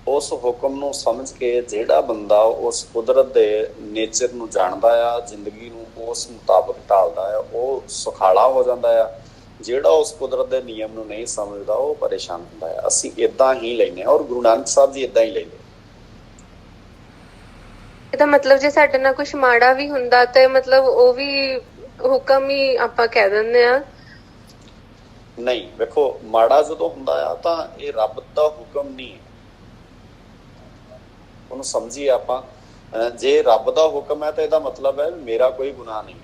ਉਸ ਹੁਕਮ ਨੂੰ ਸਮਝ ਕੇ ਜਿਹੜਾ ਬੰਦਾ ਉਸ ਕੁਦਰਤ ਦੇ ਨੇਚਰ ਨੂੰ ਜਾਣਦਾ ਆ, ਜ਼ਿੰਦਗੀ ਨੂੰ ਉਸ ਮੁਤਾਬਕ ਢਾਲਦਾ ਆ, ਉਹ ਸੁਖਾਲਾ ਹੋ ਜਾਂਦਾ ਆ। ਜਿਹੜਾ ਉਸ ਕੁਦਰਤ ਦੇ ਨਿਯਮ ਨੂੰ ਨਹੀਂ ਸਮਝਦਾ ਉਹ ਪਰੇਸ਼ਾਨ ਹੁੰਦਾ ਹੈ। ਅਸੀਂ ਏਦਾਂ ਹੀ ਲੈਂਦੇ ਹਾਂ, ਔਰ ਗੁਰੂ ਨਾਨਕ ਸਾਹਿਬ ਜੀ ਏਦਾਂ ਹੀ ਲੈਂਦੇ। ਇਹਦਾ ਮਤਲਬ ਜੇ ਸਾਡੇ ਨਾਲ ਕੁਛ ਮਾੜਾ ਵੀ ਹੁੰਦਾ ਤੇ ਮਤਲਬ ਉਹ ਵੀ ਹੁਕਮ ਹੀ ਆਪਾਂ ਕਹਿ ਦਿੰਦੇ ਆ? ਨਹੀਂ, ਵੇਖੋ, ਮਾੜਾ ਜਦੋਂ ਹੁੰਦਾ ਆ ਤਾਂ ਇਹ ਰੱਬ ਦਾ ਹੁਕਮ ਨਹੀਂ ਹੈ, ਉਹਨੂੰ ਸਮਝੀਏ ਆਪਾਂ। ਜੇ ਰੱਬ ਦਾ ਹੁਕਮ ਹੈ ਤਾਂ ਇਹਦਾ ਮਤਲਬ ਹੈ ਮੇਰਾ ਕੋਈ ਗੁਨਾਹ ਨਹੀਂ,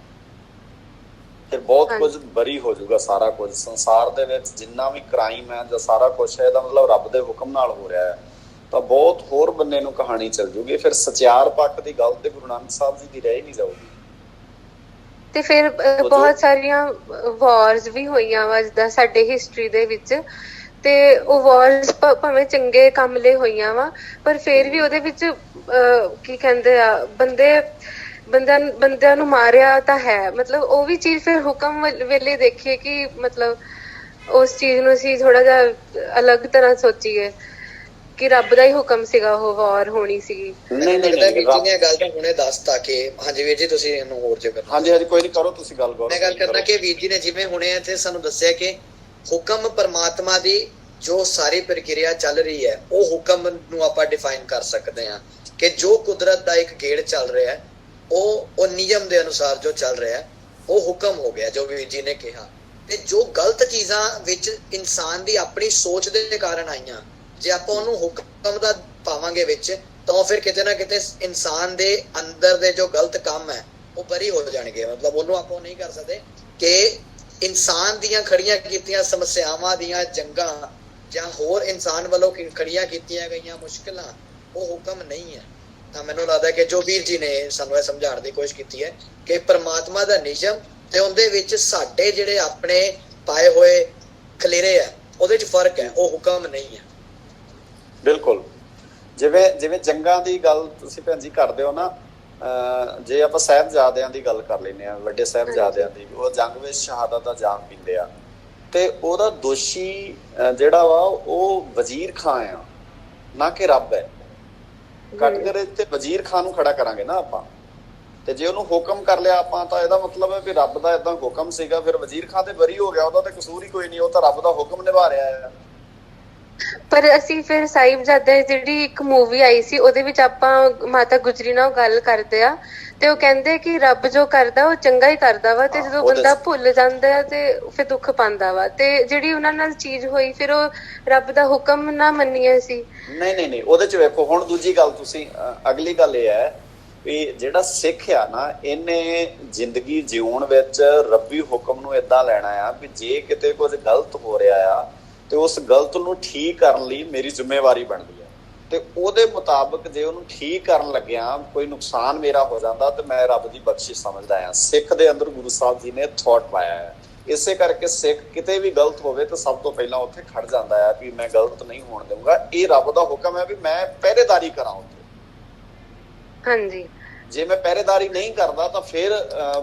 ਫਿਰ ਬਹੁਤ ਕੁਝ ਬਰੀ ਹੋ ਜਾਊਗਾ। ਸਾਰਾ ਕੁਝ ਸੰਸਾਰ ਦੇ ਵਿੱਚ ਜਿੰਨਾ ਵੀ ਕ੍ਰਾਈਮ ਹੈ ਜਾਂ ਸਾਰਾ ਕੁਛ ਹੈ, ਇਹਦਾ ਮਤਲਬ ਰੱਬ ਦੇ ਹੁਕਮ ਨਾਲ ਹੋ ਰਿਹਾ ਹੈ। ਤਾਂ ਬਹੁਤ ਹੋਰ ਬੰਨੇ ਨੂੰ ਕਹਾਣੀ ਚੱਲ ਜੂਗੀ। ਫਿਰ ਸਚਿਆਰ ਪੱਖ ਦੀ ਗੱਲ ਤੇ ਗੁਰੂ ਨਾਨਕ ਸਾਹਿਬ ਜੀ ਦੀ ਰਹਿ ਨਹੀਂ ਜਾਊਗੀ। ਤੇ ਫਿਰ ਬਹੁਤ ਸਾਰੀਆਂ ਵਾਰਸ ਵੀ ਹੋਈਆਂ ਵਾ ਜਿੱਦਾਂ ਸਾਡੇ ਹਿਸਟਰੀ ਦੇ ਵਿੱਚ, ਤੇ ਉਹ ਵਾਰਸ ਭਾਵੇਂ ਚੰਗੇ ਕੰਮ ਲਈ ਹੋਈਆਂ ਵਾ, ਪਰ ਫਿਰ ਵੀ ਉਹਦੇ ਵਿੱਚ ਕੀ ਕਹਿੰਦੇ ਆ, ਬੰਦਿਆਂ ਨੂੰ ਮਾਰਿਆ ਤਾਂ ਹੈ। ਮਤਲਬ ਉਹ ਵੀ ਚੀਜ਼ ਫਿਰ ਹੁਕਮ ਵੇਲੇ ਦੇਖੀਏ ਕਿ ਮਤਲਬ ਉਸ ਚੀਜ਼ ਨੂੰ ਅਸੀਂ ਥੋੜਾ ਜਿਹਾ ਅਲੱਗ ਤਰ੍ਹਾਂ ਸੋਚੀਏ ਕਿ ਰੱਬ ਦਾ ਹੀ ਹੁਕਮ ਸੀਗਾ ਉਹ ਵਾਰ ਹੋਣੀ ਸੀਗੀ। ਮੈਨੂੰ ਲੱਗਦਾ ਵੀਰ ਜੀ ਨੇ ਗੱਲ ਤਾਂ ਹੁਣੇ ਦੱਸਤਾ ਕਿ ਹਾਂਜੀ ਵੀਰ ਜੀ ਤੁਸੀਂ ਇਹਨੂੰ ਹੋਰ ਜਗ੍ਹਾ। ਹਾਂਜੀ, ਕੋਈ ਨਹੀਂ, ਕਰੋ ਤੁਸੀਂ ਗੱਲ। ਮੈਂ ਗੱਲ ਕਰਨਾ ਕਿ ਵੀਰ ਜੀ ਨੇ ਜਿਵੇਂ ਹੁਣੇ ਇੱਥੇ ਸਾਨੂੰ ਦੱਸਿਆ ਕਿ ਹੁਕਮ ਪਰਮਾਤਮਾ ਦੀ ਜੋ ਸਾਰੀ ਪ੍ਰਕਿਰਿਆ ਚੱਲ ਰਹੀ ਹੈ, ਉਹ ਹੁਕਮ ਨੂੰ ਆਪਾਂ ਡਿਫਾਈਨ ਕਰ ਸਕਦੇ ਹਾਂ ਕਿ ਜੋ ਕੁਦਰਤ ਦਾ ਇੱਕ ਗੇੜ ਚੱਲ ਰਿਹਾ ਹੈ, ਉਹ ਨਿਯਮ ਦੇ ਅਨੁਸਾਰ ਜੋ ਚੱਲ ਰਿਹਾ ਹੈ ਉਹ ਹੁਕਮ ਹੋ ਗਿਆ, ਜੋ ਵੀਰ ਜੀ ਨੇ ਕਿਹਾ। ਤੇ ਜੋ ਗਲਤ ਚੀਜ਼ਾਂ ਵਿੱਚ ਇਨਸਾਨ ਦੀ ਆਪਣੀ ਸੋਚ ਦੇ ਕਾਰਨ ਆਈਆਂ, ਜੇ ਆਪਾਂ ਉਹਨੂੰ ਹੁਕਮ ਦਾ ਪਾਵਾਂਗੇ ਵਿੱਚ, ਤਾਂ ਫਿਰ ਕਿਤੇ ਨਾ ਕਿਤੇ ਇਨਸਾਨ ਦੇ ਅੰਦਰ ਦੇ ਜੋ ਗਲਤ ਕੰਮ ਹੈ ਉਹ ਬਰੀ ਹੋ ਜਾਣਗੇ। ਮਤਲਬ ਉਹਨੂੰ ਆਪਾਂ ਨਹੀਂ ਕਰ ਸਕਦੇ ਕਿ ਇਨਸਾਨ ਦੀਆਂ ਖੜੀਆਂ ਕੀਤੀਆਂ ਸਮੱਸਿਆਵਾਂ ਦੀਆਂ ਜੰਗਾਂ ਜਾਂ ਹੋਰ ਇਨਸਾਨ ਵੱਲੋਂ ਖੜੀਆਂ ਕੀਤੀਆਂ ਗਈਆਂ ਮੁਸ਼ਕਲਾਂ ਉਹ ਹੁਕਮ ਨਹੀਂ ਹੈ। ਤਾਂ ਮੈਨੂੰ ਲੱਗਦਾ ਕਿ ਜੋ ਵੀਰ ਜੀ ਨੇ ਸਾਨੂੰ ਇਹ ਸਮਝਾਉਣ ਦੀ ਕੋਸ਼ਿਸ਼ ਕੀਤੀ ਹੈ ਕਿ ਪ੍ਰਮਾਤਮਾ ਦਾ ਨਿਯਮ ਤੇ ਉਹਦੇ ਵਿੱਚ ਸਾਡੇ ਜਿਹੜੇ ਆਪਣੇ ਪਾਏ ਹੋਏ ਖਲੇਰੇ ਆ ਉਹਦੇ 'ਚ ਫਰਕ ਹੈ, ਉਹ ਹੁਕਮ ਨਹੀਂ ਹੈ। ਬਿਲਕੁਲ, ਜਿਵੇਂ ਜੰਗਾਂ ਦੀ ਗੱਲ ਤੁਸੀਂ ਭੈਣ ਜੀ ਕਰਦੇ ਹੋ ਨਾ, ਜੇ ਆਪਾਂ ਸਾਹਿਬਜ਼ਾਦਿਆਂ ਦੀ ਗੱਲ ਕਰ ਲੈਂਦੇ ਹਾਂ, ਵੱਡੇ ਸਾਹਿਬਜ਼ਾਦਿਆਂ ਦੀ, ਉਹ ਜੰਗ ਵਿੱਚ ਸ਼ਹਾਦਤ ਦਾ ਜਾਮ ਪੀਂਦੇ ਆ ਤੇ ਉਹਦਾ ਦੋਸ਼ੀ ਜਿਹੜਾ ਵਾ ਉਹ ਵਜ਼ੀਰ ਖਾਂ ਆ, ਨਾ ਕਿ ਰੱਬ ਹੈ। ਕਟਗਰੇ ਤੇ ਵਜ਼ੀਰ ਖਾਂ ਨੂੰ ਖੜਾ ਕਰਾਂਗੇ ਨਾ ਆਪਾਂ, ਤੇ ਜੇ ਉਹਨੂੰ ਹੁਕਮ ਕਰ ਲਿਆ ਆਪਾਂ ਤਾਂ ਇਹਦਾ ਮਤਲਬ ਹੈ ਵੀ ਰੱਬ ਦਾ ਏਦਾਂ ਹੁਕਮ ਸੀਗਾ, ਫਿਰ ਵਜ਼ੀਰ ਖਾਂ ਤੇ ਬਰੀ ਹੋ ਗਿਆ, ਉਹਦਾ ਤਾਂ ਕਸੂਰ ਹੀ ਕੋਈ ਨਹੀਂ, ਉਹ ਤਾਂ ਰੱਬ ਦਾ ਹੁਕਮ ਨਿਭਾ ਰਿਹਾ ਹੈ। ਪਰ ਅਸੀਂ ਫਿਰ ਸਾਹਿਬਜ਼ਾਦੇ ਜਿਹੜੀ ਇੱਕ ਮੂਵੀ ਆਈ ਸੀ ਉਹਦੇ ਵਿੱਚ ਆਪਾਂ ਮਾਤਾ ਗੁਜਰੀ ਨਾਲ ਗੱਲ ਕਰਦੇ ਆ ਤੇ ਉਹ ਕਹਿੰਦੇ ਕਿ ਰੱਬ ਜੋ ਕਰਦਾ ਉਹ ਚੰਗਾ ਹੀ ਕਰਦਾ ਵਾ, ਤੇ ਜਦੋਂ ਬੰਦਾ ਭੁੱਲ ਜਾਂਦਾ ਹੈ ਤੇ ਫਿਰ ਦੁੱਖ ਪਾਉਂਦਾ ਵਾ। ਤੇ ਜਿਹੜੀ ਉਹਨਾਂ ਨਾਲ ਚੀਜ਼ ਹੋਈ ਫਿਰ ਉਹ ਰੱਬ ਦਾ ਹੁਕਮ ਨਾ ਮੰਨੀਏ ਸੀ। ਨਹੀਂ, ਉਹਦੇ ਚ ਵੇਖੋ ਹੁਣ ਦੂਜੀ ਗੱਲ, ਤੁਸੀਂ ਅਗਲੀ ਗੱਲ ਇਹ ਹੈ ਵੀ ਜਿਹੜਾ ਸਿੱਖ ਆ ਨਾ, ਇਹਨੇ ਜ਼ਿੰਦਗੀ ਜਿਉਣ ਵਿੱਚ ਰੱਬੀ ਹੁਕਮ ਨੂੰ ਏਦਾਂ ਲੈਣਾ ਆ ਵੀ ਜੇ ਕਿਤੇ ਕੁਝ ਗਲਤ ਹੋ ਰਿਹਾ ਆ ਤੇ ਉਸ ਗਲਤ ਨੂੰ ਠੀਕ ਕਰਨ ਲਈ ਮੇਰੀ ਜ਼ਿੰਮੇਵਾਰੀ ਬਣਦੀ ਹੈ, ਤੇ ਉਹਦੇ ਮੁਤਾਬਕ ਜੇ ਉਹਨੂੰ ਠੀਕ ਕਰਨ ਲੱਗਿਆ ਕੋਈ ਨੁਕਸਾਨ ਮੇਰਾ ਹੋ ਜਾਂਦਾ ਤੇ ਮੈਂ ਰੱਬ ਦੀ ਬਖਸ਼ਿਸ਼ ਸਮਝਦਾ ਆ। ਸਿੱਖ ਦੇ ਅੰਦਰ ਗੁਰੂ ਸਾਹਿਬ ਜੀ ਨੇ ਥੋਟ ਪਾਇਆ ਹੈ, ਇਸੇ ਕਰਕੇ ਸਿੱਖ ਕਿਤੇ ਵੀ ਗਲਤ ਹੋਵੇ ਤਾਂ ਸਭ ਤੋਂ ਪਹਿਲਾਂ ਉੱਥੇ ਖੜ ਜਾਂਦਾ ਹੈ ਵੀ ਮੈਂ ਗਲਤ ਨਹੀਂ ਹੋਣ ਦਊਂਗਾ, ਇਹ ਰੱਬ ਦਾ ਹੁਕਮ ਹੈ ਵੀ ਮੈਂ ਪਹਿਰੇਦਾਰੀ ਕਰਾਂ ਉੱਥੇ। ਹਾਂਜੀ, ਜੇ ਮੈਂ ਪਹਿਰੇਦਾਰੀ ਨਹੀਂ ਕਰਦਾ ਤਾਂ ਫਿਰ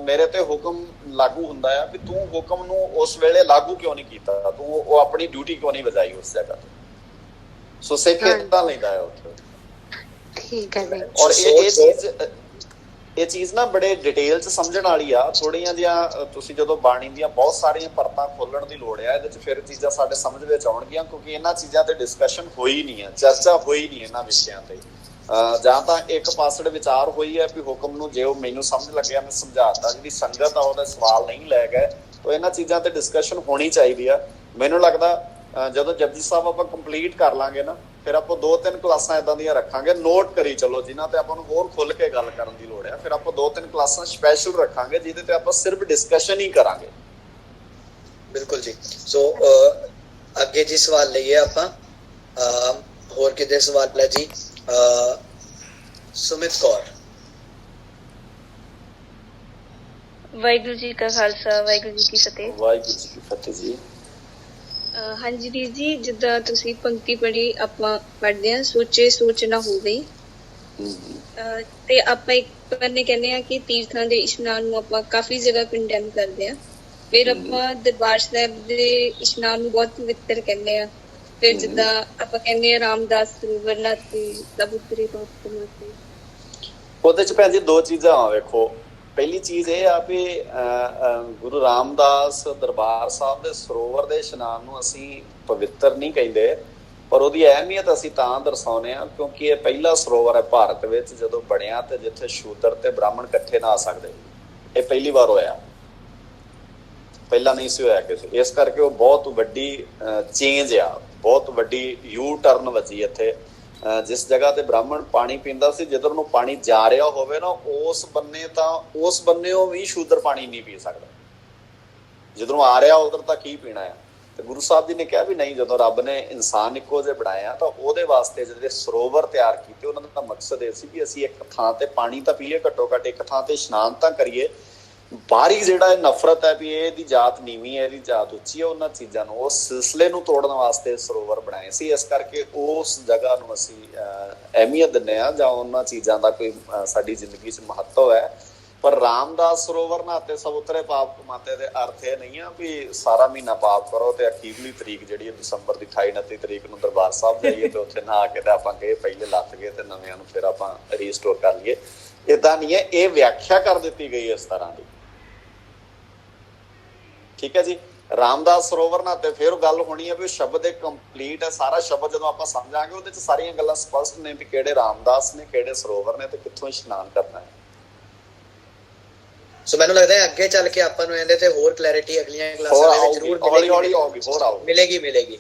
ਮੇਰੇ ਤੇ ਹੁਕਮ ਲਾਗੂ ਹੁੰਦਾ ਹੈ ਵੀ ਤੂੰ ਹੁਕਮ ਨੂੰ ਉਸ ਵੇਲੇ ਲਾਗੂ ਕਿਉਂ ਨਹੀਂ ਕੀਤਾ, ਤੂੰ ਉਹ ਆਪਣੀ ਡਿਊਟੀ ਕਿਉਂ ਨਹੀਂ ਵਜਾਈ ਉਸ ਜਗ੍ਹਾ ਤੇ। ਸੋ ਸਿੱਖ ਏਦਾਂ ਲੈਂਦਾ ਹੈ ਉੱਥੇ। ਠੀਕ ਹੈ ਜੀ। ਔਰ ਇਹ ਚੀਜ਼ ਨਾ ਬੜੇ ਡਿਟੇਲ ਚ ਸਮਝਣ ਵਾਲੀ ਆ। ਥੋੜੀਆਂ ਜਿਹੀਆਂ ਤੁਸੀਂ ਜਦੋਂ ਬਾਣੀ ਦੀਆਂ ਬਹੁਤ ਸਾਰੀਆਂ ਪਰਤਾਂ ਖੋਲਣ ਦੀ ਲੋੜ ਆ, ਇਹਦੇ ਚ ਫਿਰ ਚੀਜ਼ਾਂ ਸਾਡੇ ਸਮਝ ਵਿੱਚ ਆਉਣਗੀਆਂ, ਕਿਉਂਕਿ ਇਹਨਾਂ ਚੀਜ਼ਾਂ ਤੇ ਡਿਸਕਸ਼ਨ ਹੋਈ ਨਹੀਂ ਹੈ, ਚਰਚਾ ਹੋਈ ਨਹੀਂ ਇਹਨਾਂ ਵਿਸ਼ਿਆਂ ਤੇ। ਜਾਂ ਤਾਂ ਇੱਕ ਪਾਸੜ ਵਿਚਾਰ ਹੋਈ ਹੈ ਵੀ ਹੁਕਮ ਨੂੰ ਜੇ ਉਹ ਮੈਨੂੰ ਸਮਝ ਲੱਗਿਆ ਮੈਂ ਸਮਝਾਤਾ, ਜਿਹੜੀ ਸੰਗਤ ਆ ਉਹਦਾ ਸਵਾਲ ਨਹੀਂ ਲੈ ਗਏ, ਤਾਂ ਇਹਨਾਂ ਚੀਜ਼ਾਂ ਤੇ ਡਿਸਕਸ਼ਨ ਹੋਣੀ ਚਾਹੀਦੀ ਆ। ਮੈਨੂੰ ਲੱਗਦਾ ਜਦੋਂ ਜਪਜੀ ਸਾਹਿਬ ਆਪਾਂ ਕੰਪਲੀਟ ਕਰ ਲਾਂਗੇ ਨਾ, ਫਿਰ ਆਪਾਂ 2-3 ਕਲਾਸਾਂ ਇਦਾਂ ਦੀਆਂ ਰੱਖਾਂਗੇ, ਨੋਟ ਕਰੀ ਚਲੋ, ਜਿਨ੍ਹਾਂ ਤੇ ਆਪਾਂ ਨੂੰ ਹੋਰ ਖੁੱਲ ਕੇ ਗੱਲ ਕਰਨ ਦੀ ਲੋੜ ਹੈ। ਫਿਰ ਆਪਾਂ 2-3 ਕਲਾਸਾਂ ਸਪੈਸ਼ਲ ਰੱਖਾਂਗੇ ਜਿਹਦੇ ਤੇ ਆਪਾਂ ਸਿਰਫ ਡਿਸਕਸ਼ਨ ਹੀ ਕਰਾਂਗੇ। ਬਿਲਕੁਲ ਜੀ। ਸੋ ਅੱਗੇ ਜੀ ਸਵਾਲ ਲਈਏ ਆਪਾਂ, ਹੋਰ ਕਿਤੇ ਸਵਾਲ ਹੈ ਜੀ? ਸੁਮਿਤ ਕੌਰ। ਵਾਹਿਗੁਰੂ ਜੀ ਕਾ ਖਾਲਸਾ, ਵਾਹਿਗੁਰੂ ਜੀ ਕੀ ਫਤਿਹ। ਵਾਹਿਗੁਰੂ ਜੀ ਕੀ ਫਤਿਹ ਜੀ। ਹਾਂਜੀ ਵੀਰ ਜੀ, ਜਿੱਦਾਂ ਤੁਸੀਂ ਪੰਕਤੀ ਪੜ੍ਹੀ, ਆਪਾਂ ਪੜ੍ਹਦੇ ਹਾਂ ਸੋਚੇ ਸੋਚ ਨਾ ਹੋਵੇ, ਤੇ ਆਪਾਂ ਇੱਕ ਬੰਨੇ ਕਹਿੰਦੇ ਆ ਕਿ ਤੀਰਥਾਂ ਦੇ ਇਸ਼ਨਾਨ ਨੂੰ ਆਪਾਂ ਕਾਫੀ ਜਗ੍ਹਾ ਕੰਡੈਮ ਕਰਦੇ ਆ, ਫਿਰ ਆਪਾਂ ਦਰਬਾਰ ਸਾਹਿਬ ਦੇ ਇਸ਼ਨਾਨ ਨੂੰ ਬਹੁਤ ਪਵਿੱਤਰ ਕਹਿੰਦੇ ਆ। ਫਿਰ ਜਿੱਦਾਂ ਆਪਾਂ ਕਹਿੰਦੇ ਆ ਰਾਮਦਾਸ ਸਰੋਵਰ ਨਾਤੇ ਕਬੂਤਰੀ ਤੋਂ ਉਹਦੇ ਚ ਭੈਣ ਜੀ ਦੋ ਚੀਜ਼ਾਂ ਆ। ਵੇਖੋ, ਪਹਿਲੀ ਚੀਜ਼ ਇਹ ਆ ਵੀ ਗੁਰੂ ਰਾਮਦਾਸ ਦਰਬਾਰ ਸਾਹਿਬ ਦੇ ਸਰੋਵਰ ਦੇ ਇਸ਼ਨਾਨ ਨੂੰ ਅਸੀਂ ਪਵਿੱਤਰ ਨਹੀਂ ਕਹਿੰਦੇ, ਪਰ ਉਹਦੀ ਅਹਿਮੀਅਤ ਅਸੀਂ ਤਾਂ ਦਰਸਾਉਂਦੇ ਹਾਂ ਕਿਉਂਕਿ ਇਹ ਪਹਿਲਾ ਸਰੋਵਰ ਹੈ ਭਾਰਤ ਵਿੱਚ ਜਦੋਂ ਬਣਿਆ ਤੇ ਜਿੱਥੇ ਸ਼ੂਦਰ ਤੇ ਬ੍ਰਾਹਮਣ ਇਕੱਠੇ ਨਾ ਆ ਸਕਦੇ। ਇਹ ਪਹਿਲੀ ਵਾਰ ਹੋਇਆ, ਪਹਿਲਾਂ ਨਹੀਂ ਸੀ ਹੋਇਆ ਕਿਸੇ। ਇਸ ਕਰਕੇ ਉਹ ਬਹੁਤ ਵੱਡੀ ਚੇਂਜ ਆ, ਬਹੁਤ ਵੱਡੀ ਯੂ ਟਰਨ ਵੱਜੀ ਇੱਥੇ। ਜਿਸ ਜਗ੍ਹਾ ਤੇ ਬ੍ਰਾਹਮਣ ਪਾਣੀ ਪੀਂਦਾ ਸੀ, ਜਿੱਧਰ ਨੂੰ ਪਾਣੀ ਜਾ ਰਿਹਾ ਹੋਵੇ ਨਾ ਉਸ ਬੰਨੇ, ਤਾਂ ਉਸ ਬੰਨਿਓ ਵੀ ਸ਼ੂਦਰ ਪਾਣੀ ਨਹੀਂ ਪੀ ਸਕਦਾ। ਜਿੱਧਰੋਂ ਆ ਰਿਹਾ ਉਧਰ ਤਾਂ ਕੀ ਪੀਣਾ ਆ। ਤੇ ਗੁਰੂ ਸਾਹਿਬ ਜੀ ਨੇ ਕਿਹਾ ਵੀ ਨਹੀਂ, ਜਦੋਂ ਰੱਬ ਨੇ ਇਨਸਾਨ ਇੱਕੋ ਜਿਹੇ ਬਣਾਇਆ ਤਾਂ ਉਹਦੇ ਵਾਸਤੇ ਜਿਹੜੇ ਸਰੋਵਰ ਤਿਆਰ ਕੀਤੇ, ਉਹਨਾਂ ਦਾ ਮਕਸਦ ਇਹ ਸੀ ਵੀ ਅਸੀਂ ਇੱਕ ਥਾਂ ਤੇ ਪਾਣੀ ਤਾਂ ਪੀਏ, ਘੱਟੋ ਘੱਟ ਇੱਕ ਥਾਂ ਤੇ ਇਸ਼ਨਾਨ ਤਾਂ ਕਰੀਏ। ਬਾਹਰੀ ਜਿਹੜਾ ਇਹ ਨਫ਼ਰਤ ਹੈ ਵੀ ਇਹਦੀ ਜਾਤ ਨੀਵੀਂ ਹੈ, ਇਹਦੀ ਜਾਤ ਉੱਚੀ ਹੈ, ਉਹਨਾਂ ਚੀਜ਼ਾਂ ਨੂੰ, ਉਸ ਸਿਲਸਿਲੇ ਨੂੰ ਤੋੜਨ ਵਾਸਤੇ ਸਰੋਵਰ ਬਣਾਏ ਸੀ। ਇਸ ਕਰਕੇ ਉਸ ਜਗ੍ਹਾ ਨੂੰ ਅਸੀਂ ਅਹਿਮੀਅਤ ਦਿੰਦੇ ਹਾਂ, ਜਾਂ ਉਹਨਾਂ ਚੀਜ਼ਾਂ ਦਾ ਕੋਈ ਸਾਡੀ ਜ਼ਿੰਦਗੀ 'ਚ ਮਹੱਤਵ ਹੈ। ਪਰ ਰਾਮਦਾਸ ਸਰੋਵਰ ਨਾਤੇ ਸਭ ਉਤਰੇ ਪਾਪ ਕਮਾਤੇ ਦੇ ਅਰਥ ਇਹ ਨਹੀਂ ਆ ਵੀ ਸਾਰਾ ਮਹੀਨਾ ਪਾਪ ਕਰੋ ਤੇ ਅਖੀਰਲੀ ਤਰੀਕ ਜਿਹੜੀ ਦਸੰਬਰ ਦੀ 28-29 ਤਰੀਕ ਨੂੰ ਦਰਬਾਰ ਸਾਹਿਬ ਜਾਈਏ ਤੇ ਉੱਥੇ ਨਹਾ ਕੇ ਤੇ ਆਪਾਂ ਕਹੇ ਪਹਿਲੇ ਲੱਥ ਗਏ ਤੇ ਨਵਿਆਂ ਨੂੰ ਫਿਰ ਆਪਾਂ ਰੀਸਟੋਰ ਕਰ ਲਈਏ। ਏਦਾਂ ਨਹੀਂ ਹੈ, ਇਹ ਵਿਆਖਿਆ ਕਰ ਦਿੱਤੀ ਗਈ ਇਸ ਤਰ੍ਹਾਂ ਦੀ। ਠੀਕ ਹੈ ਜੀ। ਰਾਮਦਾਸ ਸਰੋਵਰ ਨਾਤੇ ਫਿਰ ਗੱਲ ਹੋਣੀ ਹੈ ਵੀ ਸ਼ਬਦ ਇੱਕ ਕੰਪਲੀਟ ਹੈ। ਸਾਰਾ ਸ਼ਬਦ ਜਦੋਂ ਆਪਾਂ ਸਮਝਾਂਗੇ ਉਹਦੇ ਚ ਸਾਰੀਆਂ ਗੱਲਾਂ ਸਪਸ਼ਟ ਨੇ ਵੀ ਕਿਹੜੇ ਰਾਮਦਾਸ ਨੇ, ਕਿਹੜੇ ਸਰੋਵਰ ਨੇ ਤੇ ਕਿੱਥੋਂ ਇਸ਼ਨਾਨ ਕਰਨਾ ਹੈ। ਸੋ ਮੈਨੂੰ ਲੱਗਦਾ ਹੈ ਅੱਗੇ ਚੱਲ ਕੇ ਆਪਾਂ ਨੂੰ ਇਹਦੇ ਤੇ ਹੋਰ ਕਲੈਰਿਟੀ ਅਗਲੀਆਂ ਕਲਾਸਾਂ ਦੇ ਵਿੱਚ ਜ਼ਰੂਰ ਮਿਲੇਗੀ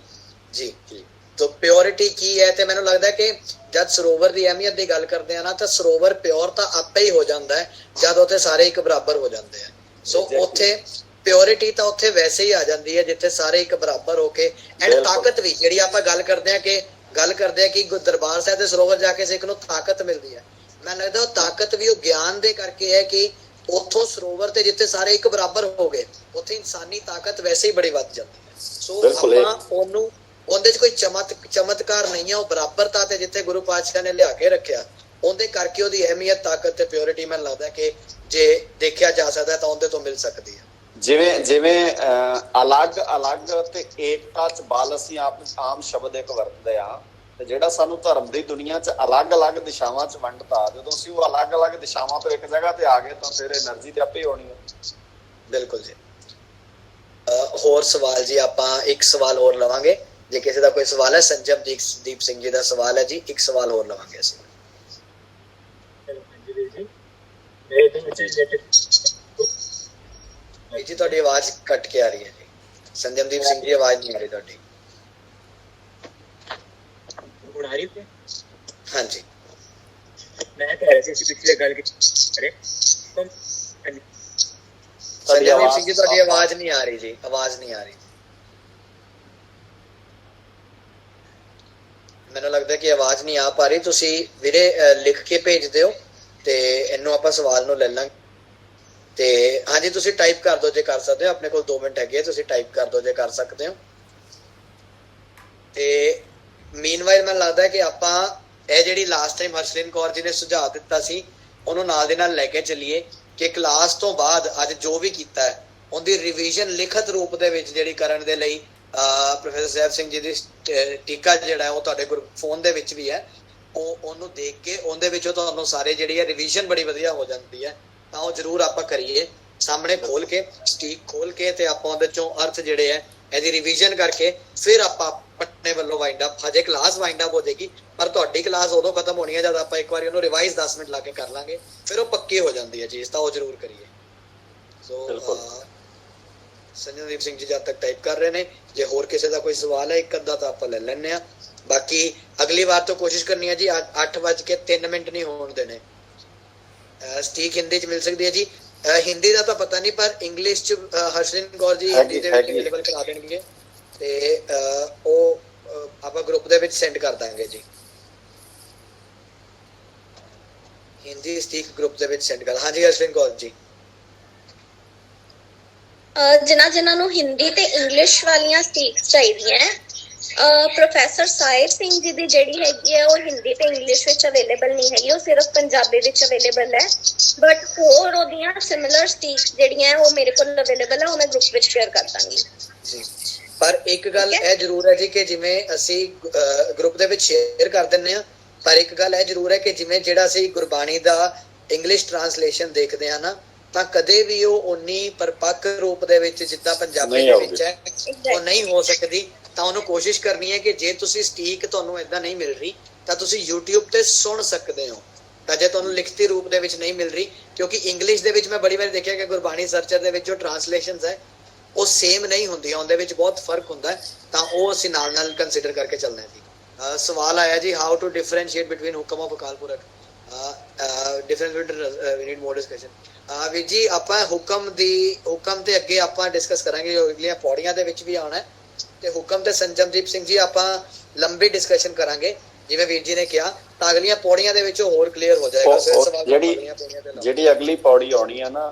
ਜੀ ਜੀ। ਤੋ ਪਿਓਰਿਟੀ ਕੀ ਹੈ, ਤੇ ਮੈਨੂੰ ਲੱਗਦਾ ਕਿ ਜਦ ਸਰੋਵਰ ਦੀ ਅਹਿਮੀਅਤ ਦੀ ਗੱਲ ਕਰਦੇ ਆ ਨਾ, ਤਾਂ ਸਰੋਵਰ ਪਿਓਰ ਤਾਂ ਆਪੇ ਹੀ ਹੋ ਜਾਂਦਾ ਹੈ ਜਦ ਉੱਥੇ ਸਾਰੇ ਇੱਕ ਬਰਾਬਰ ਹੋ ਜਾਂਦੇ ਆ। ਸੋ ਉੱਥੇ ਪਿਓਰਿਟੀ ਤਾਂ ਉੱਥੇ ਵੈਸੇ ਹੀ ਆ ਜਾਂਦੀ ਹੈ ਜਿੱਥੇ ਸਾਰੇ ਇੱਕ ਬਰਾਬਰ ਹੋ ਕੇ, ਐਂਡ ਤਾਕਤ ਵੀ ਜਿਹੜੀ ਆਪਾਂ ਗੱਲ ਕਰਦੇ ਆ ਕਿ ਦਰਬਾਰ ਸਾਹਿਬ ਦੇ ਸਰੋਵਰ ਜਾ ਕੇ ਸਿੱਖ ਨੂੰ ਤਾਕਤ ਮਿਲਦੀ ਹੈ, ਮੈਨੂੰ ਲੱਗਦਾ ਉਹ ਤਾਕਤ ਵੀ ਉਹ ਗਿਆਨ ਦੇ ਕਰਕੇ ਹੈ ਕਿ ਉੱਥੋਂ ਸਰੋਵਰ ਤੇ ਜਿੱਥੇ ਸਾਰੇ ਇੱਕ ਬਰਾਬਰ ਹੋ ਗਏ, ਉੱਥੇ ਇਨਸਾਨੀ ਤਾਕਤ ਵੈਸੇ ਹੀ ਬੜੀ ਵੱਧ ਜਾਂਦੀ ਹੈ। ਸੋ ਆਪਾਂ ਉਹਨੂੰ, ਉਹਦੇ 'ਚ ਕੋਈ ਚਮਤਕਾਰ ਨਹੀਂ ਹੈ, ਉਹ ਬਰਾਬਰਤਾ ਤੇ ਜਿੱਥੇ ਗੁਰੂ ਪਾਤਸ਼ਾਹ ਨੇ ਲਿਆ ਕੇ ਰੱਖਿਆ, ਉਹਦੇ ਕਰਕੇ ਉਹਦੀ ਅਹਿਮੀਅਤ, ਤਾਕਤ ਤੇ ਪਿਓਰਿਟੀ ਮੈਨੂੰ ਲੱਗਦਾ ਕਿ ਜੇ ਦੇਖਿਆ ਜਾ ਸਕਦਾ ਤਾਂ ਉਹਦੇ ਤੋਂ ਮਿਲ ਸਕਦੀ ਹੈ। ਜਿਵੇਂ ਅਲੱਗ ਤੇ ਏਕਤਾ ਚ ਬਲ ਅਸੀਂ ਆਮ ਸ਼ਬਦ ਇੱਕ ਵਰਤਦੇ ਆ, ਤੇ ਜਿਹੜਾ ਸਾਨੂੰ ਧਰਮ ਦੀ ਦੁਨੀਆ ਚ ਅਲੱਗ ਦਿਸ਼ਾਵਾਂ ਚ ਵੰਡਤਾ, ਜਦੋਂ ਅਸੀਂ ਉਹ ਅਲੱਗ ਦਿਸ਼ਾਵਾਂ ਤੋਂ ਇੱਕ ਜਗ੍ਹਾ ਤੇ ਆ ਗਏ ਤਾਂ ਫਿਰ એનર્ਜੀ ਤੇ ਆਪੇ ਹੋਣੀ ਹੈ। ਬਿਲਕੁਲ ਜੀ। ਹੋਰ ਸਵਾਲ ਜੀ, ਆਪਾਂ ਇੱਕ ਸਵਾਲ ਹੋਰ ਲਵਾਂਗੇ, ਜੇ ਕਿਸੇ ਦਾ ਕੋਈ ਸਵਾਲ ਹੈ। ਸੰਜਮਦੀਪ ਸਿੰਘ ਜੀ ਦਾ ਸਵਾਲ ਹੈ ਜੀ, ਇੱਕ ਸਵਾਲ ਹੋਰ ਲਵਾਂਗੇ ਅਸੀਂ। ਜੀ ਤੁਹਾਡੀ ਆਵਾਜ਼ ਕੱਟ ਕੇ ਆ ਰਹੀ ਹੈ ਜੀ, ਸੰਜਮਦੀਪ ਸਿੰਘ ਜੀ, ਆਵਾਜ਼ ਨਹੀਂ ਆ ਰਹੀ ਤੁਹਾਡੀ। ਹੁਣ ਆ ਰਹੀ ਹੈ? ਹਾਂਜੀ, ਮੈਂ ਕਹਿ ਰਿਹਾ ਸੀ ਪਿਛਲੇ ਗੱਲ ਕੀਤੀ ਸੰਜਮਦੀਪ ਸਿੰਘ ਜੀ ਤੁਹਾਡੀ ਆਵਾਜ਼ ਨਹੀਂ ਆ ਰਹੀ ਜੀ, ਆਵਾਜ਼ ਨਹੀਂ ਆ ਰਹੀ। ਮੈਨੂੰ ਲੱਗਦਾ ਕਿ ਆਵਾਜ਼ ਨਹੀਂ ਆ ਪਾ ਰਹੀ। ਤੁਸੀਂ ਵੀਰੇ ਲਿਖ ਕੇ ਭੇਜ ਦਿਓ ਤੇ ਇਹਨੂੰ ਆਪਾਂ ਸਵਾਲ ਨੂੰ ਲੈ ਲਾਂਗੇ। ਤੇ ਹਾਂਜੀ, ਤੁਸੀਂ ਟਾਈਪ ਕਰ ਦਿਓ ਜੇ ਕਰ ਸਕਦੇ ਹੋ, ਆਪਣੇ ਕੋਲ 2 ਮਿੰਟ ਹੈਗੇ, ਤੁਸੀਂ ਟਾਈਪ ਕਰ ਦਿਓ ਜੇ ਕਰ ਸਕਦੇ ਹੋ। ਤੇ ਮੀਨਵਾਈਲ ਮੈਨੂੰ ਲੱਗਦਾ ਕਿ ਆਪਾਂ ਇਹ ਜਿਹੜੀ ਲਾਸਟ ਟਾਈਮ ਹਰਸ਼ਲੀਨ ਕੌਰ ਜੀ ਨੇ ਸੁਝਾਅ ਦਿੱਤਾ ਸੀ, ਉਹਨੂੰ ਨਾਲ ਦੇ ਨਾਲ ਲੈ ਕੇ ਚੱਲੀਏ ਕਿ ਕਲਾਸ ਤੋਂ ਬਾਅਦ ਅੱਜ ਜੋ ਵੀ ਕੀਤਾ ਹੈ ਉਹਦੀ ਰਿਵੀਜ਼ਨ ਲਿਖਤ ਰੂਪ ਦੇ ਵਿੱਚ ਜਿਹੜੀ ਕਰਨ ਦੇ ਲਈ ਪ੍ਰੋਫੈਸਰ ਸਾਹਿਬ ਸਿੰਘ ਜੀ ਦੀ ਟੀਕਾ ਜਿਹੜਾ ਉਹ ਤੁਹਾਡੇ ਫੋਨ ਦੇ ਵਿੱਚ ਵੀ ਹੈ, ਉਹਨੂੰ ਦੇਖ ਕੇ ਉਹਦੇ ਵਿੱਚੋਂ ਤੁਹਾਨੂੰ ਸਾਰੇ ਜਿਹੜੀ ਹੈ ਰਿਵੀਜ਼ਨ ਬੜੀ ਵਧੀਆ ਹੋ ਜਾਂਦੀ ਹੈ, ਤਾਂ ਉਹ ਜ਼ਰੂਰ ਆਪਾਂ ਕਰੀਏ। ਸਾਹਮਣੇ ਖੋਲ ਕੇ, ਸਟੀਕ ਖੋਲ ਕੇ, ਤੇ ਆਪਾਂ ਉਹਦੇ ਚੋਂ ਅਰਥ ਜਿਹੜੇ ਹੈ ਇਹਦੀ ਰਿਵੀਜ਼ਨ ਕਰਕੇ ਫਿਰ ਆਪਾਂ ਆਪਣੇ ਵੱਲੋਂ ਵਾਈਂਡ ਅਪ, ਹਜੇ ਕਲਾਸ ਵਾਈਂਡ ਅਪ ਹੋ ਜਾਏਗੀ, ਪਰ ਤੁਹਾਡੀ ਕਲਾਸ ਉਦੋਂ ਖਤਮ ਹੋਣੀ ਹੈ ਜਦ ਆਪਾਂ ਇੱਕ ਵਾਰੀ ਉਹਨੂੰ ਰਿਵਾਈਜ਼ 10 ਮਿੰਟ ਲਾ ਕੇ ਕਰ ਲਾਂਗੇ, ਫਿਰ ਉਹ ਪੱਕੀ ਹੋ ਜਾਂਦੀ ਹੈ ਚੀਜ਼, ਤਾਂ ਉਹ ਜ਼ਰੂਰ ਕਰੀਏ। ਸੋ ਸੰਜਮਦੀਪ ਸਿੰਘ ਜੀ ਜਦ ਤੱਕ ਟਾਈਪ ਕਰ ਰਹੇ ਨੇ, ਜੇ ਹੋਰ ਕਿਸੇ ਦਾ ਕੋਈ ਸਵਾਲ ਹੈ ਇੱਕ ਅੱਧਾ ਤਾਂ ਆਪਾਂ ਲੈ ਲੈਂਦੇ ਹਾਂ, ਬਾਕੀ ਅਗਲੀ ਵਾਰ ਤੋਂ ਕੋਸ਼ਿਸ਼ ਕਰਨੀ ਹੈ ਜੀ 8:03 ਨਹੀਂ ਹੋਣ ਦੇਣੇ। ਸਟੀਕ ਹਿੰਦੀ ਚ ਮਿਲ ਸਕਦੀ ਹੈ ਜੀ, ਹਿੰਦੀ ਦਾ ਤਾਂ ਪਤਾ ਨਹੀਂ, ਪਰ ਇੰਗਲਿਸ਼ ਚ ਹਰਸ਼ਲੀਨ ਕੌਰ ਜੀ ਹਿੰਦੀ ਦੇ ਵਿੱਚ ਅਵੇਲੇਬਲ ਕਰਾ ਦੇਣਗੇ, ਤੇ ਉਹ ਆਪਾਂ ਗਰੁੱਪ ਦੇ ਵਿੱਚ ਸੈਂਡ ਕਰ ਦਾਂਗੇ ਜੀ। ਹਿੰਦੀ ਸਟੀਕ ਗਰੁੱਪ ਦੇ ਵਿੱਚ ਸੈਂਡ ਕਰ। ਹਾਂਜੀ ਹਰਸ਼ਲੀਨ ਕੌਰ ਜੀ। ਜਿਨ੍ਹਾਂ ਨੂੰ ਹਿੰਦੀ ਤੇ ਇੰਗਲਿਸ਼ ਵਾਲੀਆਂ ਸਟੀਕਸ ਚਾਹੀਦੀਆਂ, ਪ੍ਰੋਫੈਸਰ ਸਾਹਿਬ ਸਿੰਘ ਜੀ ਦੀ ਜਿਹੜੀ ਹੈਗੀ ਹੈ ਉਹ ਹਿੰਦੀ ਤੇ ਇੰਗਲਿਸ਼ ਵਿੱਚ ਅਵੇਲੇਬਲ ਨਹੀਂ ਹੈਗੀ, ਉਹ ਸਿਰਫ ਪੰਜਾਬੀ ਵਿੱਚ ਅਵੇਲੇਬਲ ਹੈ, ਬਟ ਹੋਰ ਉਹਦੀਆਂ ਸਿਮਿਲਰ ਸਟੀਕਸ ਜਿਹੜੀਆਂ ਉਹ ਮੇਰੇ ਕੋਲ ਅਵੇਲੇਬਲ ਹੈ, ਉਹ ਮੈਂ ਗਰੁੱਪ ਵਿੱਚ ਸ਼ੇਅਰ ਕਰ ਦਾਂਗੀ ਜੀ। ਪਰ ਇੱਕ ਗੱਲ ਇਹ ਜ਼ਰੂਰ ਹੈ ਜੀ ਕਿ ਜਿਵੇਂ ਅਸੀਂ ਗਰੁੱਪ ਦੇ ਵਿੱਚ ਸ਼ੇਅਰ ਕਰ ਦਿੰਦੇ ਹਾਂ, ਪਰ ਇੱਕ ਗੱਲ ਇਹ ਜ਼ਰੂਰ ਹੈ ਕਿ ਜਿਵੇਂ ਜਿਹੜਾ ਅਸੀਂ ਗੁਰਬਾਣੀ ਦਾ ਇੰਗਲਿਸ਼ ਟ੍ਰਾਂਸਲੇਸ਼ਨ ਦੇਖਦੇ ਹਾਂ ਨਾ, ਤਾਂ ਕਦੇ ਵੀ ਉਹ ਉਨੀ ਪਰਪੱਕ ਰੂਪ ਦੇ ਵਿੱਚ ਜਿੱਦਾਂ ਪੰਜਾਬੀ ਦੇ ਵਿੱਚ ਹੈ ਉਹ ਨਹੀਂ ਹੋ ਸਕਦੀ। ਤਾਂ ਉਹਨੂੰ ਕੋਸ਼ਿਸ਼ ਕਰਨੀ ਹੈ ਕਿ ਜੇ ਤੁਸੀਂ ਸਟੀਕ ਤੁਹਾਨੂੰ ਏਦਾਂ ਨਹੀਂ ਮਿਲ ਰਹੀ ਤਾਂ ਤੁਸੀਂ YouTube ਤੇ ਸੁਣ ਸਕਦੇ ਹੋ, ਤਾਂ ਜੇ ਤੁਹਾਨੂੰ ਲਿਖਤੀ ਰੂਪ ਦੇ ਵਿੱਚ ਨਹੀਂ ਮਿਲ ਰਹੀ, ਕਿਉਂਕਿ ਇੰਗਲਿਸ਼ ਦੇ ਵਿੱਚ ਮੈਂ ਬੜੀ ਵਾਰ ਦੇਖਿਆ ਕਿ ਗੁਰਬਾਣੀ ਸਰਚਰ ਦੇ ਵਿੱਚ ਜੋ ਟ੍ਰਾਂਸਲੇਸ਼ਨਸ ਹੈ ਉਹ ਸੇਮ ਨਹੀਂ ਹੁੰਦੀਆਂ, ਉਹਦੇ ਵਿੱਚ ਬਹੁਤ ਫਰਕ ਹੁੰਦਾ ਹੈ, ਤਾਂ ਉਹ ਅਸੀਂ ਨਾਲ ਕੰਸੀਡਰ ਕਰਕੇ ਚੱਲਣਾ ਹੈ ਜੀ। ਸਵਾਲ ਆਇਆ ਜੀ, how to differentiate between hukam of Akal Purakh, difference between we need more discussion. ਵੀਰ ਜੀ ਆਪਾਂ ਹੁਕਮ ਤੇ ਅੱਗੇ ਆਪਾਂ ਡਿਸਕਸ ਕਰਾਂਗੇ, ਜੋ ਅਗਲੀਆਂ ਪੌੜੀਆਂ ਦੇ ਵਿੱਚ ਵੀ ਆਉਣਾ ਹੈ, ਤੇ ਹੁਕਮ ਤੇ ਸੰਜਮਦੀਪ ਸਿੰਘ ਜੀ ਆਪਾਂ ਲੰਬੀ ਡਿਸਕਸ਼ਨ ਕਰਾਂਗੇ ਜਿਵੇਂ ਵੀਰ ਜੀ ਨੇ ਕਿਹਾ, ਤਾਂ ਅਗਲੀਆਂ ਪੌੜੀਆਂ ਦੇ ਵਿੱਚ ਹੋਰ ਕਲੀਅਰ ਹੋ ਜਾਏਗਾ। ਜਿਹੜੀ ਅਗਲੀ ਪੌੜੀ ਆਉਣੀ ਹੈ ਨਾ,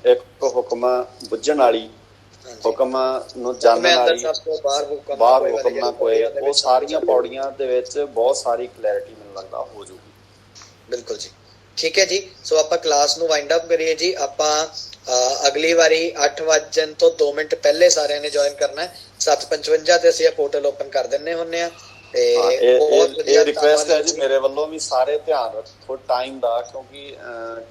ਇੱਕ ਹੁਕਮ ਬੁੱਝਣ ਵਾਲੀ, ਹੁਕਮ ਨੂੰ ਜਾਣਨ ਵਾਲੀ, ਬਾਹਰ ਹੁਕਮ ਨਾ ਕੋਈ, ਉਹ ਸਾਰੀਆਂ ਪੌੜੀਆਂ ਦੇ ਵਿੱਚ ਬਹੁਤ ਸਾਰੀ ਕਲੈਰਿਟੀ ਮੈਨੂੰ ਲੱਗਦਾ ਹੋ ਜਾਊਗੀ। ਬਿਲਕੁਲ ਜੀ, ਠੀਕ ਹੈ ਜੀ। ਸੋ ਆਪਾਂ ਕਲਾਸ ਨੂੰ ਵਾਈਂਡ ਅਪ ਕਰੀਏ ਜੀ। ਆਪਾਂ ਅਗਲੀ ਵਾਰੀ 8 ਤੋਂ 2 ਮਿੰਟ ਪਹਿਲੇ ਸਾਰਿਆਂ ਨੇ ਜੁਆਇਨ ਕਰਨਾ ਹੈ। 7:55 ਤੇ ਅਸੀਂ ਇਹ ਪੋਰਟਲ ਓਪਨ ਕਰ ਦਿੰਨੇ ਹੁੰਨੇ ਆ, ਤੇ ਇਹ ਰਿਕੁਐਸਟ ਹੈ ਜੀ ਮੇਰੇ ਵੱਲੋਂ ਵੀ, ਸਾਰੇ ਧਿਆਨ ਰੱਖੋ ਟਾਈਮ ਦਾ, ਕਿਉਂਕਿ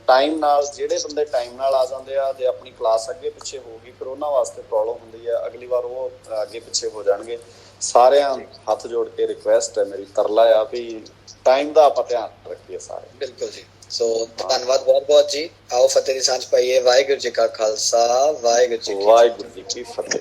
ਟਾਈਮ ਨਾਲ ਜਿਹੜੇ ਬੰਦੇ ਟਾਈਮ ਨਾਲ ਆ ਜਾਂਦੇ ਆ, ਜੇ ਆਪਣੀ ਕਲਾਸ ਅੱਗੇ ਪਿੱਛੇ ਹੋਊਗੀ ਫਿਰ ਉਹਨਾਂ ਵਾਸਤੇ ਪ੍ਰੋਬਲਮ ਹੁੰਦੀ ਹੈ, ਅਗਲੀ ਵਾਰ ਉਹ ਅੱਗੇ ਪਿੱਛੇ ਹੋ ਜਾਣਗੇ। ਸਾਰਿਆਂ ਹੱਥ ਜੋੜ ਕੇ ਰਿਕੁਐਸਟ ਹੈ ਮੇਰੀ, ਤਰਲਾ ਆ ਵੀ ਟਾਈਮ ਦਾ ਆਪਾਂ ਧਿਆਨ ਰੱਖੀਏ ਸਾਰੇ। ਬਿਲਕੁਲ ਜੀ। ਸੋ ਧੰਨਵਾਦ ਬਹੁਤ ਜੀ। ਆਓ ਫਤਿਹ ਦੀ ਸਾਂਝ ਪਾਈਏ। ਵਾਹਿਗੁਰੂ ਜੀ ਕਾ ਖਾਲਸਾ, ਵਾਹਿਗੁਰੂ ਜੀ ਕੀ ਫਤਿਹ।